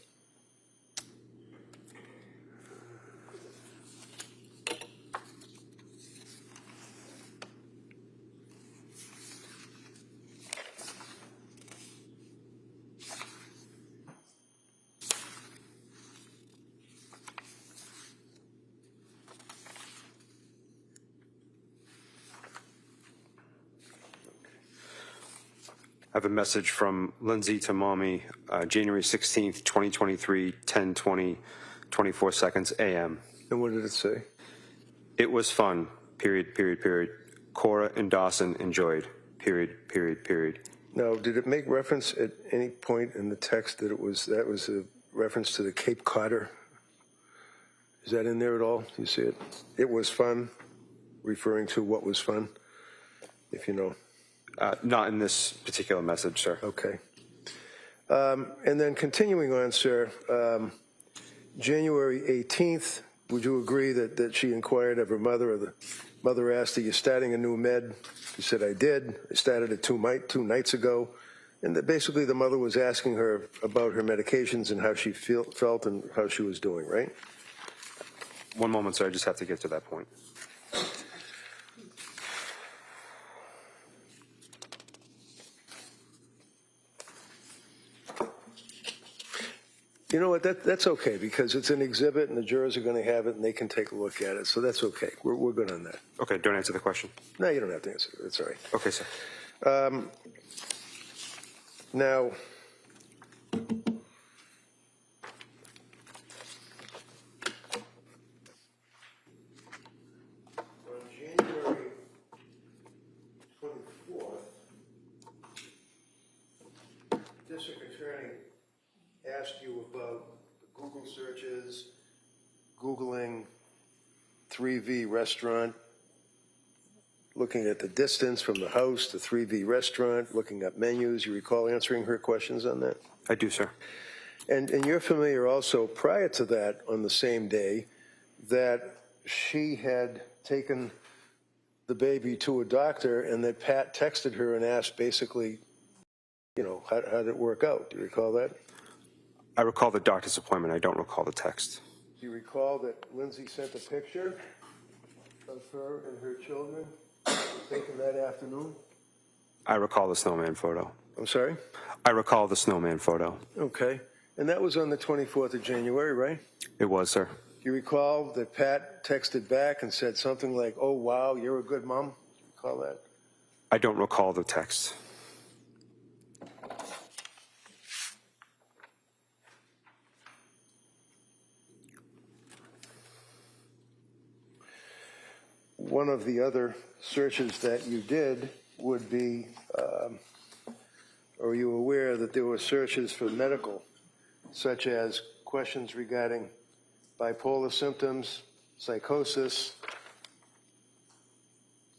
I have a message from Lindsay to mommy, January 16th, 2023, 10:20, 24 seconds AM. And what did it say? It was fun, period. Cora and Dawson enjoyed, period. Now, did it make reference at any point in the text that that was a reference to the Cape Codder? Is that in there at all? Do you see it? It was fun, referring to what was fun, if you know. Not in this particular message, sir. Okay. And then continuing on, sir, January 18th, would you agree that she inquired of her mother, or the mother asked, are you starting a new med? She said, I did. I started it two nights ago. And that basically the mother was asking her about her medications and how she felt and how she was doing, right? One moment, sir. I just have to get to that point. You know what, that's okay, because it's an exhibit and the jurors are going to have it and they can take a look at it, so that's okay. We're good on that. Okay, don't answer the question. No, you don't have to answer it. It's all right. Okay, sir. Now, on January 24th, District Attorney asked you about the Google searches, Googling 3V restaurant, looking at the distance from the house to 3V restaurant, looking up menus. You recall answering her questions on that? I do, sir. And you're familiar also, prior to that, on the same day, that she had taken the baby to a doctor and that Pat texted her and asked basically, you know, how did it work out? Do you recall that? I recall the doctor's appointment. I don't recall the text. Do you recall that Lindsay sent a picture of her and her children taken that afternoon? I recall the snowman photo. I'm sorry? I recall the snowman photo. Okay. And that was on the 24th of January, right? It was, sir. Do you recall that Pat texted back and said something like, oh, wow, you're a good mom? Do you recall that? I don't recall the text. One of the other searches that you did would be, are you aware that there were searches for medical, such as questions regarding bipolar symptoms, psychosis,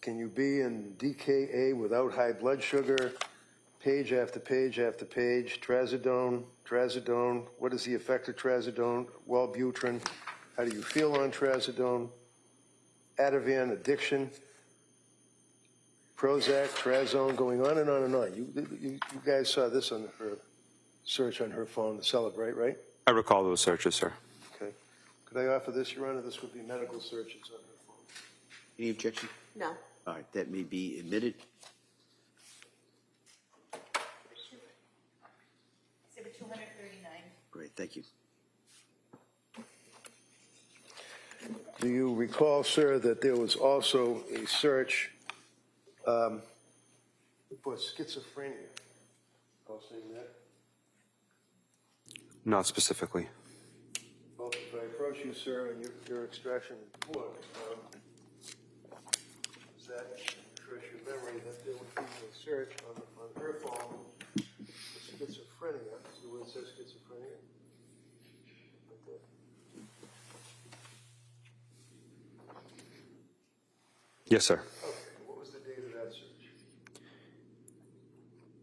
can you be in DKA without high blood sugar, page after page after page, trazodone, what is the effect of trazodone, Wellbutrin, how do you feel on trazodone, Ativan addiction, Prozac, Trazone, going on and on and on. You guys saw this on her search on her phone to celebrate, right? I recall those searches, sir. Okay. Could I offer this, Your Honor? This would be medical searches on her phone. Any objection? No. All right, that may be admitted. Exhibit 239. Great, thank you. Do you recall, sir, that there was also a search for schizophrenia? I'll say that. Not specifically. Well, if I approach you, sir, and your extraction report, does that refresh your memory that there would be a search on her phone for schizophrenia? See where it says schizophrenia? Right there. Yes, sir. Okay, what was the date of that search?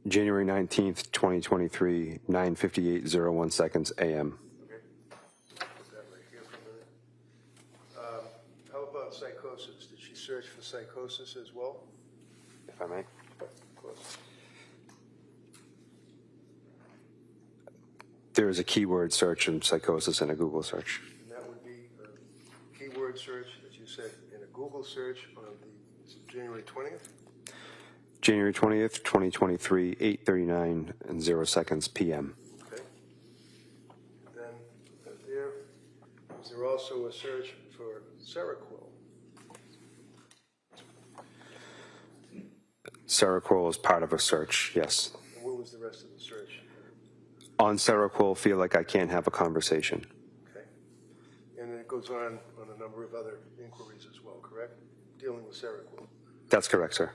January 19th, 2023, 9:58:01 seconds a.m. Okay. Put that right here for a minute. How about psychosis? Did she search for psychosis as well? If I may. Of course. There is a keyword search in psychosis in a Google search. And that would be a keyword search that you said in a Google search on the January 20th? January 20th, 2023, 8:39 and 0 seconds p.m. Okay. And then there, was there also a search for Seroquel? Seroquel is part of a search, yes. And what was the rest of the search? On Seroquel, feel like I can't have a conversation. Okay. And it goes on a number of other inquiries as well, correct? Dealing with Seroquel. That's correct, sir.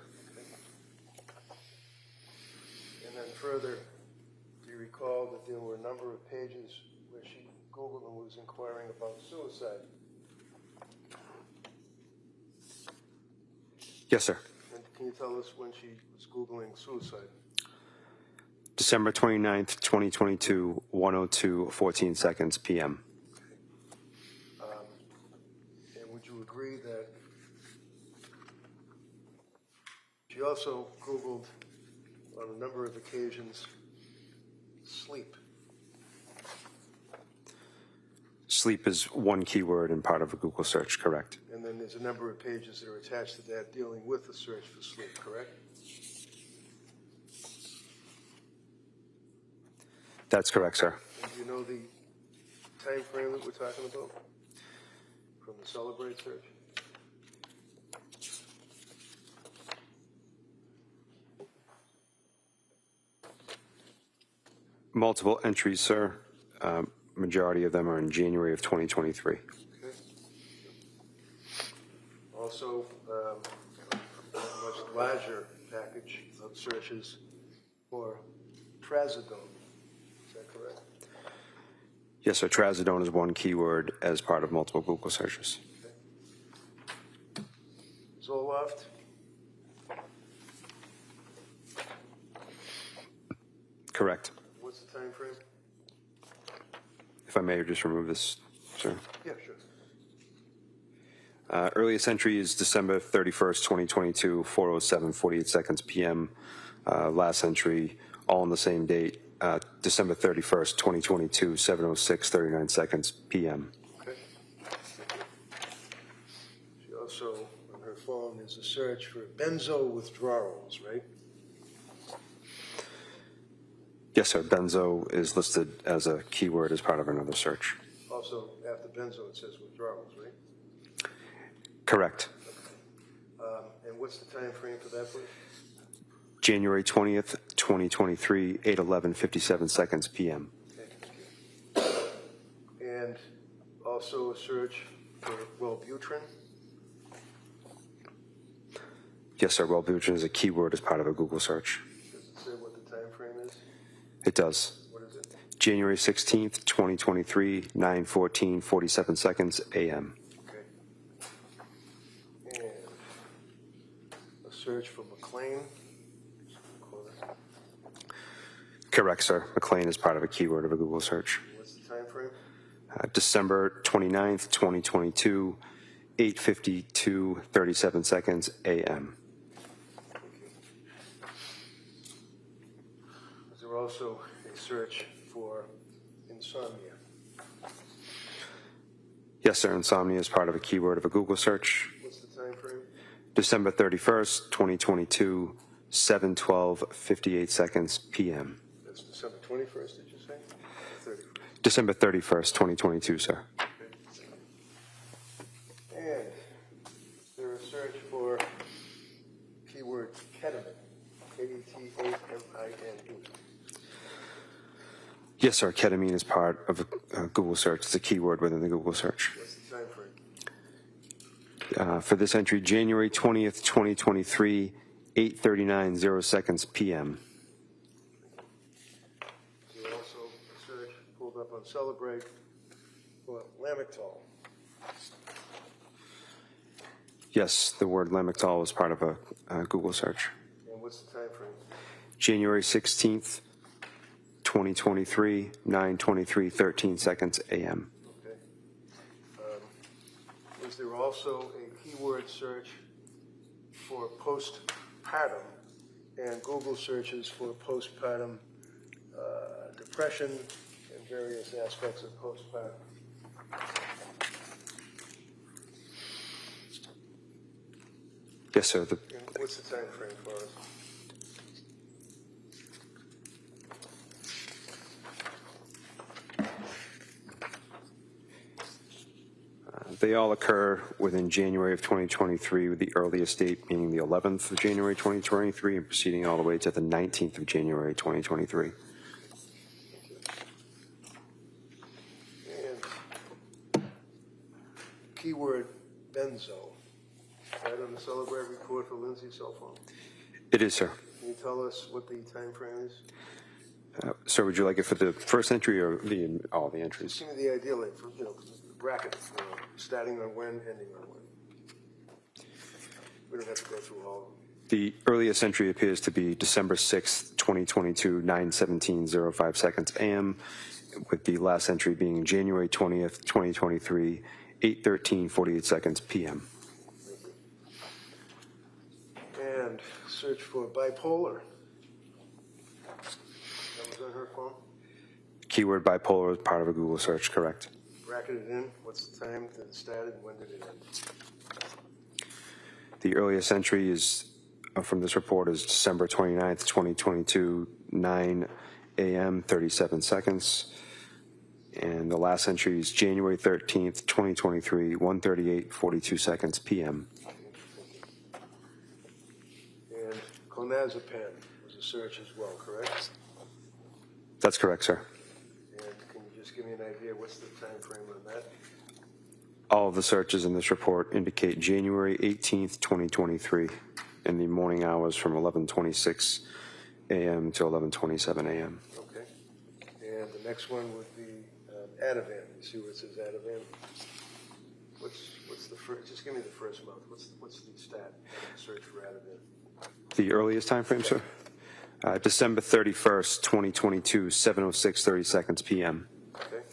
And then further, do you recall that there were a number of pages where she Googled and was inquiring about suicide? Yes, sir. And can you tell us when she was Googling suicide? December 29th, 2022, 1:02:14 seconds p.m. And would you agree that she also Googled on a number of occasions sleep? Sleep is one keyword and part of a Google search, correct? And then there's a number of pages that are attached to that dealing with the search for sleep, correct? That's correct, sir. And do you know the time frame that we're talking about from the Celebrate search? Multiple entries, sir. Majority of them are in January of 2023. Okay. Also, a much larger package of searches for trazodone. Is that correct? Yes, sir. Trazodone is one keyword as part of multiple Google searches. Okay. Zoloft? Correct. What's the time frame? If I may just remove this, sir. Yeah, sure. Earliest entry is December 31st, 2022, 4:07:48 seconds p.m. Last entry, all on the same date, December 31st, 2022, 7:06:39 seconds p.m. Okay. She also, on her phone, is a search for benzo withdrawals, right? Yes, sir. Benzo is listed as a keyword as part of another search. Also, after benzo, it says withdrawals, right? Correct. And what's the time frame for that, please? January 20th, 2023, 8:11:57 seconds p.m. Okay, thank you. And also a search for Wellbutrin? Yes, sir. Wellbutrin is a keyword as part of a Google search. Does it say what the time frame is? It does. What is it? January 16th, 2023, 9:14:47 seconds a.m. Okay. And a search for McLean? Correct, sir. McLean is part of a keyword of a Google search. What's the time frame? December 29th, 2022, 8:52:37 seconds a.m. Thank you. Is there also a search for insomnia? Yes, sir. Insomnia is part of a keyword of a Google search. What's the time frame? December 31st, 2022, 7:12:58 seconds p.m. That's December 21st, did you say? 31st. December 31st, 2022, sir. And is there a search for keyword ketamine? K-E-T-A-M-I-N-E. Yes, sir. Ketamine is part of a Google search. It's a keyword within the Google search. What's the time frame? For this entry, January 20th, 2023, 8:39:0 seconds p.m. There's also a search pulled up on Celebrate for Lamictal. Yes, the word Lamictal is part of a Google search. And what's the time frame? January 16th, 2023, 9:23:13 seconds a.m. Okay. Is there also a keyword search for postpartum and Google searches for postpartum depression and various aspects of postpartum? Yes, sir. And what's the time frame for us? They all occur within January of 2023, with the earliest date being the 11th of January 2023 and proceeding all the way to the 19th of January 2023. And keyword benzo. Right on the Celebrate report for Lindsay's cell phone. It is, sir. Can you tell us what the time frame is? Sir, would you like it for the first entry or all the entries? Give me the ideal, like, for, the bracket, starting on when, ending on when. We don't have to go through all of them. The earliest entry appears to be December 6th, 2022, 9:17:05 seconds a.m., with the last entry being January 20th, 2023, 8:13:48 seconds p.m. And search for bipolar. That was on her phone? Keyword bipolar is part of a Google search, correct? Bracketed in, what's the time that it started and when did it end? The earliest entry is from this report is December 29th, 2022, 9 a.m., 37 seconds. And the last entry is January 13th, 2023, 1:38:42 seconds p.m. And clonazepam was a search as well, correct? That's correct, sir. And can you just give me an idea, what's the time frame on that? All of the searches in this report indicate January 18th, 2023, in the morning hours from 11:26 a.m. to 11:27 a.m. Okay. And the next one would be Ativan. You see where it says Ativan? What's the first? Just give me the first month. What's the stat? Search for Ativan. The earliest time frame, sir? December 31st, 2022, 7:06:30 seconds p.m. Okay.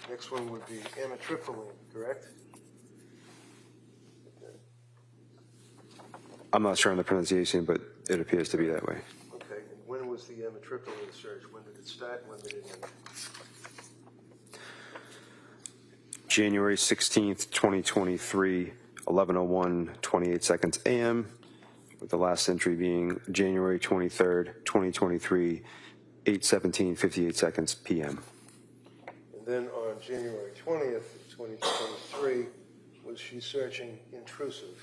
Next one would be amitriptyline, correct? I'm not sure on the pronunciation, but it appears to be that way. Okay. And when was the amitriptyline search? When did it start? When did it end? January 16th, 2023, 11:01:28 seconds a.m., with the last entry being January 23rd, 2023, 8:17:58 seconds p.m. And then on January 20th, 2023, was she searching intrusive?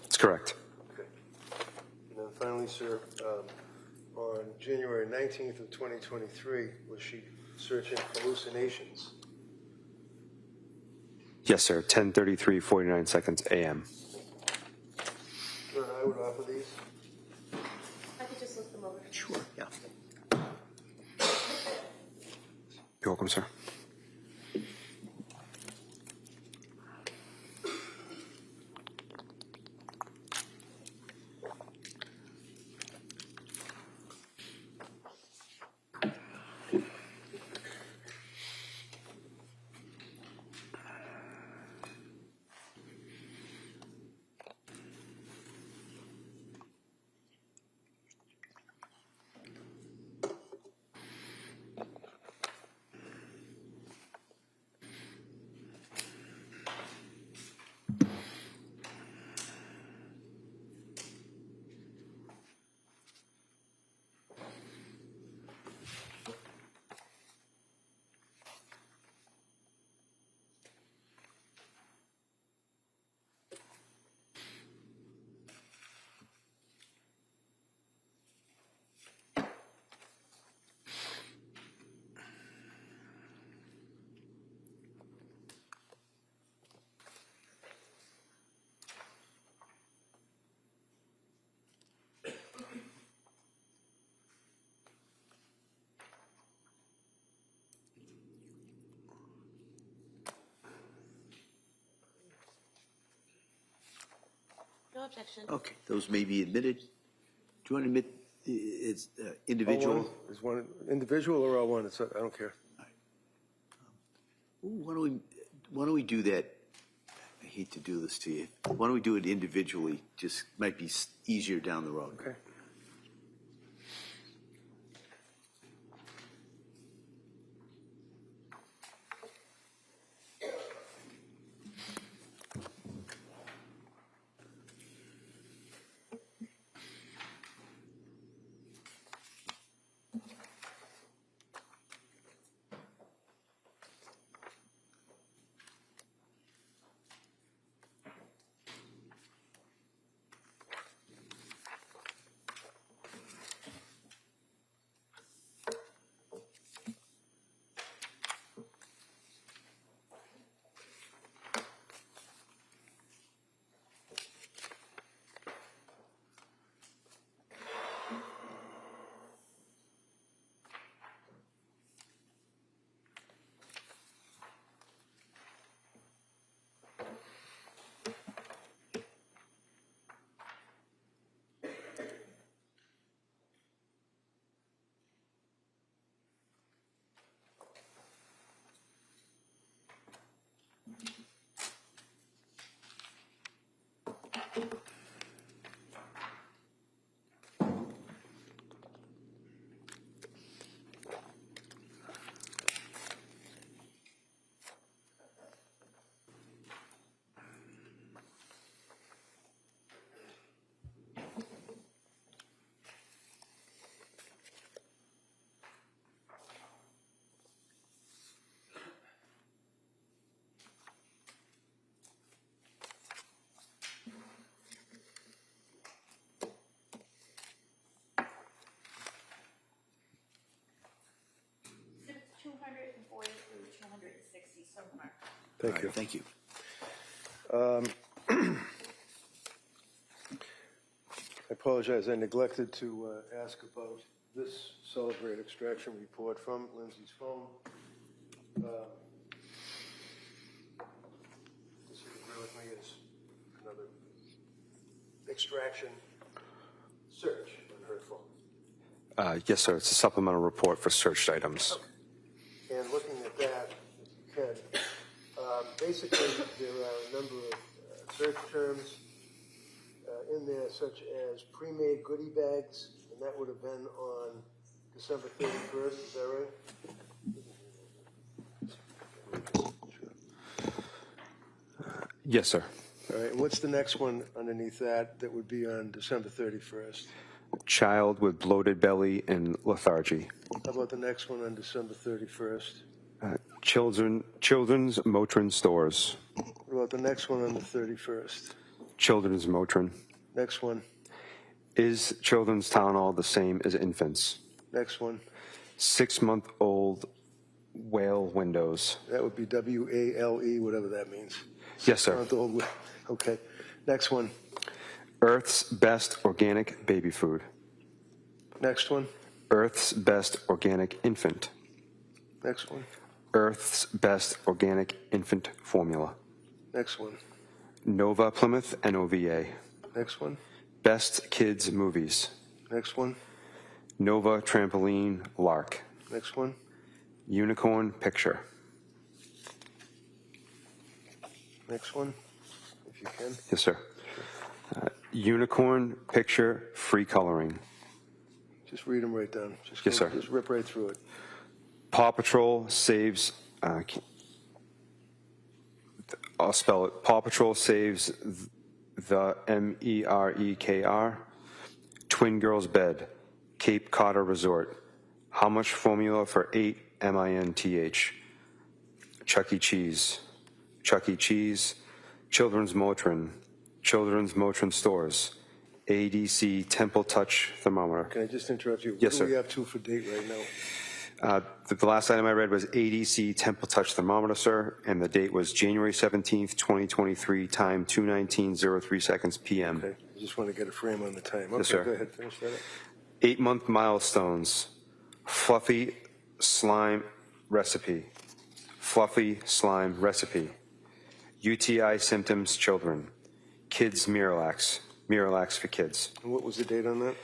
That's correct. Okay. And then finally, sir, on January 19th of 2023, was she searching hallucinations? Yes, sir. 10:33:49 seconds a.m. Sir, I would offer these. I could just look them over. Sure, yeah. You're welcome, sir. No objection. Okay, those may be admitted. Do you want to admit it's individual? All one? Is one individual or all one? It's, I don't care. Ooh, why don't we do that? I hate to do this to you. Why don't we do it individually? Just might be easier down the road. Okay. 260 so far. Thank you. Thank you. I apologize, I neglected to ask about this Celebrate extraction report from Lindsay's phone. This, if you agree with me, is another extraction search on her phone. Yes, sir. It's a supplemental report for searched items. And looking at that, if you can, basically there are a number of search terms in there, such as pre-made goodie bags, and that would have been on December 31st, is that right? Yes, sir. All right, and what's the next one underneath that that would be on December 31st? Child with bloated belly and lethargy. How about the next one on December 31st? Children's Motrin stores. What about the next one on the 31st? Children's Motrin. Next one. Is children's Tylenol the same as infants? Next one. 6-month-old whale windows. That would be WALE, whatever that means. Yes, sir. 6-month-old. Okay. Next one. Earth's best organic baby food. Next one. Earth's best organic infant. Next one. Earth's best organic infant formula. Next one. Nova Plymouth NOVA. Next one. Best kids movies. Next one. Nova Trampoline Lark. Next one. Unicorn Picture. Next one, if you can. Yes, sir. Unicorn Picture Free Coloring. Just read them right down. Just Yes, sir. Just rip right through it. Paw Patrol saves. I'll spell it. Paw Patrol saves the MEREKR. Twin Girls Bed. Cape Cod Resort. How much formula for 8 MINTH? Chuck E. Cheese. Chuck E. Cheese. Children's Motrin. Children's Motrin stores. ADC Temple Touch Thermometer. Can I just interrupt you? Yes, What sir. do we have to for date right now? The last item I read was ADC Temple Touch Thermometer, sir, and the date was January 17th, 2023, time 2:19:03 seconds p.m. Okay, I just want to get a frame on the time. Okay, Yes, sir. Go ahead, finish that up. 8-month milestones. Fluffy slime recipe. Fluffy slime recipe. UTI symptoms children. Kids Miralax. Miralax for kids. And what was the date on that?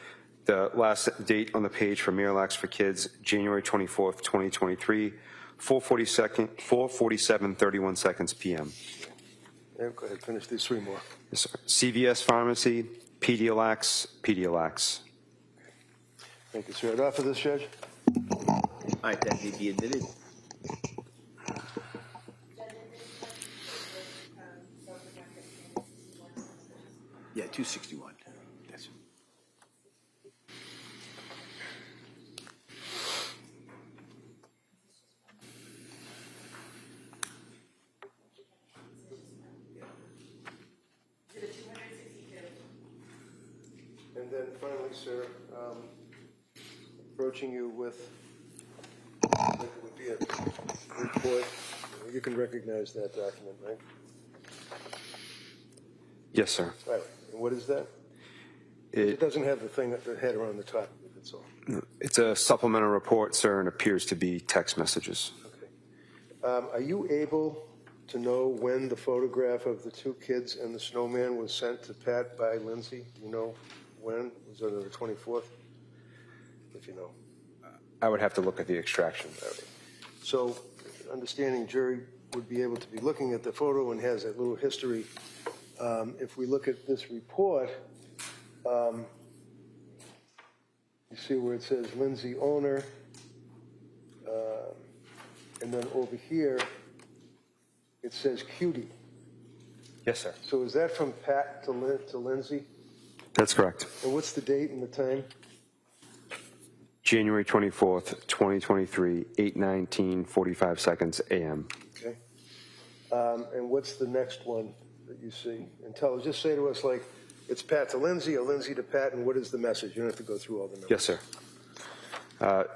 The last date on the page for Miralax for kids, January 24th, 2023, 4:47:31 seconds p.m. Yeah, go ahead, finish these three more. Yes, sir. CVS Pharmacy, Pedialax, Pedialax. Thank you, sir. I'd offer this, Judge. All right, that may be admitted. Yeah, 261. That's And then finally, sir, approaching you with what would be a report. You can recognize that document, right? Yes, sir. Right. And what is that? It doesn't have the header on the top, that's all. It's a supplemental report, sir, and appears to be text messages. Okay. Are you able to know when the photograph of the two kids and the snowman was sent to Pat by Lindsay? Do you know when? Was it on the 24th? If you know. I would have to look at the extraction. So, understanding jury would be able to be looking at the photo and has a little history. If we look at this report, you see where it says Lindsay owner, and then over here it says Cutie. Yes, sir. So is that from Pat to Lindsay? That's correct. And what's the date and the time? January 24th, 2023, 8:19:45 seconds a.m. Okay. And what's the next one that you see? And just say to us, like, it's Pat to Lindsay or Lindsay to Pat, and what is the message? You don't have to go through all the numbers. Yes, sir.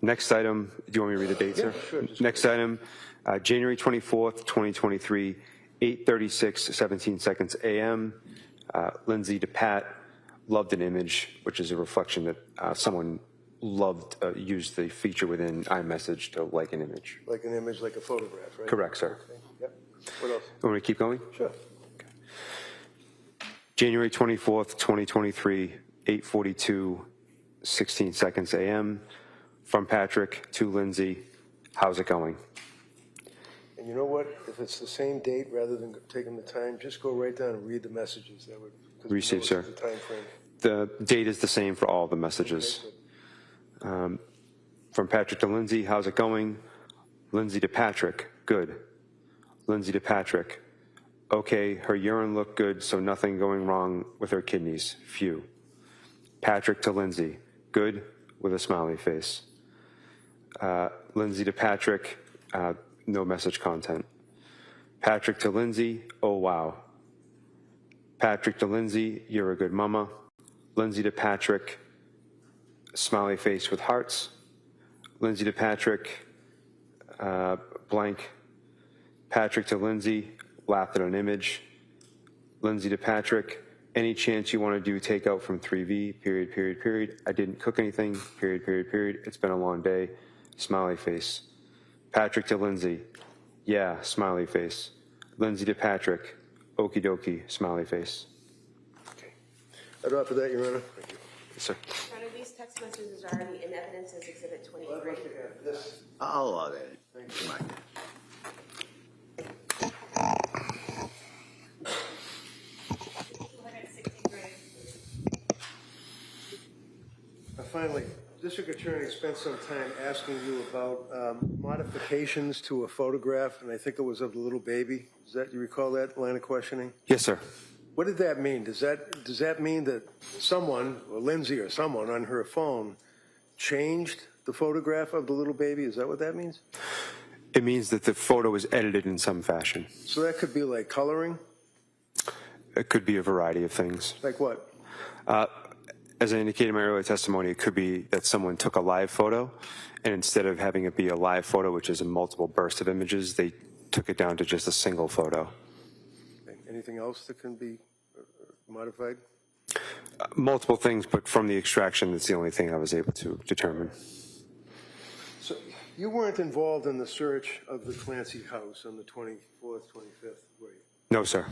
Next item, do you want me to read the date, sir? Yeah, sure. Next item, January 24th, 2023, 8:36, 17 seconds a.m. Lindsay DePat loved an image, which is a reflection that someone used the feature within iMessage to like an image. Like an image, like a photograph, right? Correct, sir. Okay. Yep. What else? Want me to keep going? Sure. January 24th, 2023, 8:42, 16 seconds a.m. From Patrick to Lindsay, how's it going? And you know what? If it's the same date, rather than taking the time, just go right down and read the messages. That would Received, sir. The time frame. The date is the same for all the messages. Okay, From Patrick to Lindsay, how's it going? Lindsay to Patrick, good. Lindsay to Patrick, okay, her urine looked good, so nothing going wrong with her kidneys, phew. Patrick to Lindsay, good, with a smiley face. Lindsay to Patrick, no message content. Patrick to Lindsay, oh wow. Patrick to Lindsay, you're a good mama. Lindsay to Patrick, smiley face with hearts. Lindsay to Patrick, blank. Patrick to Lindsay, laughed at an image. Lindsay to Patrick, any chance you want to do takeout from 3V, period, period, period. I didn't cook anything, period, period, period. It's been a long day, smiley face. Patrick to Lindsay, yeah, smiley face. Lindsay to Patrick, okie dokie, smiley face. okay. I'd offer that, Your Honor. Thank you. Yes, sir. Your Honor, these text messages are already in evidence as Exhibit 23. This. I'll allow that. Thank you. Finally, District Attorney spent some time asking you about modifications to a photograph, and I think it was of the little baby. You recall that line of questioning? Yes, sir. What did that mean? Does that mean that someone, or Lindsay or someone on her phone, changed the photograph of the little baby? Is that what that means? It means that the photo was edited in some fashion. So that could be like coloring? It could be a variety of things. Like what? As I indicated in my earlier testimony, it could be that someone took a live photo, and instead of having it be a live photo, which is a multiple burst of images, they took it down to just a single photo. Okay. Anything else that can be modified? Multiple things, but from the extraction, that's the only thing I was able to determine. So you weren't involved in the search of the Clancy house on the 24th, 25th, were you? No, sir.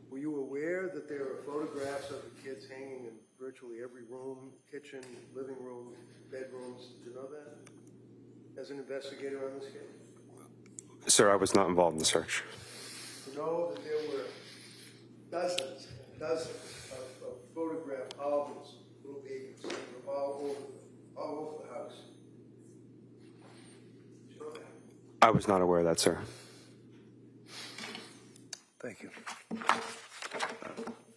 Were you aware that there are photographs of the kids hanging in virtually every room, kitchen, living room, bedrooms? Did you know that as an investigator on this case? Sir, I was not involved in the search. You know that there were dozens and dozens of photograph albums of little babies that were all over the house. Did you know that? I was not aware of that, sir. Thank you.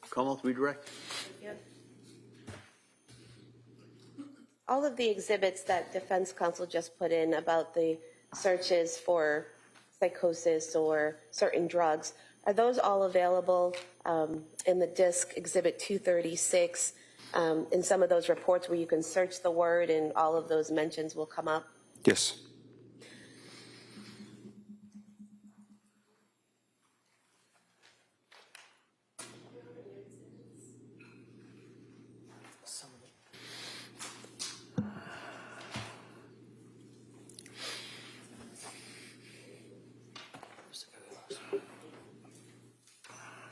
Commonwealth, redirect. All of the exhibits that defense counsel just put in about the searches for psychosis or certain drugs, are those all available in the disc Exhibit 236, in some of those reports where you can search the word and all of those mentions will come up? Yes.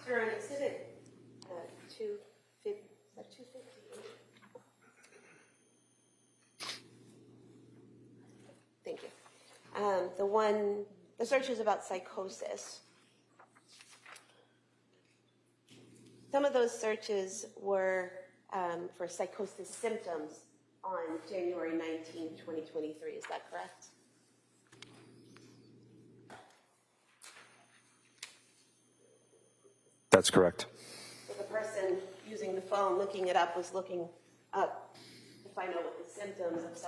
Sir, on Exhibit 258. Thank you. The search is about psychosis. Some of those searches were for psychosis symptoms on January 19, 2023. Is that correct? That's correct. So the person using the phone, looking it up, was looking up to find out what the symptoms of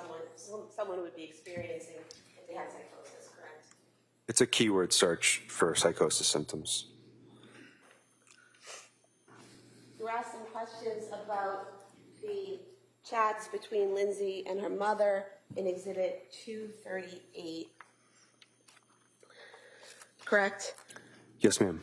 someone would be experiencing if they had psychosis, correct? It's a keyword search for psychosis symptoms. You were asked some questions about the chats between Lindsay and her mother in Exhibit 238. correct? Yes, ma'am.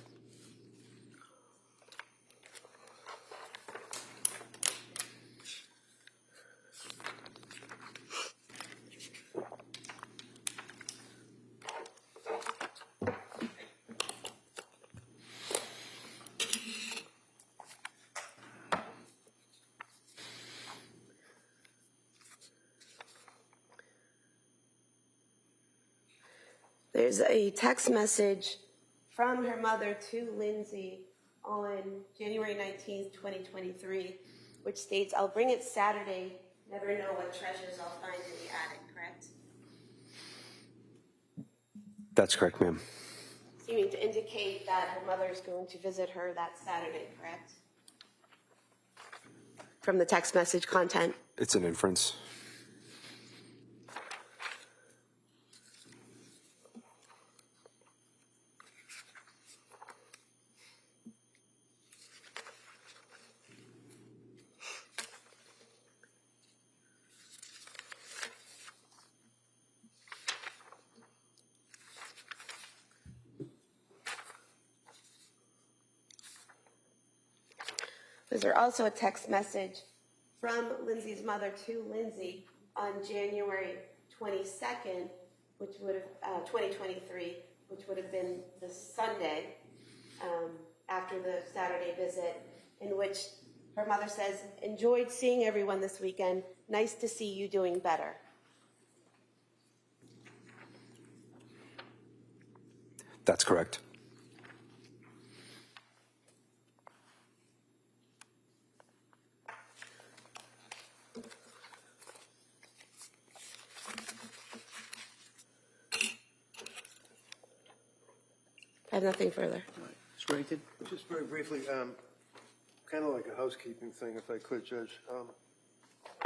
There's a text message from her mother to Lindsay on January 19th, 2023, which states, "I'll bring it Saturday. Never know what treasures I'll find in the attic," correct? That's correct, ma'am. Seeming to indicate that her mother is going to visit her that Saturday, correct? From the text message content. It's an inference. Was there also a text message from Lindsay's mother to Lindsay on January 22nd, which would have 2023, which would have been the Sunday after the Saturday visit, in which her mother says, "Enjoyed seeing everyone this weekend. Nice to see you doing better." That's correct. I have nothing further. Ms. Remington? Just very briefly, kind of like a housekeeping thing, if I could, Judge. I'm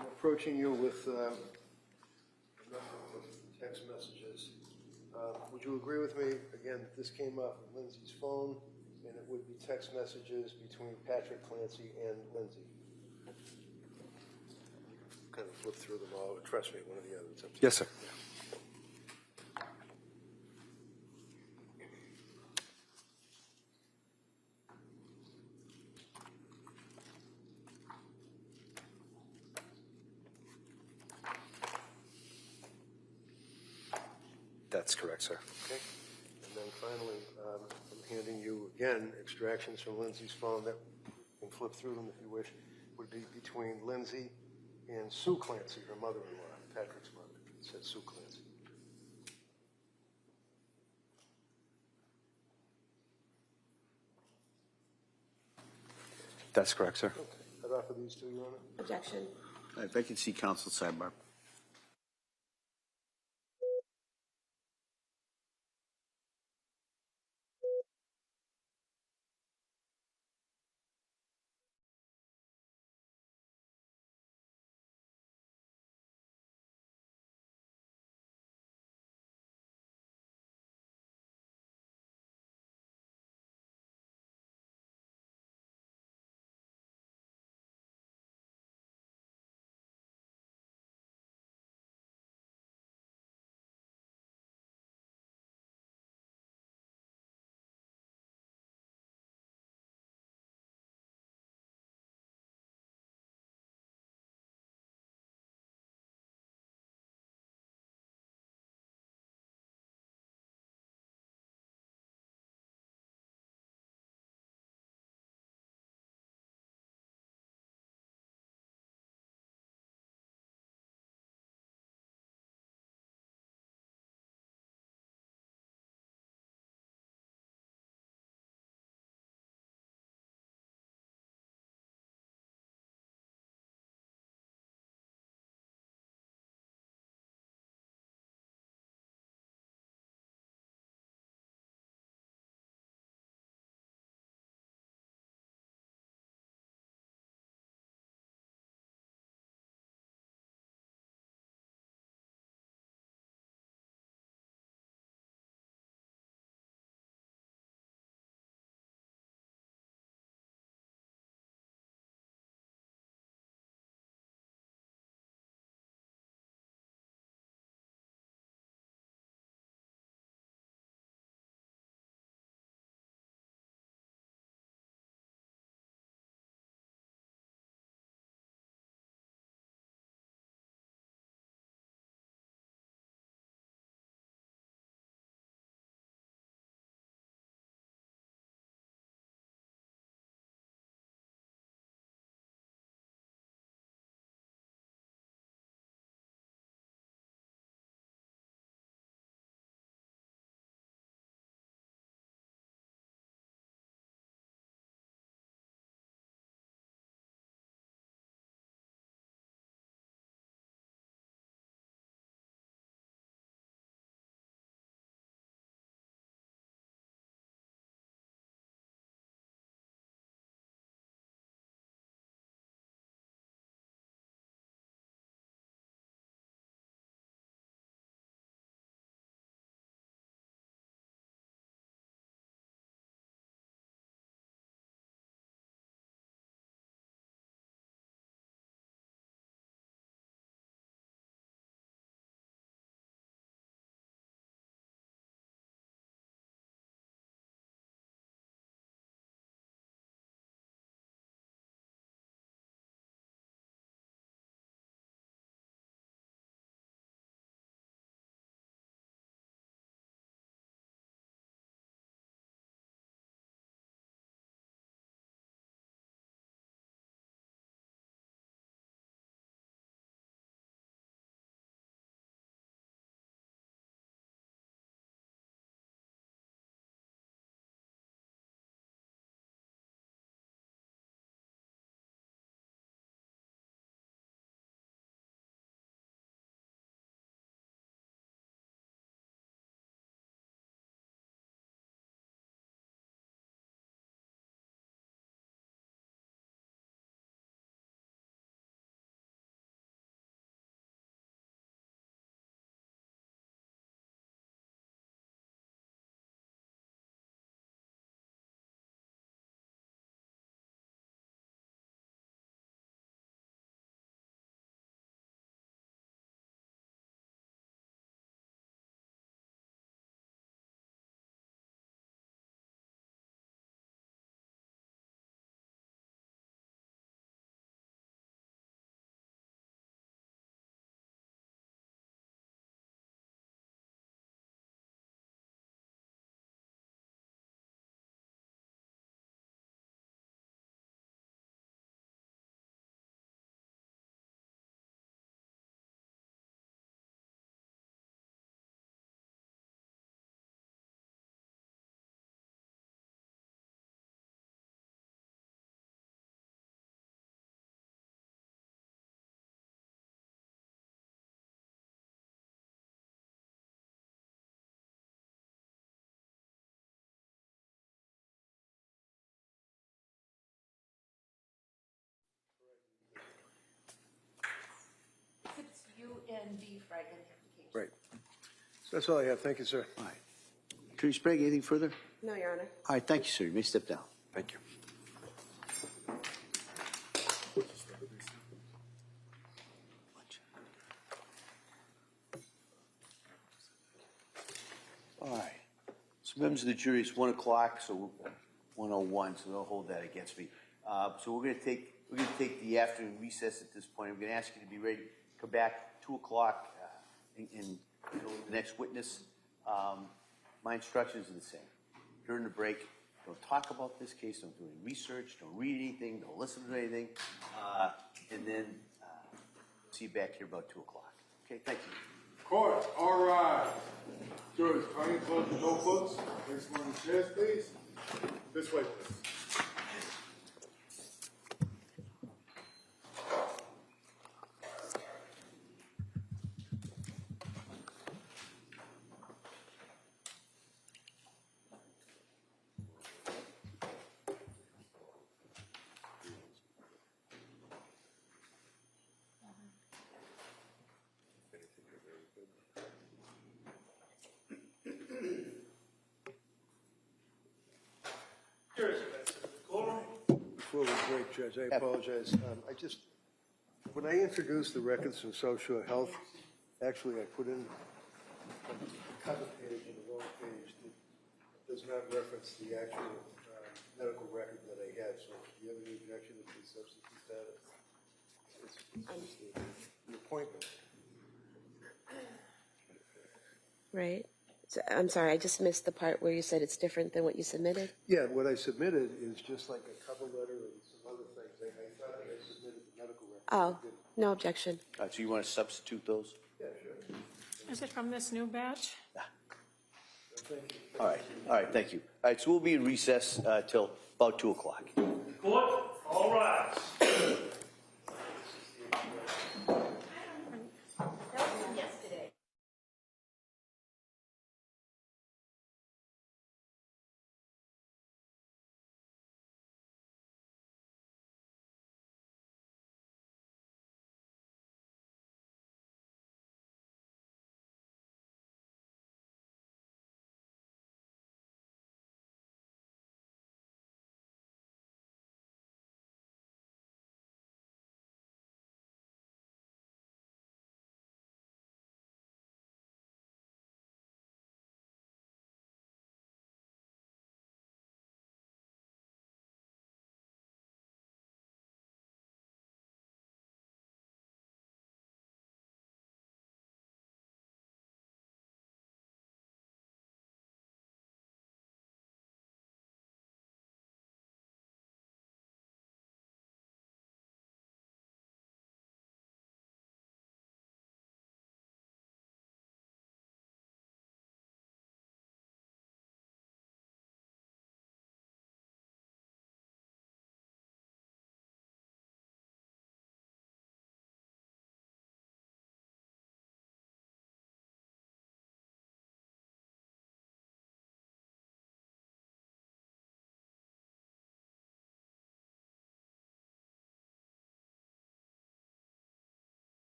approaching you with a number of text messages. Would you agree with me, again, that this came off of Lindsay's phone, and it would be text messages between Patrick Clancy and Lindsay? Kind of flip through them all. Trust me, one of the others. Yes, sir. That's correct, sir. Okay. And then finally, I'm handing you, again, extractions from Lindsay's phone that you can flip through them if you wish, would be between Lindsay and Sue Clancy, her mother-in-law, Patrick's mother. It said Sue Clancy. That's correct, sir. Okay. I'd offer these to you, Your Honor. Objection. If I can see counsel sidebar. You and the Frank identification. Right. So that's all I have. Thank you, sir. All right. Attorney Sprague, anything further? No, Your Honor. All right, thank you, sir. You may step down. Thank you. All right. So members of the jury, it's 1 o'clock, so 1:01, so they'll hold that against me. So we're going to take the afternoon recess at this point. I'm going to ask you to be ready, come back 2 o'clock and go to the next witness. My instructions are the same. During the break, don't talk about this case, don't do any research, don't read anything, don't listen to anything, and then see you back here about 2 o'clock. Okay, thank you. Court, all rise. Jurors, kindly close your notebooks. Place them on the chairs, please. This way, please. Jurors, you guys, the courtroom. Before we break, Judge, I apologize. When I introduced the records from social health, actually I put in a cover page on the wrong page that does not reference the actual medical record that I had. So do you have any objection to the substitute that? It's the appointment. Right. So, I'm sorry, I just missed the part where you said it's different than what you submitted. Yeah, what I submitted is just like a cover letter and some other things. I thought I submitted the medical record. Oh, no objection. All right, so you want to substitute those? Yeah, sure. Is it from this new batch? All right, thank you. All right, so we'll be in recess till about 2 o'clock. Court, all rise.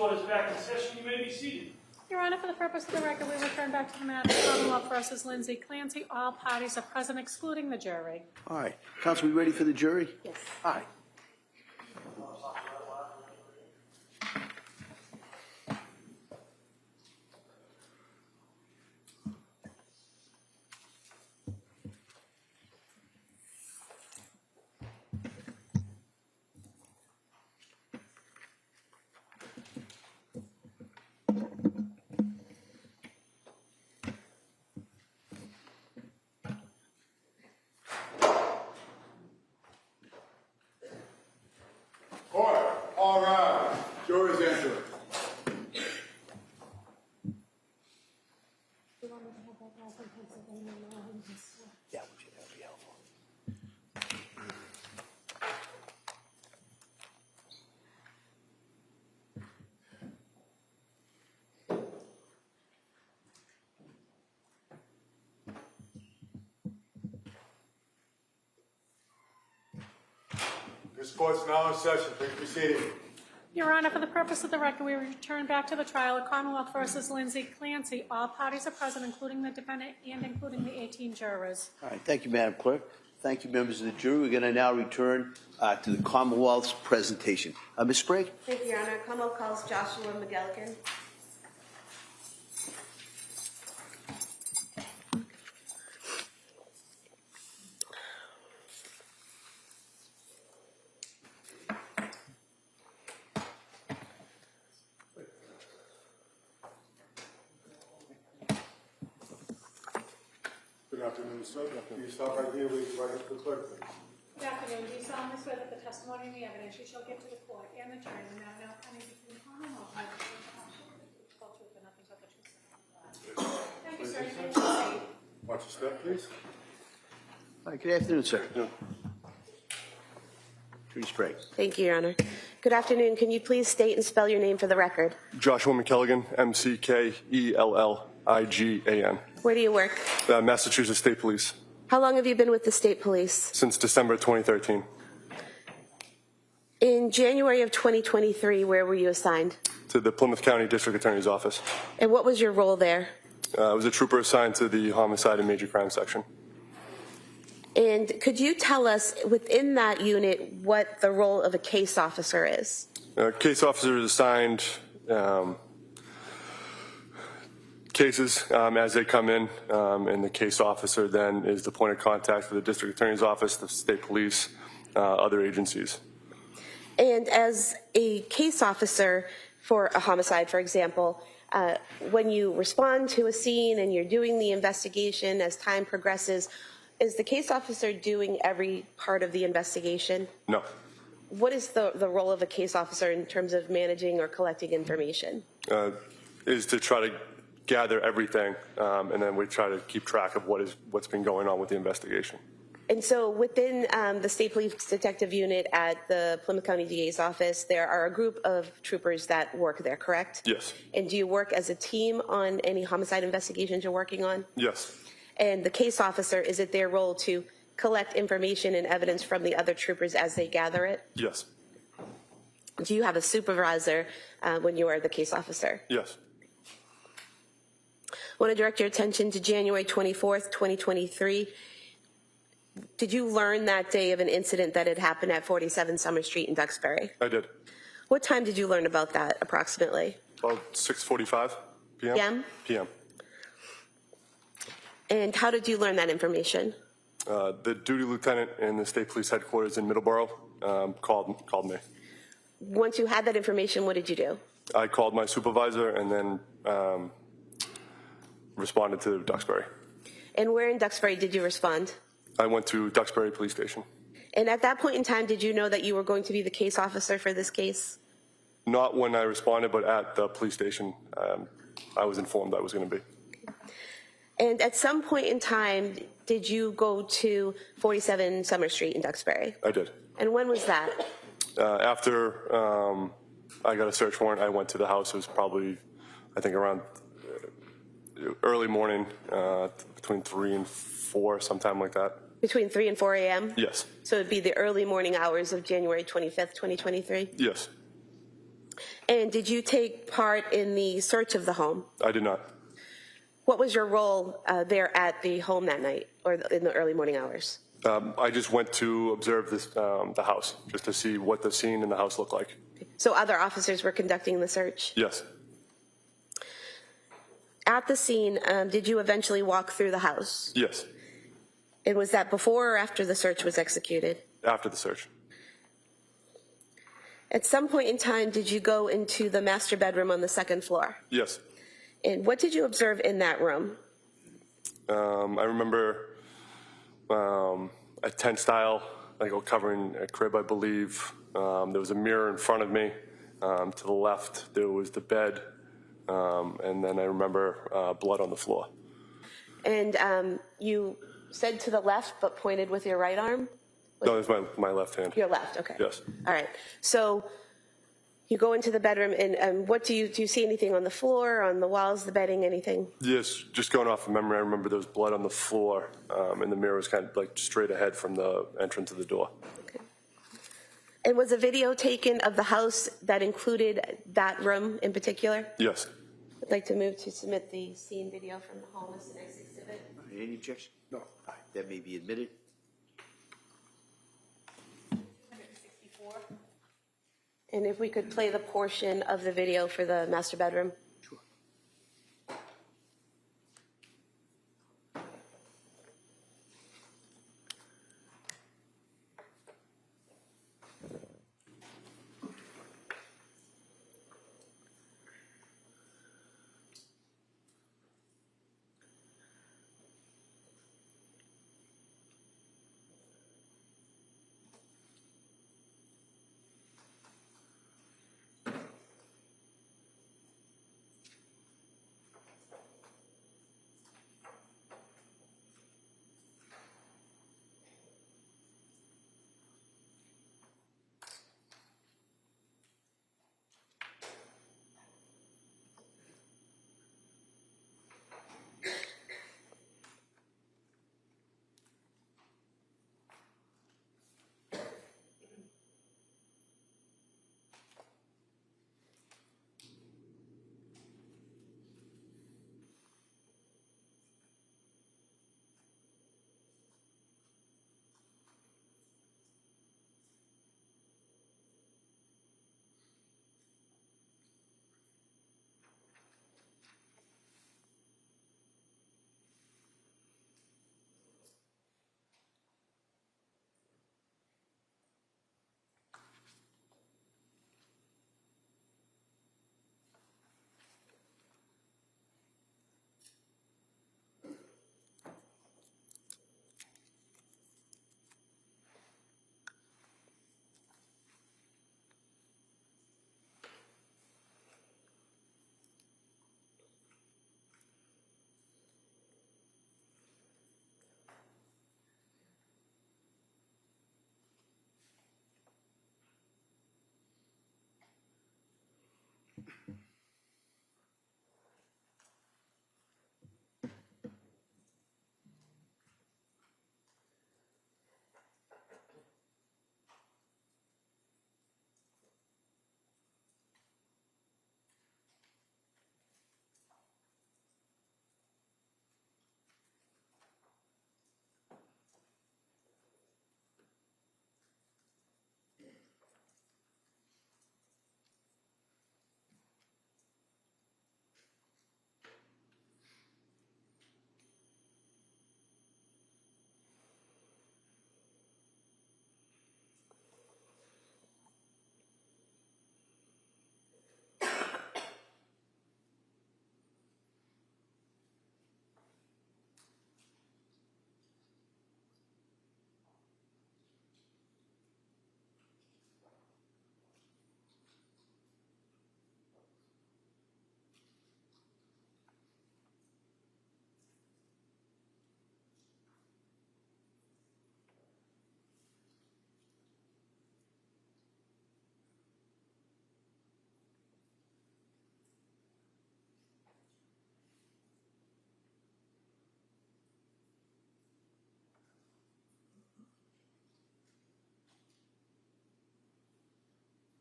Court is back in session. You may be seated. Your Honor, for the purpose of the record, we return back to the matter of Commonwealth versus Lindsay Clancy. All parties are present, excluding the jury. All right. Counsel, we ready for the jury? Yes. All right. Court, all rise. Jury's entering. Yeah, would you, that would be helpful. This court's now in session. Please be seated. Your Honor, for the purpose of the record, we return back to the trial of Commonwealth versus Lindsay Clancy. All parties are present, including the defendant and including the 18 jurors. All right. Thank you, Madam Clerk. Thank you, members of the jury. We're going to now return to the Commonwealth's presentation. Ms. Sprague? Thank you, Your Honor. Commonwealth calls Joshua McGilligan. Good afternoon, sir. Can you stop right here? We can write up the clerk. Good afternoon. Do you solemnly swear that the testimony and the evidence you shall give to the court and the jury in the matter now pending between the Commonwealth and the full truth and nothing but the truth? Thank you, sir. You may proceed. Watch your step, please. All right. Good afternoon, sir. Attorney Sprague. Thank you, Your Honor. Good afternoon. Can you please state and spell your name for the record? Joshua McKelligan, McKelligan. Where do you work? Massachusetts State Police, How long have you been with the state police? since December 2013. In January of 2023, where were you assigned? To the Plymouth County District Attorney's Office. And what was your role there? I was a trooper assigned to the Homicide and Major Crime Section. And could you tell us, within that unit, what the role of a case officer is? Case officer is assigned cases as they come in, and the case officer then is the point of contact for the District Attorney's Office, the State Police, other agencies. And as a case officer for a homicide, for example, when you respond to a scene and you're doing the investigation as time progresses, is the case officer doing every part of the investigation? No. What is the role of a case officer in terms of managing or collecting information? Is to try to gather everything, and then we try to keep track of what's been going on with the investigation. And so within the State Police Detective Unit at the Plymouth County DA's office, there are a group of troopers that work there, correct? Yes. And do you work as a team on any homicide investigations you're working on? Yes. And the case officer, is it their role to collect information and evidence from the other troopers as they gather it? Yes. Do you have a supervisor when you are the case officer? Yes. I want to direct your attention to January 24th, 2023. Did you learn that day of an incident that had happened at 47 Summer Street in Duxbury? I did. What time did you learn about that, approximately? About 6:45 p.m. PM? PM. And how did you learn that information? The duty lieutenant in the State Police headquarters in Middleborough called me. Once you had that information, what did you do? I called my supervisor and then responded to Duxbury. And where in Duxbury did you respond? I went to Duxbury Police Station. And at that point in time, did you know that you were going to be the case officer for this case? Not when I responded, but at the police station, I was informed I was going to be. And at some point in time, did you go to 47 Summer Street in Duxbury? I did. And when was that? After I got a search warrant, I went to the house. It was probably, I think, around early morning, between 3 and 4, sometime like that. Between 3 and 4 a.m.? Yes. So it'd be the early morning hours of January 25th, 2023? Yes. And did you take part in the search of the home? I did not. What was your role there at the home that night or in the early morning hours? I just went to observe the house, just to see what the scene in the house looked like. So other officers were conducting the search? Yes. At the scene, did you eventually walk through the house? Yes. And was that before or after the search was executed? After the search. At some point in time, did you go into the master bedroom on the second floor? Yes. And what did you observe in that room? I remember a tent style, like covering a crib, I believe. There was a mirror in front of me. To the left, there was the bed. And then I remember blood on the floor. And you said to the left, but pointed with your right arm? No, it was my left hand. Your left, okay. Yes. All right. So you go into the bedroom, and what do you see anything on the floor, on the walls, the bedding, anything? Yes, just going off of memory, I remember there was blood on the floor, and the mirror was kind of like straight ahead from the entrance of the door. Okay. And was a video taken of the house that included that room in particular? Yes. I'd like to move to submit the scene video from the home as the next exhibit. Any objection? No. All right, that may be admitted. And if we could play the portion of the video for the master bedroom. Sure.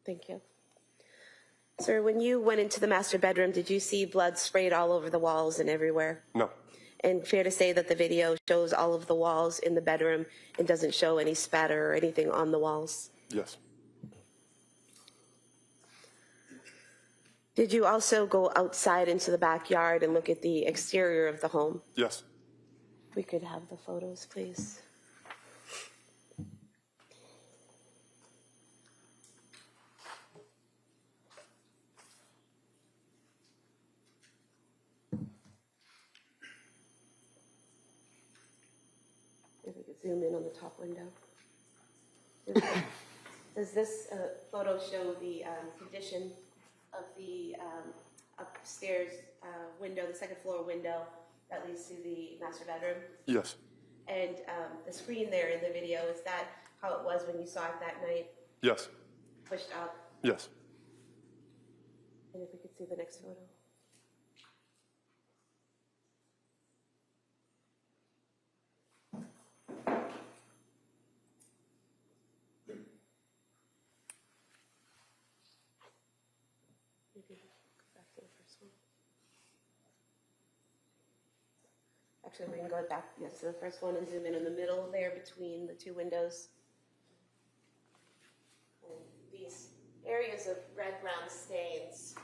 Thank you. Sir, when you went into the master bedroom, did you see blood sprayed all over the walls and everywhere? No. And fair to say that the video shows all of the walls in the bedroom and doesn't show any spatter or anything on the walls? Yes. Did you also go outside into the backyard and look at the exterior of the home? Yes. We could have the photos, please. If we could zoom in on the top window. Does this photo show the condition of the upstairs window, the second floor window that leads to the master bedroom? Yes. And the screen there in the video, is that how it was when you saw it that night? Yes. Pushed up? Yes. And if we could see the next photo. Maybe go back to the first one. Actually, we can go back, yes, to the first one and zoom in the middle there between the two windows. And these areas of red-brown stains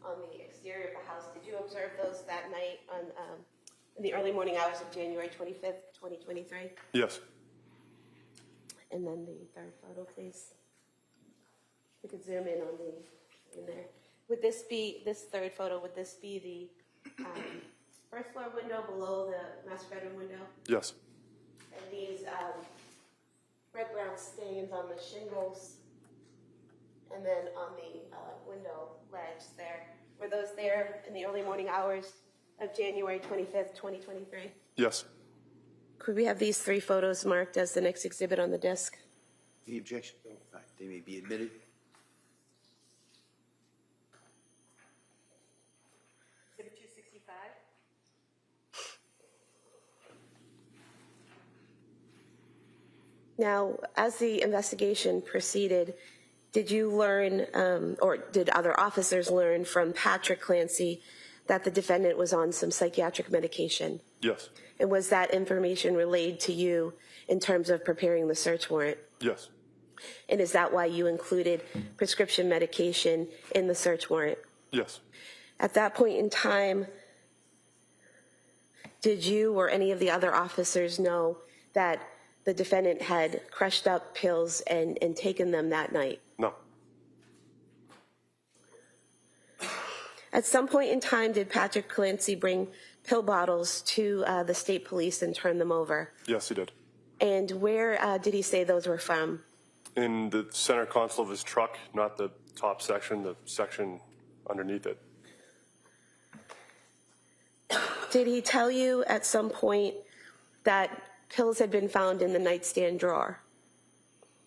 on the exterior of the house, did you observe those that night on, in the early morning hours of January 25th, 2023? Yes. And then the third photo, please. We could zoom in on in there. Would this be, this third photo, would this be the first floor window below the master bedroom window? Yes. And these red-brown stains on the shingles and then on the window ledge there, were those there in the early morning hours of January 25th, 2023? Yes. Could we have these three photos marked as the next exhibit on the disc? Any objection? No. All right, they may be admitted. Exhibit 265. Now, as the investigation proceeded, did you learn, or did other officers learn from Patrick Clancy that the defendant was on some psychiatric medication? Yes. And was that information relayed to you in terms of preparing the search warrant? Yes. And is that why you included prescription medication in the search warrant? Yes. At that point in time, did you or any of the other officers know that the defendant had crushed up pills and taken them that night? No. At some point in time, did Patrick Clancy bring pill bottles to the state police and turn them over? Yes, he did. And where did he say those were from? In the center console of his truck, not the top section, the section underneath it. Did he tell you at some point that pills had been found in the nightstand drawer?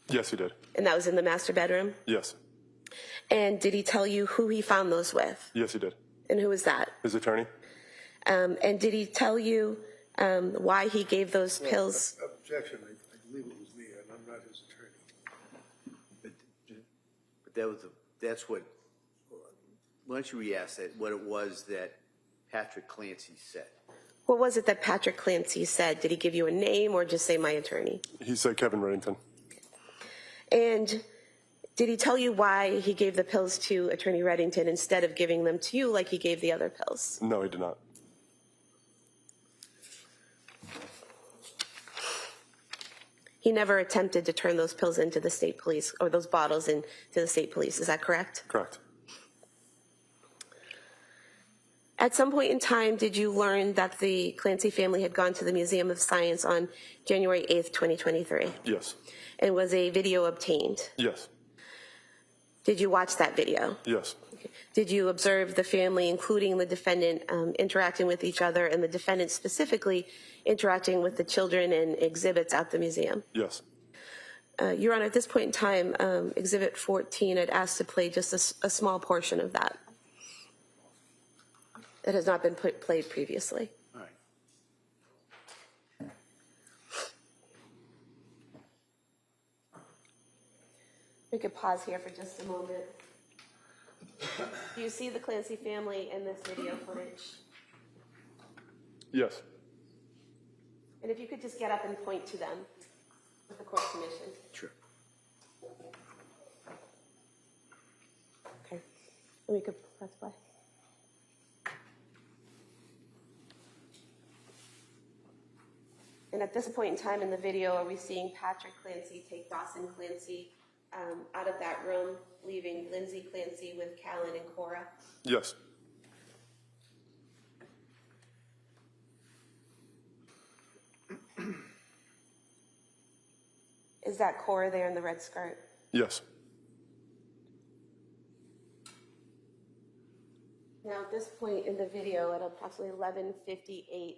Yes, he did. And that was in the master bedroom? Yes. And did he tell you who he found those with? Yes, he did. And who was that? His attorney? And did he tell you why he gave those pills? Objection, I believe it was me, and I'm not his attorney. But that's what, why don't you re-ask that, what it was that Patrick Clancy said? What was it that Patrick Clancy said? Did he give you a name or just say my attorney? He said Kevin Reddington. And did he tell you why he gave the pills to Attorney Reddington instead of giving them to you like he gave the other pills? No, he did not. He never attempted to turn those pills into the state police, or those bottles into the state police. Is that correct? Correct. At some point in time, did you learn that the Clancy family had gone to the Museum of Science on January 8th, 2023? Yes. And was a video obtained? Yes. Did you watch that video? Yes. Did you observe the family, including the defendant, interacting with each other, and the defendant specifically interacting with the children and exhibits at the museum? Yes. Your Honor, at this point in time, Exhibit 14, I'd ask to play just a small portion of that. That has not been played previously. All right. We could pause here for just a moment. Do you see the Clancy family in this video footage? Yes. And if you could just get up and point to them with the court commission. Sure. Okay. And we could press play. And at this point in time in the video, are we seeing Patrick Clancy take Dawson Clancy out of that room, leaving Lindsay Clancy with Callan and Cora? Yes. Is that Cora there in the red skirt? Yes. Now, at this point in the video, at approximately 11:58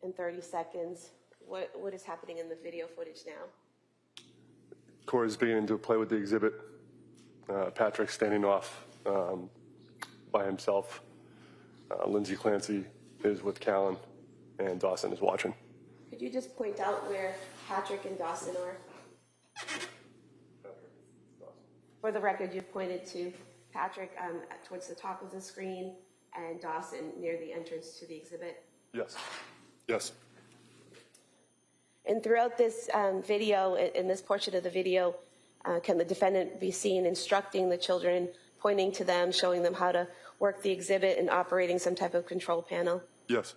and 30 seconds, what is happening in the video footage now? Corey's beginning to play with the exhibit. Patrick's standing off by himself. Lindsay Clancy is with Callan, and Dawson is watching. Could you just point out where Patrick and Dawson are? For the record, you've pointed to Patrick towards the top of the screen and Dawson near the entrance to the exhibit. Yes. Yes. And throughout this video, in this portion of the video, can the defendant be seen instructing the children, pointing to them, showing them how to work the exhibit and operating some type of control panel? Yes.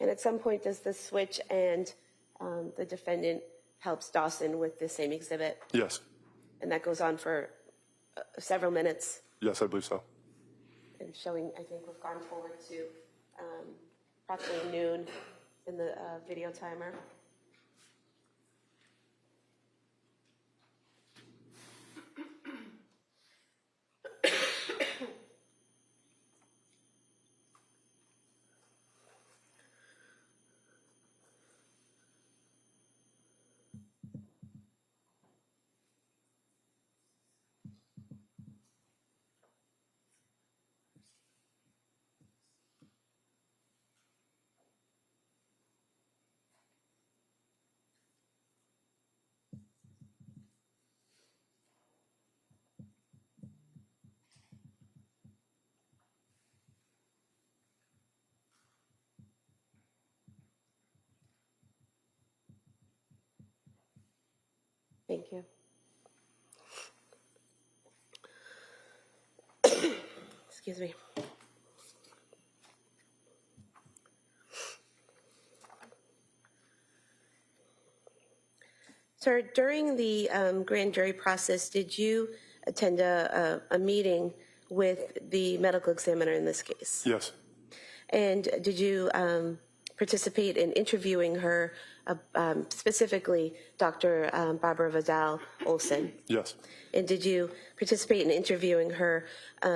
And at some point, does this switch and the defendant helps Dawson with the same exhibit? Yes. And that goes on for several minutes? Yes, I believe so. And showing, I think we've gone forward to approximately noon in the video timer. Thank you. Excuse me. Sir, during the grand jury process, did you attend a meeting with the medical examiner in this case? Yes. And did you participate in interviewing her, specifically Dr. Barbara Vidal Olson? Yes. And did you participate in interviewing her,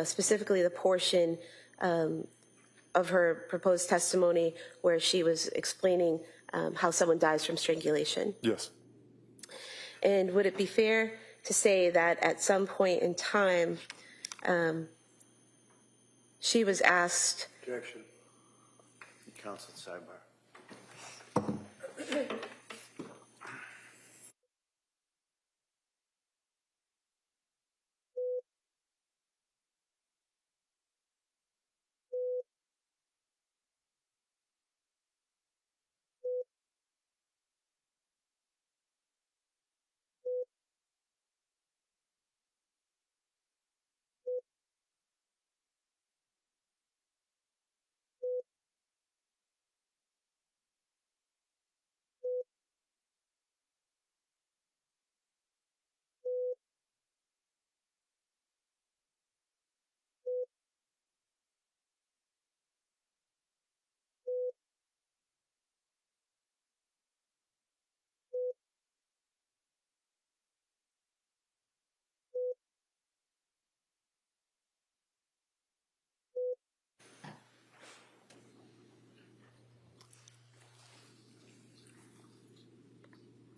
specifically the portion of her proposed testimony where she was explaining how someone dies from strangulation? Yes. And would it be fair to say that at some point in time, she was asked... Objection. Counsel sidebar.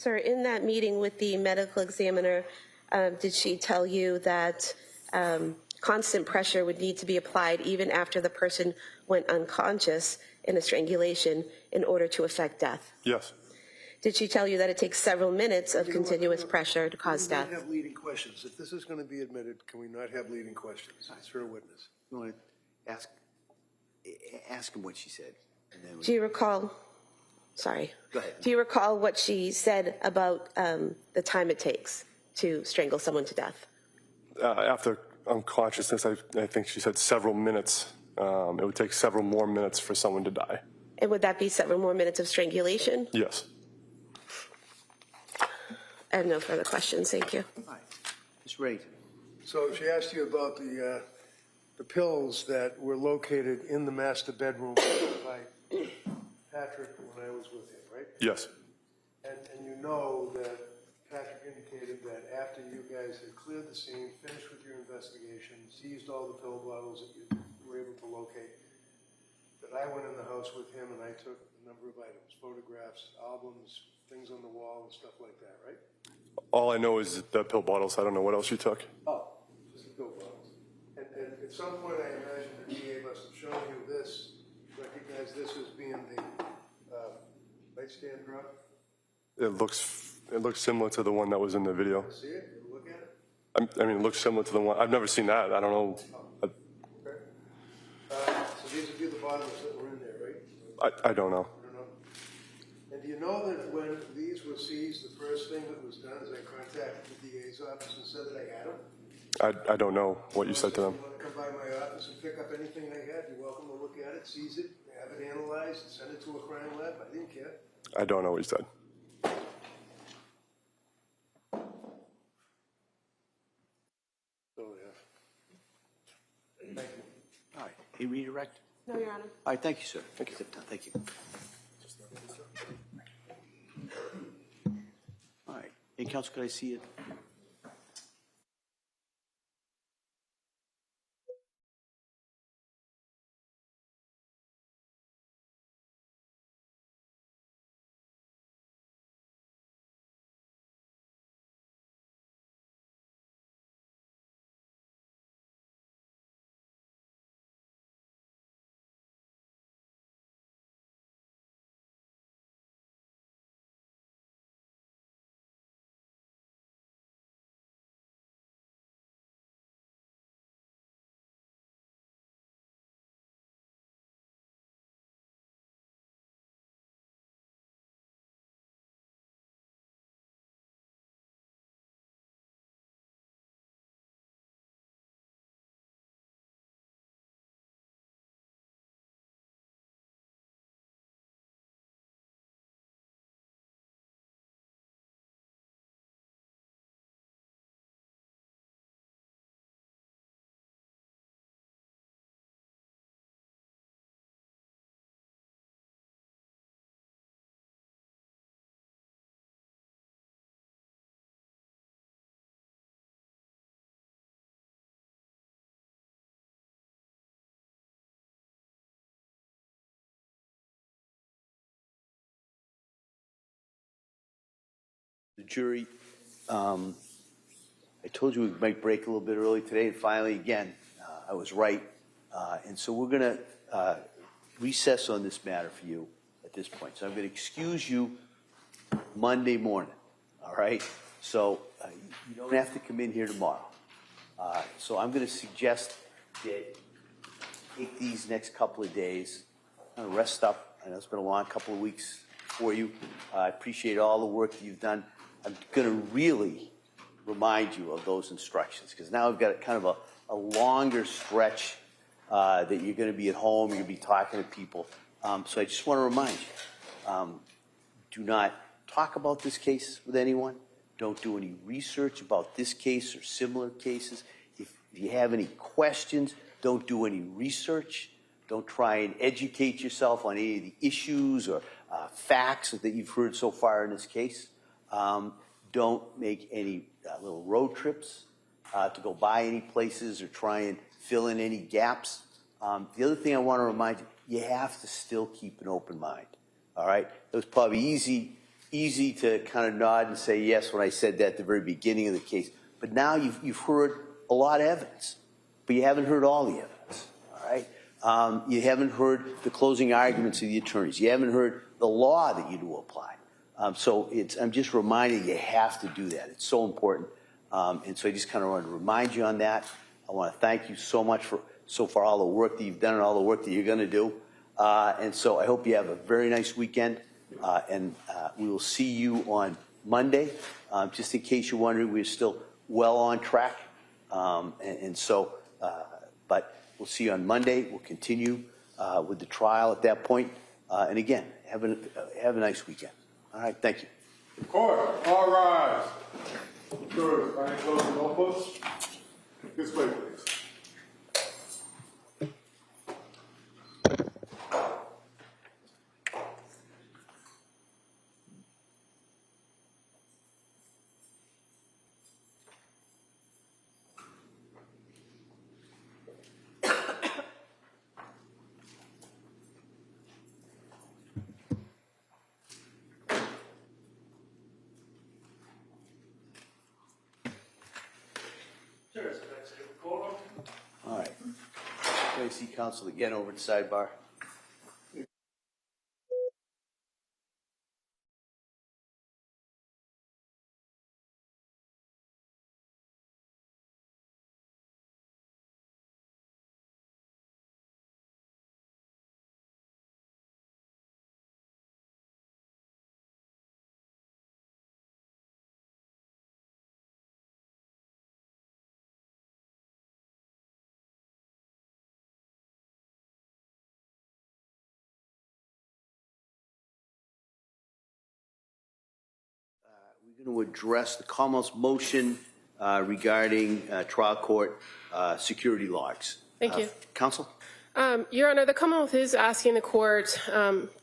Sir, in that meeting with the medical examiner, did she tell you that constant pressure would need to be applied even after the person went unconscious in a strangulation in order to affect death? Yes. Did she tell you that it takes several minutes of continuous pressure to cause death? Can we not have leading questions? If this is going to be admitted, can we not have leading questions? It's her witness. You want to ask him what she said. And then Do you recall? Sorry. Go ahead. Do you recall what she said about the time it takes to strangle someone to death? After unconsciousness, I think she said several minutes. It would take several more minutes for someone to die. And would that be several more minutes of strangulation? Yes. I have no further questions. Thank you. All right. Ms. Reddington. So she asked you about the pills that were located in the master bedroom by Patrick when I was with him, right? Yes. And you know that Patrick indicated that after you guys had cleared the scene, finished with your investigation, seized all the pill bottles that you were able to locate, that I went in the house with him and I took a number of items, photographs, albums, things on the wall and stuff like that, right? All I know is the pill bottles. I don't know what else you took. Oh, just the pill bottles. And at some point I imagine the DA must have shown you this, recognize this as being the nightstand drug? It looks similar to the one that was in the video. See it? You look at it? I mean, it looks similar to the one. I've never seen that. I don't know. Okay. So these would be the bottles that were in there, right? I don't know. I don't know. And do you know that when these were seized, the first thing that was done is I contacted the DA's office and said that I had them? I don't know what you said to them. If you want to come by my office and pick up anything they had, you're welcome to look at it, seize it, have it analyzed, send it to a crime lab. I didn't care. I don't know what you said. So, yeah. Thank you. All right. Any redirect? No, Your Honor. All right. Thank you, sir. Thank you. Thank you. All right. Hey, Counsel, could I see it? The jury, I told you we might break a little bit early today, and finally, again, I was right. And so we're going to recess on this matter for you at this point. So I'm going to excuse you Monday morning, all right? So you don't have to come in here tomorrow. So I'm going to suggest that you take these next couple of days, kind of rest up. I know it's been a long couple of weeks for you. I appreciate all the work that you've done. I'm going to really remind you of those instructions because now I've got kind of a longer stretch that you're going to be at home, you're going to be talking to people. So I just want to remind you, do not talk about this case with anyone. Don't do any research about this case or similar cases. If you have any questions, don't do any research. Don't try and educate yourself on any of the issues or facts that you've heard so far in this case. Don't make any little road trips to go by any places or try and fill in any gaps. The other thing I want to remind you, you have to still keep an open mind. All right? It was probably easy easy to kind of nod and say yes when I said that at the very beginning of the case. But now you've heard a lot of evidence, but you haven't heard all the evidence, all right? You haven't heard the closing arguments of the attorneys. You haven't heard the law that you do apply. So I'm just reminding you have to do that. It's so important. And so I just kind of want to remind you on that. I want to thank you so much for so far all the work that you've done and all the work that you're going to do. And so I hope you have a very nice weekend. And we will see you on Monday. Just in case you're wondering, we're still well on track. But we'll see you on Monday. We'll continue with the trial at that point. And again, have a nice weekend. All right, thank you. Court, all rise. Jurors, can I close the notebooks? This way, please. Jurors, can I say the courtroom? All right. Can I see counsel again over at sidebar? We're going to address the Commonwealth's motion regarding trial court security logs. Thank you. Counsel? Your Honor, the Commonwealth is asking the court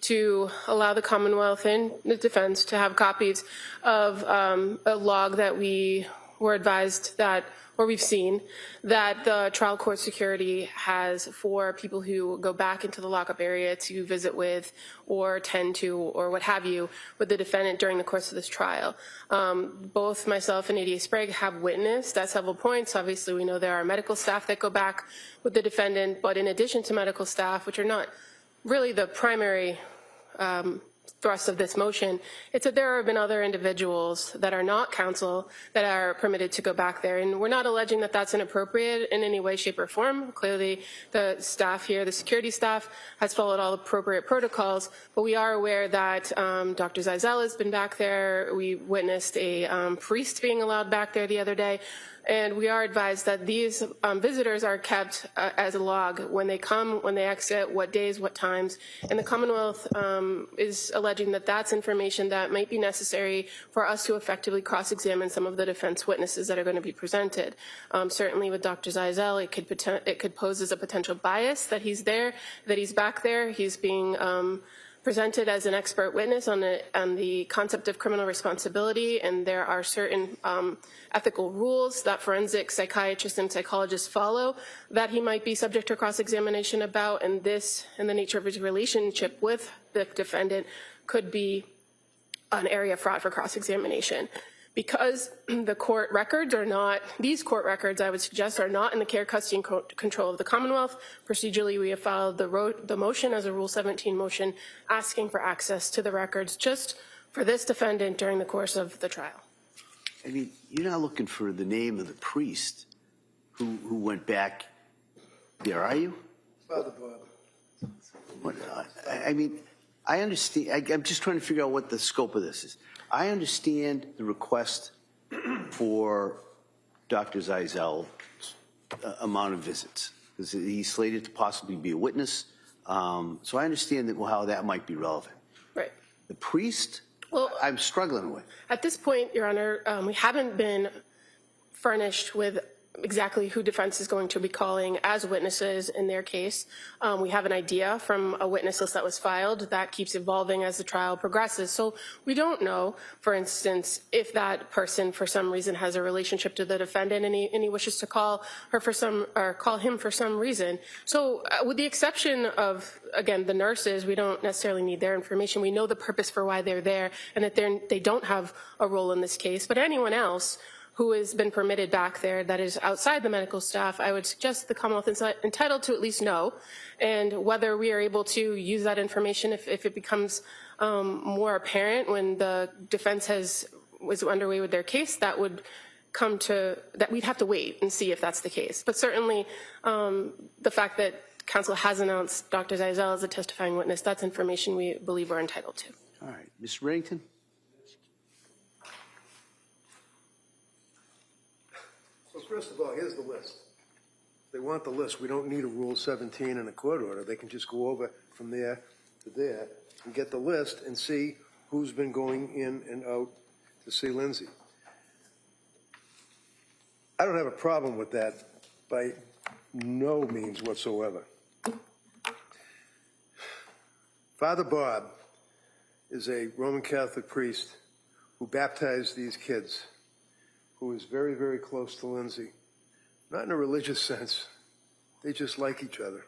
to allow the Commonwealth and the defense to have copies of a log that we were advised that, or we've seen, that the trial court security has for people who go back into the lockup area to visit with or tend to or what have you with the defendant during the course of this trial. Both myself and ADA Sprague have witnessed at several points. Obviously, we know there are medical staff that go back with the defendant, but in addition to medical staff, which are not really the primary thrust of this motion, it's that there have been other individuals that are not counsel that are permitted to go back there. And we're not alleging that that's inappropriate in any way, shape, or form. Clearly, the staff here, the security staff, has followed all appropriate protocols, but we are aware that Dr. Zeisel has been back there. We witnessed a priest being allowed back there the other day. And we are advised that these visitors are kept as a log when they come, when they exit, what days, what times. And the Commonwealth is alleging that that's information that might be necessary for us to effectively cross-examine some of the defense witnesses that are going to be presented. Certainly with Dr. Zeisel, it could pose as a potential bias that he's there, that he's back there. He's being presented as an expert witness on the concept of criminal responsibility, and there are certain ethical rules that forensic psychiatrists and psychologists follow that he might be subject to cross-examination about, and this and the nature of his relationship with the defendant could be an area fraught for cross-examination. Because the court records are not, these court records, I would suggest, are not in the care, custody, and control of the Commonwealth. Procedurally, we have filed the motion as a Rule 17 motion asking for access to the records just for this defendant during the course of the trial. I mean, you're not looking for the name of the priest who went back there, are you? Father Bob. What, I mean, I understand. I'm just trying to figure out what the scope of this is. I understand the request for Dr. Zeisel's amount of visits, because he's slated to possibly be a witness. So I understand that, how that might be relevant. Right. The priest, well, I'm struggling with. At this point, Your Honor, we haven't been furnished with exactly who defense is going to be calling as witnesses in their case. We have an idea from a witness list that was filed that keeps evolving as the trial progresses. So we don't know, for instance, if that person for some reason has a relationship to the defendant and he wishes to call her for some, or call him for some reason. So with the exception of, again, the nurses, we don't necessarily need their information. We know the purpose for why they're there and that they don't have a role in this case. But anyone else who has been permitted back there that is outside the medical staff, I would suggest the Commonwealth is entitled to at least know, and whether we are able to use that information if it becomes more apparent when the defense was underway with their case, that would come to, that we'd have to wait and see if that's the case. But certainly the fact that counsel has announced Dr. Zeisel as a testifying witness, that's information we believe we're entitled to. All right, Ms. Reddington? So first of all, here's the list. If they want the list, we don't need a Rule 17 and a court order. They can just go over from there to there and get the list and see who's been going in and out to see Lindsay. I don't have a problem with that by no means whatsoever. Father Bob is a Roman Catholic priest who baptized these kids, who is very, very close to Lindsay. Not in a religious sense. They just like each other.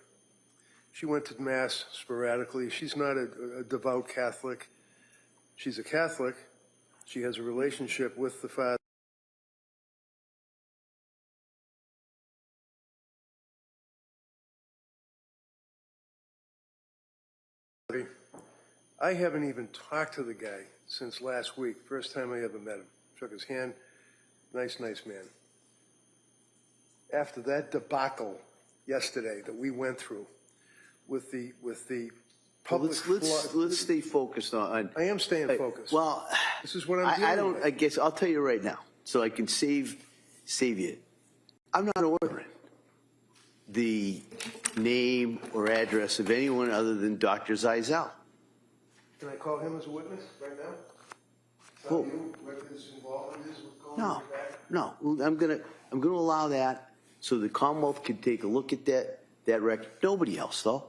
She went to Mass sporadically. She's not a devout Catholic. She's a Catholic. She has a relationship with the Father. I haven't even talked to the guy since last week. First time I ever met him. Shook his hand. Nice man. After that debacle yesterday that we went through with the public, Let's stay focused on. I am staying focused. Well, this is what I'm dealing with. I guess I'll tell you right now, so I can save you. I'm not ordering the name or address of anyone other than Dr. Zeisel. Can I call him as a witness right now? Tell you what his involvement is with going back? No. I'm gonna allow that so the Commonwealth can take a look at that record. Nobody else though.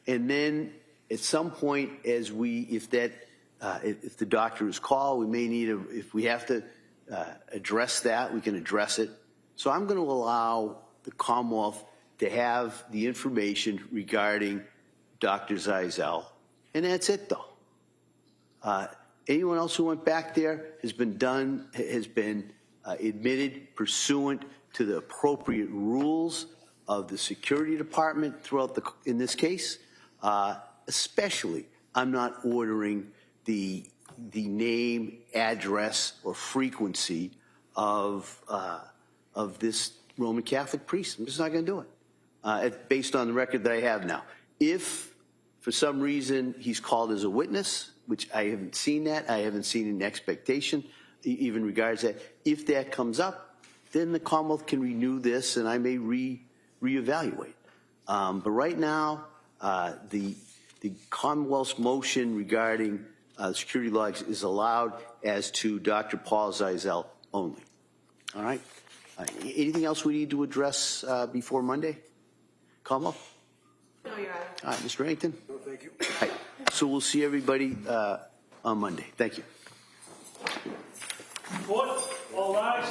And then at some point, if the doctor is called, we may need if we have to address that, we can address it. So I'm going to allow the Commonwealth to have the information regarding Dr. Zeisel, and that's it though. Anyone else who went back there has been admitted pursuant to the appropriate rules of the security department in this case. Especially, I'm not ordering the name, address, or frequency of this Roman Catholic priest. I'm just not going to do it based on the record that I have now. If for some reason he's called as a witness, which I haven't seen that, I haven't seen an expectation even regards that. If that comes up, then the Commonwealth can renew this, and I may reevaluate. But right now, the Commonwealth's motion regarding security logs is allowed as to Dr. Paul Zeisel only. All right. Anything else we need to address before Monday? Commonwealth? No, Your Honor. All right, Mr. Reddington? No, thank you. All right. So we'll see everybody on Monday. Thank you. Court, all rise.